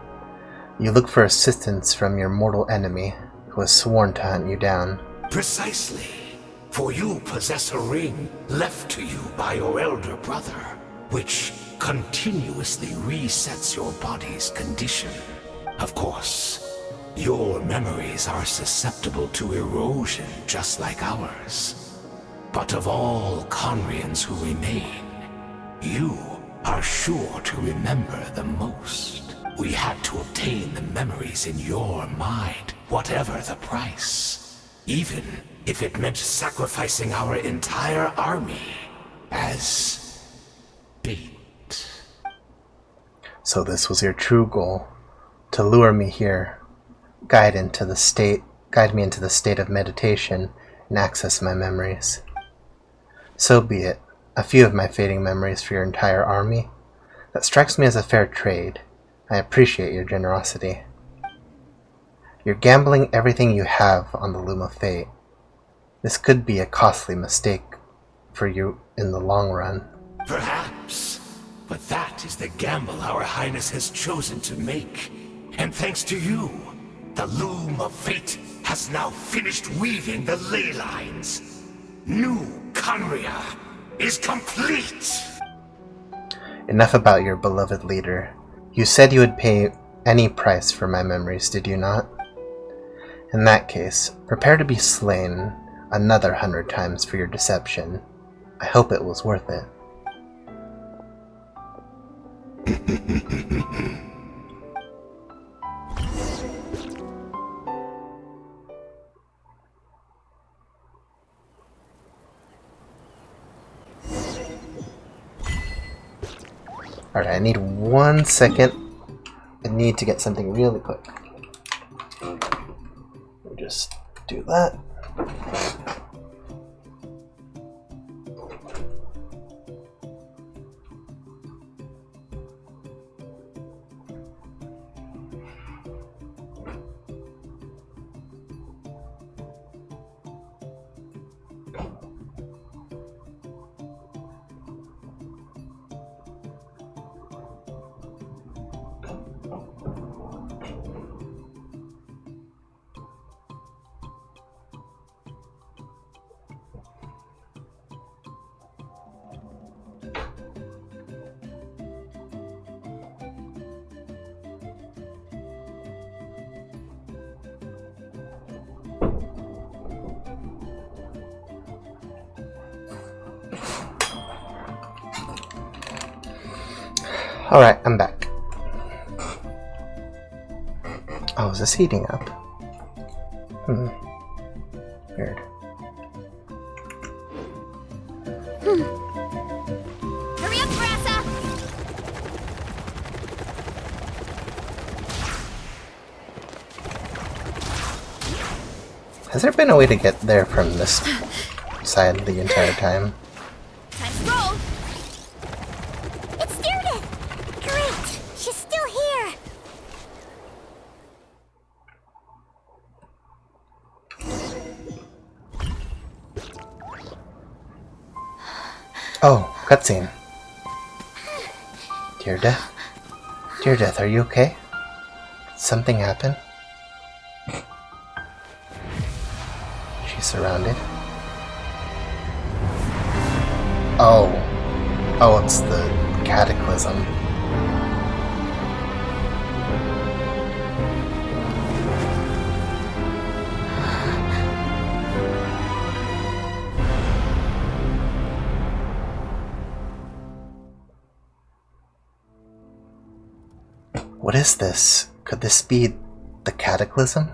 A: You look for assistance from your mortal enemy, who has sworn to hunt you down.
G: Precisely. For you possess a ring left to you by your elder brother, which continuously resets your body's condition. Of course, your memories are susceptible to erosion just like ours. But of all Conrians who remain, you are sure to remember the most. We had to obtain the memories in your mind, whatever the price. Even if it meant sacrificing our entire army as bait.
A: So this was your true goal, to lure me here, guide me into the state of meditation and access my memories. So be it. A few of my fading memories for your entire army. That strikes me as a fair trade. I appreciate your generosity. You're gambling everything you have on the Loom of Fate. This could be a costly mistake for you in the long run.
G: Perhaps. But that is the gamble our Highness has chosen to make. And thanks to you, the Loom of Fate has now finished weaving the ley lines. New Conria is complete!
A: Enough about your beloved leader. You said you would pay any price for my memories, did you not? In that case, prepare to be slain another 100 times for your deception. I hope it was worth it. Alright, I need 1 second. I need to get something really quick. We'll just do that. Alright, I'm back. Oh, is this heating up? Weird.
C: Hurry up, Grassa!
A: Has there been a way to get there from this side the entire time?
C: Time to roll! It's Deardith! Great! She's still here!
A: Oh, cutscene. Dear Death? Dear Death, are you okay? Did something happen? She's surrounded. Oh. Oh, it's the cataclysm. What is this? Could this be the Cataclysm?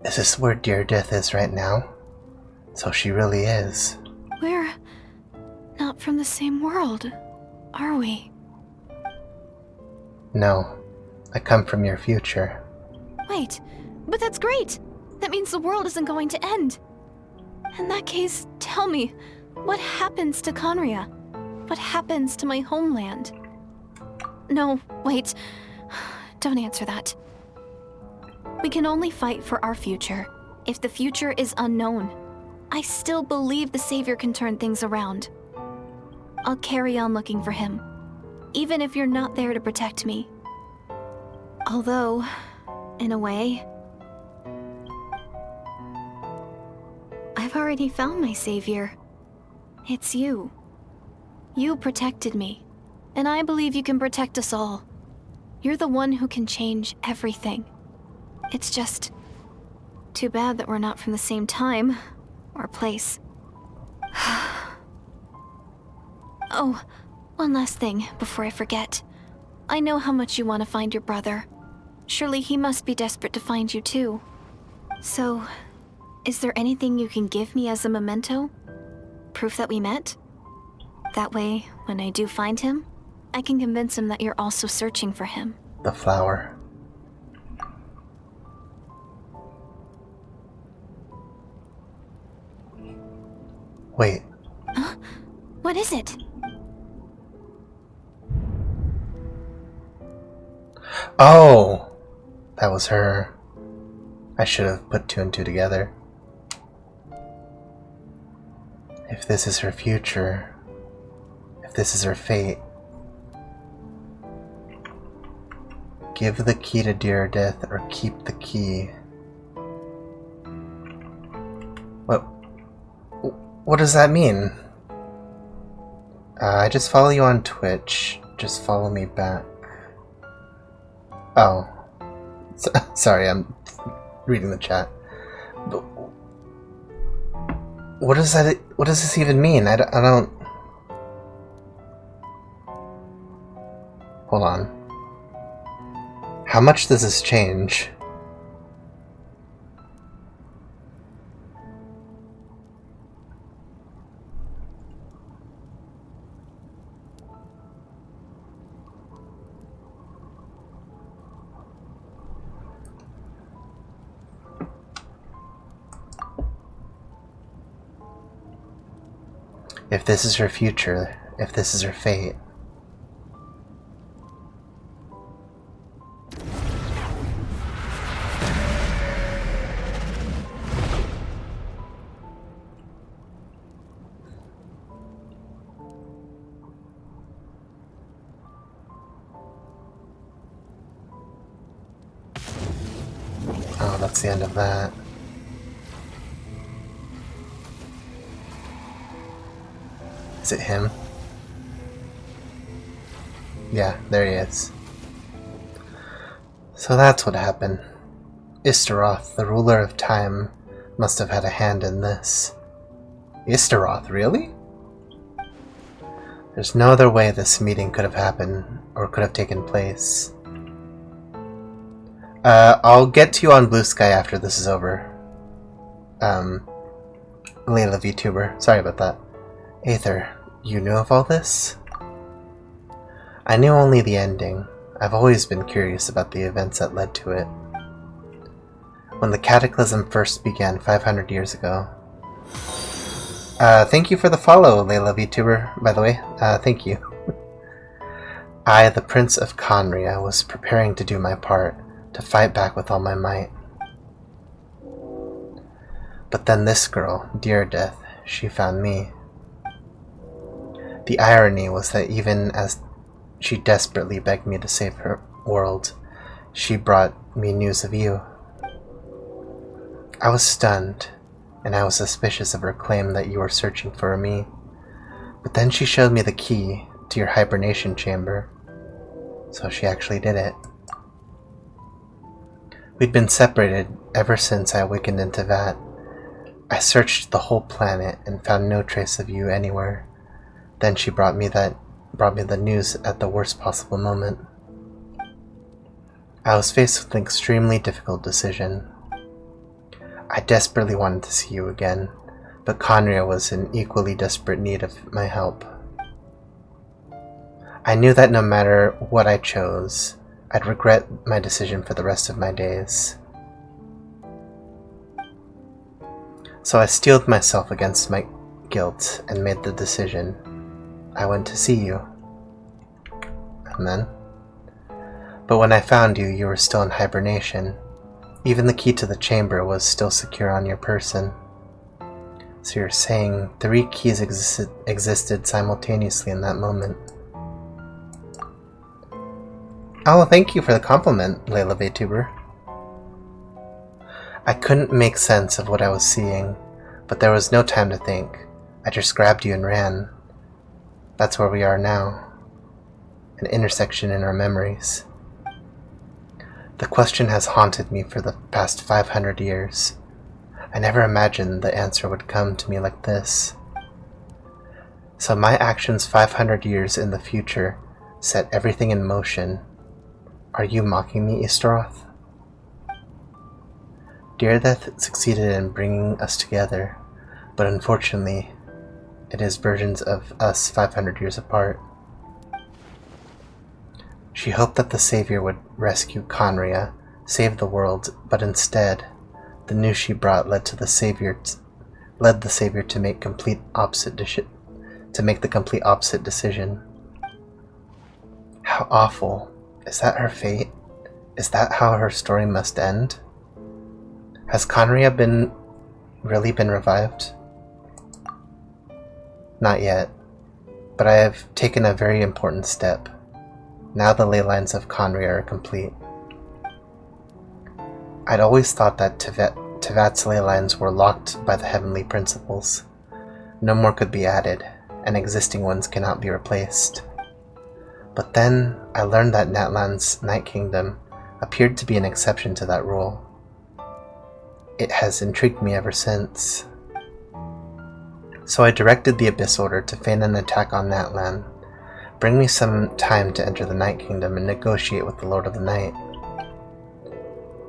A: Is this where Dear Death is right now? So she really is.
M: We're not from the same world, are we?
A: No, I come from your future.
M: Wait, but that's great! That means the world isn't going to end. In that case, tell me, what happens to Conria? What happens to my homeland? No, wait. Don't answer that. We can only fight for our future. If the future is unknown, I still believe the Savior can turn things around. I'll carry on looking for him, even if you're not there to protect me. Although, in a way, I've already found my Savior. It's you. You protected me, and I believe you can protect us all. You're the one who can change everything. It's just too bad that we're not from the same time or place. Oh, one last thing before I forget. I know how much you want to find your brother. Surely he must be desperate to find you too. So, is there anything you can give me as a memento? Proof that we met? That way, when I do find him, I can convince him that you're also searching for him.
A: The flower. Wait.
M: Huh? What is it?
A: Oh! That was her. I should have put two and two together. If this is her future, if this is her fate, give the key to Dear Death or keep the key. What does that mean? I just follow you on Twitch. Just follow me back. Oh. Sorry, I'm reading the chat. But what does that? What does this even mean? I don't... Hold on. How much does this change? If this is her future, if this is her fate. Oh, that's the end of that. Is it him? Yeah, there he is. So that's what happened. Istaroth, the ruler of time, must have had a hand in this. Istaroth, really? There's no other way this meeting could have happened, or could have taken place. I'll get to you on Blue Sky after this is over. Layla VTuber, sorry about that. Aether, you knew of all this? I knew only the ending. I've always been curious about the events that led to it. When the Cataclysm first began 500 years ago. Thank you for the follow, Layla VTuber, by the way. Thank you. I, the Prince of Conria, was preparing to do my part, to fight back with all my might. But then this girl, Dear Death, she found me. The irony was that even as she desperately begged me to save her world, she brought me news of you. I was stunned, and I was suspicious of her claim that you were searching for me. But then she showed me the key to your hibernation chamber, so she actually did it. We'd been separated ever since I awakened into Vat. I searched the whole planet and found no trace of you anywhere. Then she brought me the news at the worst possible moment. I was faced with an extremely difficult decision. I desperately wanted to see you again, but Conria was in equally desperate need of my help. I knew that no matter what I chose, I'd regret my decision for the rest of my days. So I steeled myself against my guilt and made the decision. I went to see you. And then? But when I found you, you were still in hibernation. Even the key to the chamber was still secure on your person. So you're saying 3 keys existed simultaneously in that moment. Oh, thank you for the compliment, Layla VTuber. I couldn't make sense of what I was seeing, but there was no time to think. I just grabbed you and ran. That's where we are now. An intersection in our memories. The question has haunted me for the past 500 years. I never imagined the answer would come to me like this. So my actions 500 years in the future set everything in motion. Are you mocking me, Istoroth? Deardeath succeeded in bringing us together, but unfortunately, it is versions of us 500 years apart. She hoped that the Savior would rescue Conria, save the world, but instead, the news she brought led the Savior to make the complete opposite decision. How awful. Is that her fate? Is that how her story must end? Has Conria really been revived? Not yet, but I have taken a very important step. Now the ley lines of Conria are complete. I'd always thought that Tevat's ley lines were locked by the heavenly principles. No more could be added, and existing ones cannot be replaced. But then I learned that Natlan's Night Kingdom appeared to be an exception to that rule. It has intrigued me ever since. So I directed the Abyss Order to feign an attack on Natlan, bring me some time to enter the Night Kingdom and negotiate with the Lord of the Night.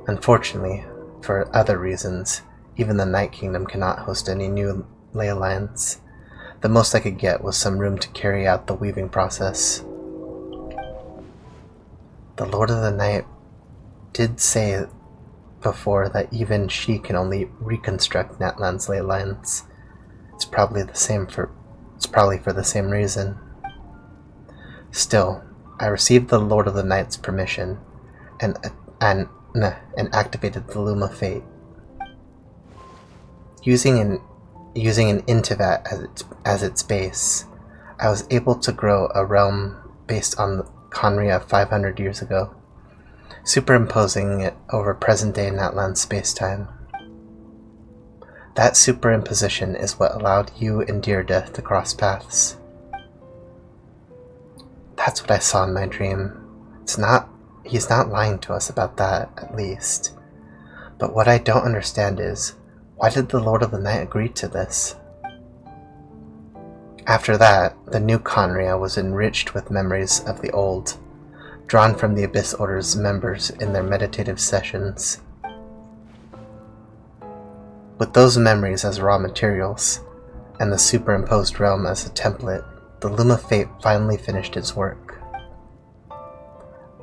A: Unfortunately, for other reasons, even the Night Kingdom cannot host any new ley lines. The most I could get was some room to carry out the weaving process. The Lord of the Night did say before that even she can only reconstruct Natlan's ley lines. It's probably for the same reason. Still, I received the Lord of the Night's permission and activated the Loom of Fate. Using an Intivat as its base, I was able to grow a realm based on the Conria 500 years ago, superimposing it over present-day Natlan space-time. That superimposition is what allowed you and Deardeath to cross paths. That's what I saw in my dream. He's not lying to us about that, at least. But what I don't understand is, why did the Lord of the Night agree to this? After that, the new Conria was enriched with memories of the old, drawn from the Abyss Order's members in their meditative sessions. With those memories as raw materials, and the superimposed realm as a template, the Loom of Fate finally finished its work.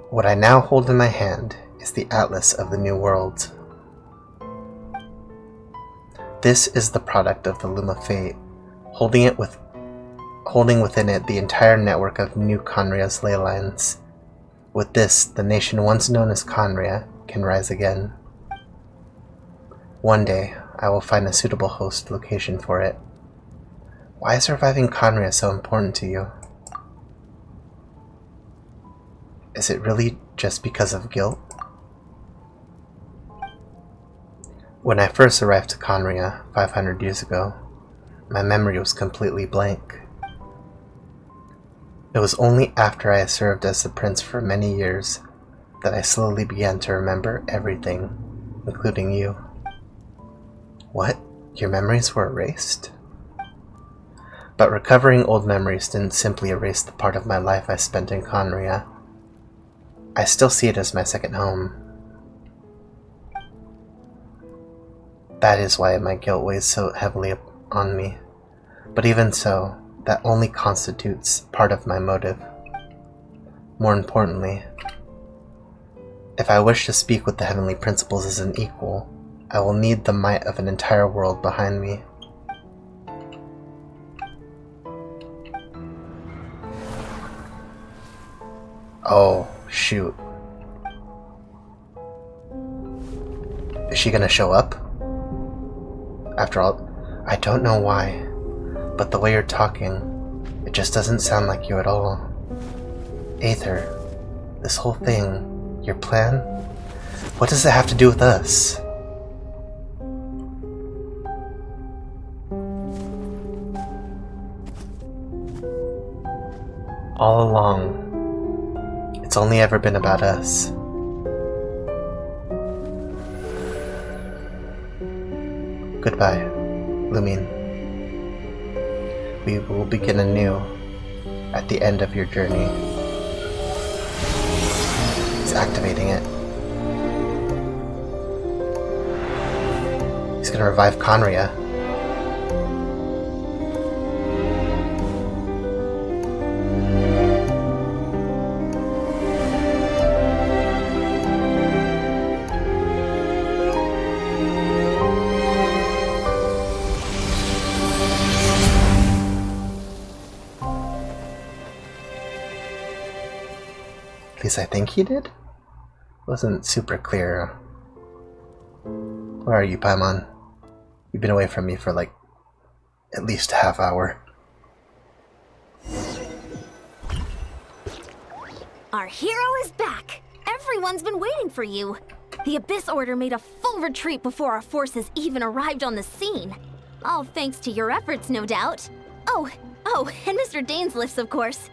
A: What I now hold in my hand is the Atlas of the New World. This is the product of the Loom of Fate, holding within it the entire network of new Conria's ley lines. With this, the nation once known as Conria can rise again. One day, I will find a suitable host location for it. Why is reviving Conria so important to you? Is it really just because of guilt? When I first arrived to Conria 500 years ago, my memory was completely blank. It was only after I served as the prince for many years that I slowly began to remember everything, including you. What? Your memories were erased? But recovering old memories didn't simply erase the part of my life I spent in Conria. I still see it as my second home. That is why my guilt weighs so heavily on me. But even so, that only constitutes part of my motive. More importantly, if I wish to speak with the heavenly principles as an equal, I will need the might of an entire world behind me. Oh, shoot. Is she gonna show up? After all, I don't know why, but the way you're talking, it just doesn't sound like you at all. Aether, this whole thing, your plan, what does it have to do with us? All along, it's only ever been about us. Goodbye, Lumine. We will begin anew at the end of your journey. He's activating it. He's gonna revive Conria. At least I think he did? Wasn't super clear. Where are you, Paimon? You've been away from me for like at least a half hour.
B: Our hero is back! Everyone's been waiting for you! The Abyss Order made a full retreat before our forces even arrived on the scene. All thanks to your efforts, no doubt. Oh, and Mr. Dainsliff's, of course.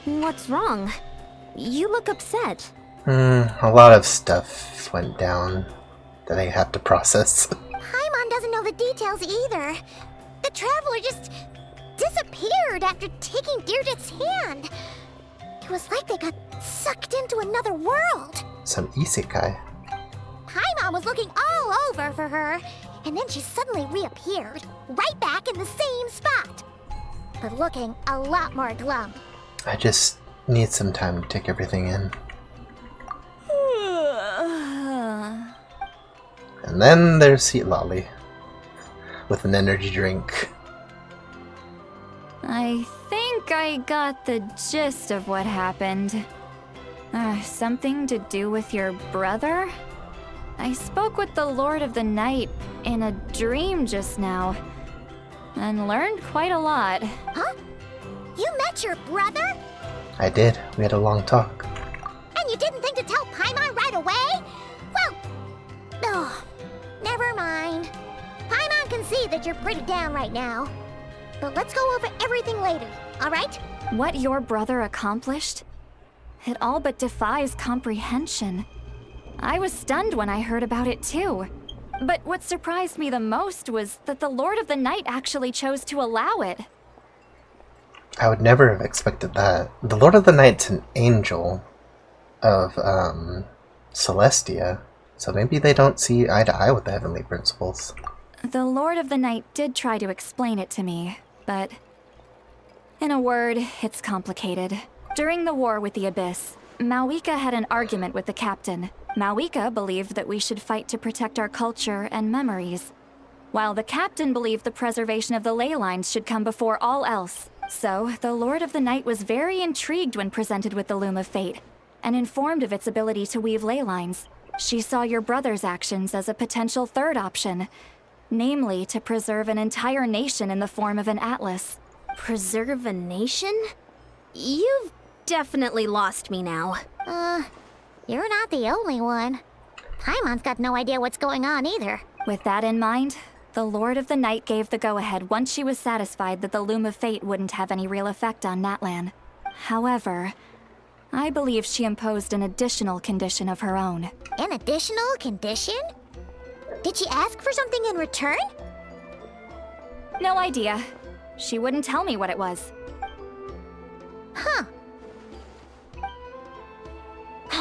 B: What's wrong? You look upset.
A: A lot of stuff went down that I have to process.
C: Paimon doesn't know the details either. The Traveler just disappeared after taking Deirdre's hand. It was like they got sucked into another world.
A: Some isekai.
C: Paimon was looking all over for her, and then she suddenly reappeared, right back in the same spot. But looking a lot more glum.
A: I just need some time to take everything in. And then there's Heat Lolly with an energy drink.
E: I think I got the gist of what happened. Something to do with your brother? I spoke with the Lord of the Night in a dream just now, and learned quite a lot.
C: Huh? You met your brother?
A: I did. We had a long talk.
C: And you didn't think to tell Paimon right away? Well, never mind. Paimon can see that you're pretty down right now. But let's go over everything later, alright?
E: What your brother accomplished? It all but defies comprehension. I was stunned when I heard about it too. But what surprised me the most was that the Lord of the Night actually chose to allow it.
A: I would never have expected that. The Lord of the Night's an angel of Celestia, so maybe they don't see eye to eye with the heavenly principles.
E: The Lord of the Night did try to explain it to me, but in a word, it's complicated. During the war with the Abyss, Mawika had an argument with the captain. Mawika believed that we should fight to protect our culture and memories, while the captain believed the preservation of the ley lines should come before all else. So, the Lord of the Night was very intrigued when presented with the Loom of Fate, and informed of its ability to weave ley lines. She saw your brother's actions as a potential third option, namely to preserve an entire nation in the form of an atlas.
B: Preserve a nation? You've definitely lost me now.
C: You're not the only one. Paimon's got no idea what's going on either.
E: With that in mind, the Lord of the Night gave the go-ahead once she was satisfied that the Loom of Fate wouldn't have any real effect on Natlan. However, I believe she imposed an additional condition of her own.
C: An additional condition? Did she ask for something in return?
E: No idea. She wouldn't tell me what it was.
C: Huh.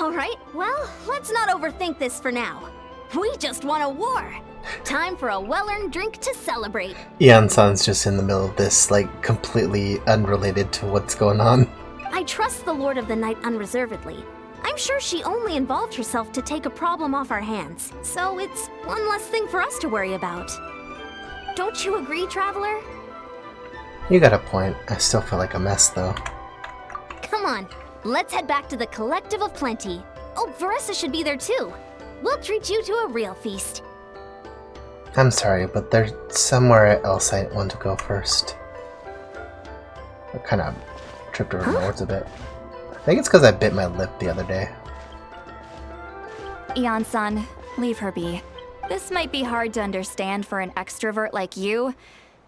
B: Alright, well, let's not overthink this for now. We just won a war! Time for a well-earned drink to celebrate.
A: Eon-san's just in the middle of this, like, completely unrelated to what's going on.
B: I trust the Lord of the Night unreservedly. I'm sure she only involved herself to take a problem off our hands, so it's one less thing for us to worry about. Don't you agree, Traveler?
A: You got a point. I still feel like a mess, though.
B: Come on, let's head back to the Collective of Plenty. Oh, Veressa should be there too. We'll treat you to a real feast.
A: I'm sorry, but there's somewhere else I want to go first. I kind of tripped over my words a bit. I think it's because I bit my lip the other day.
E: Eon-san, leave her be. This might be hard to understand for an extrovert like you,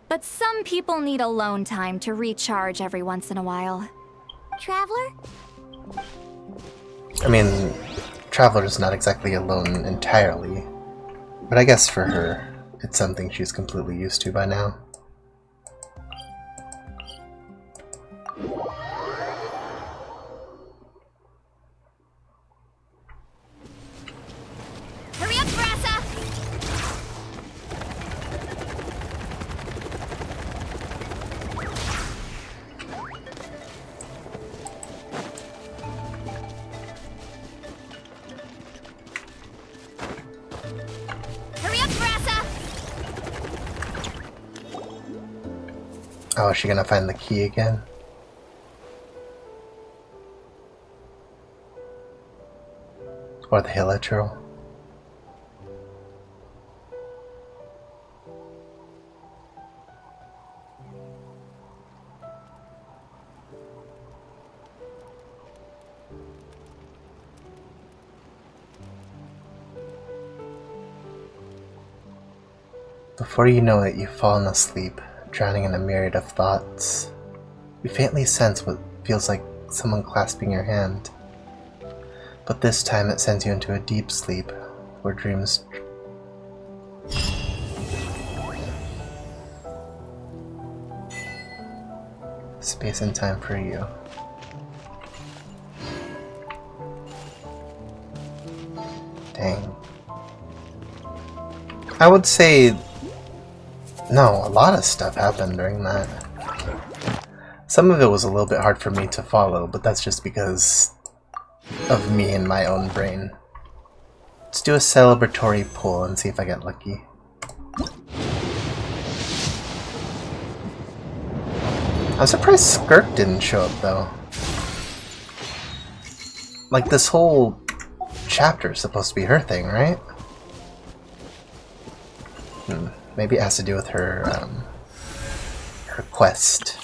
E: but some people need alone time to recharge every once in a while.
C: Traveler?
A: I mean, Traveler's not exactly alone entirely, but I guess for her, it's something she's completely used to by now.
B: Hurry up, Veressa! Hurry up, Veressa!
A: Oh, is she gonna find the key again? Or the Hilichurl? Before you know it, you've fallen asleep, drowning in a myriad of thoughts. You faintly sense what feels like someone clasping your hand. But this time it sends you into a deep sleep, where dreams... Space and time for you. Dang. I would say... No, a lot of stuff happened during that. Some of it was a little bit hard for me to follow, but that's just because of me and my own brain. Let's do a celebratory pull and see if I get lucky. I'm surprised Skirk didn't show up though. Like, this whole chapter is supposed to be her thing, right? Maybe it has to do with her, her quest.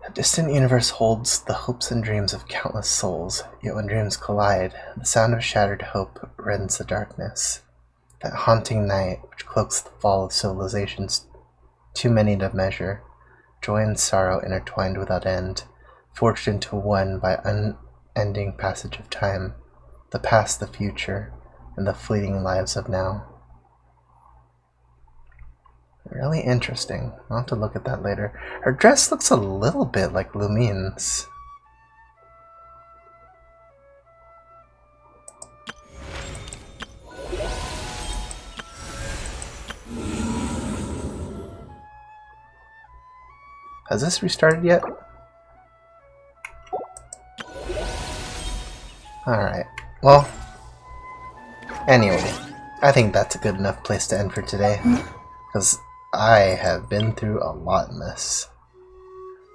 A: A distant universe holds the hopes and dreams of countless souls, yet when dreams collide, the sound of shattered hope rends the darkness. That haunting night which cloaks the fall of civilizations too many to measure, joy and sorrow intertwined without end, forged into one by unending passage of time, the past, the future, and the fleeting lives of now. Really interesting. I'll have to look at that later. Her dress looks a little bit like Lumine's. Has this restarted yet? Alright. Well, anyway, I think that's a good enough place to end for today. Because I have been through a lot in this.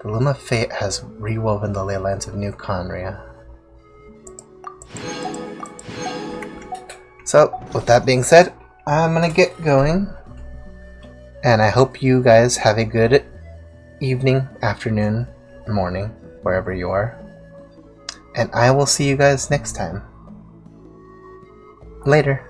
A: The Loom of Fate has rewoven the ley lines of New Conria. So, with that being said, I'm gonna get going. And I hope you guys have a good evening, afternoon, morning, wherever you are. And I will see you guys next time. Later.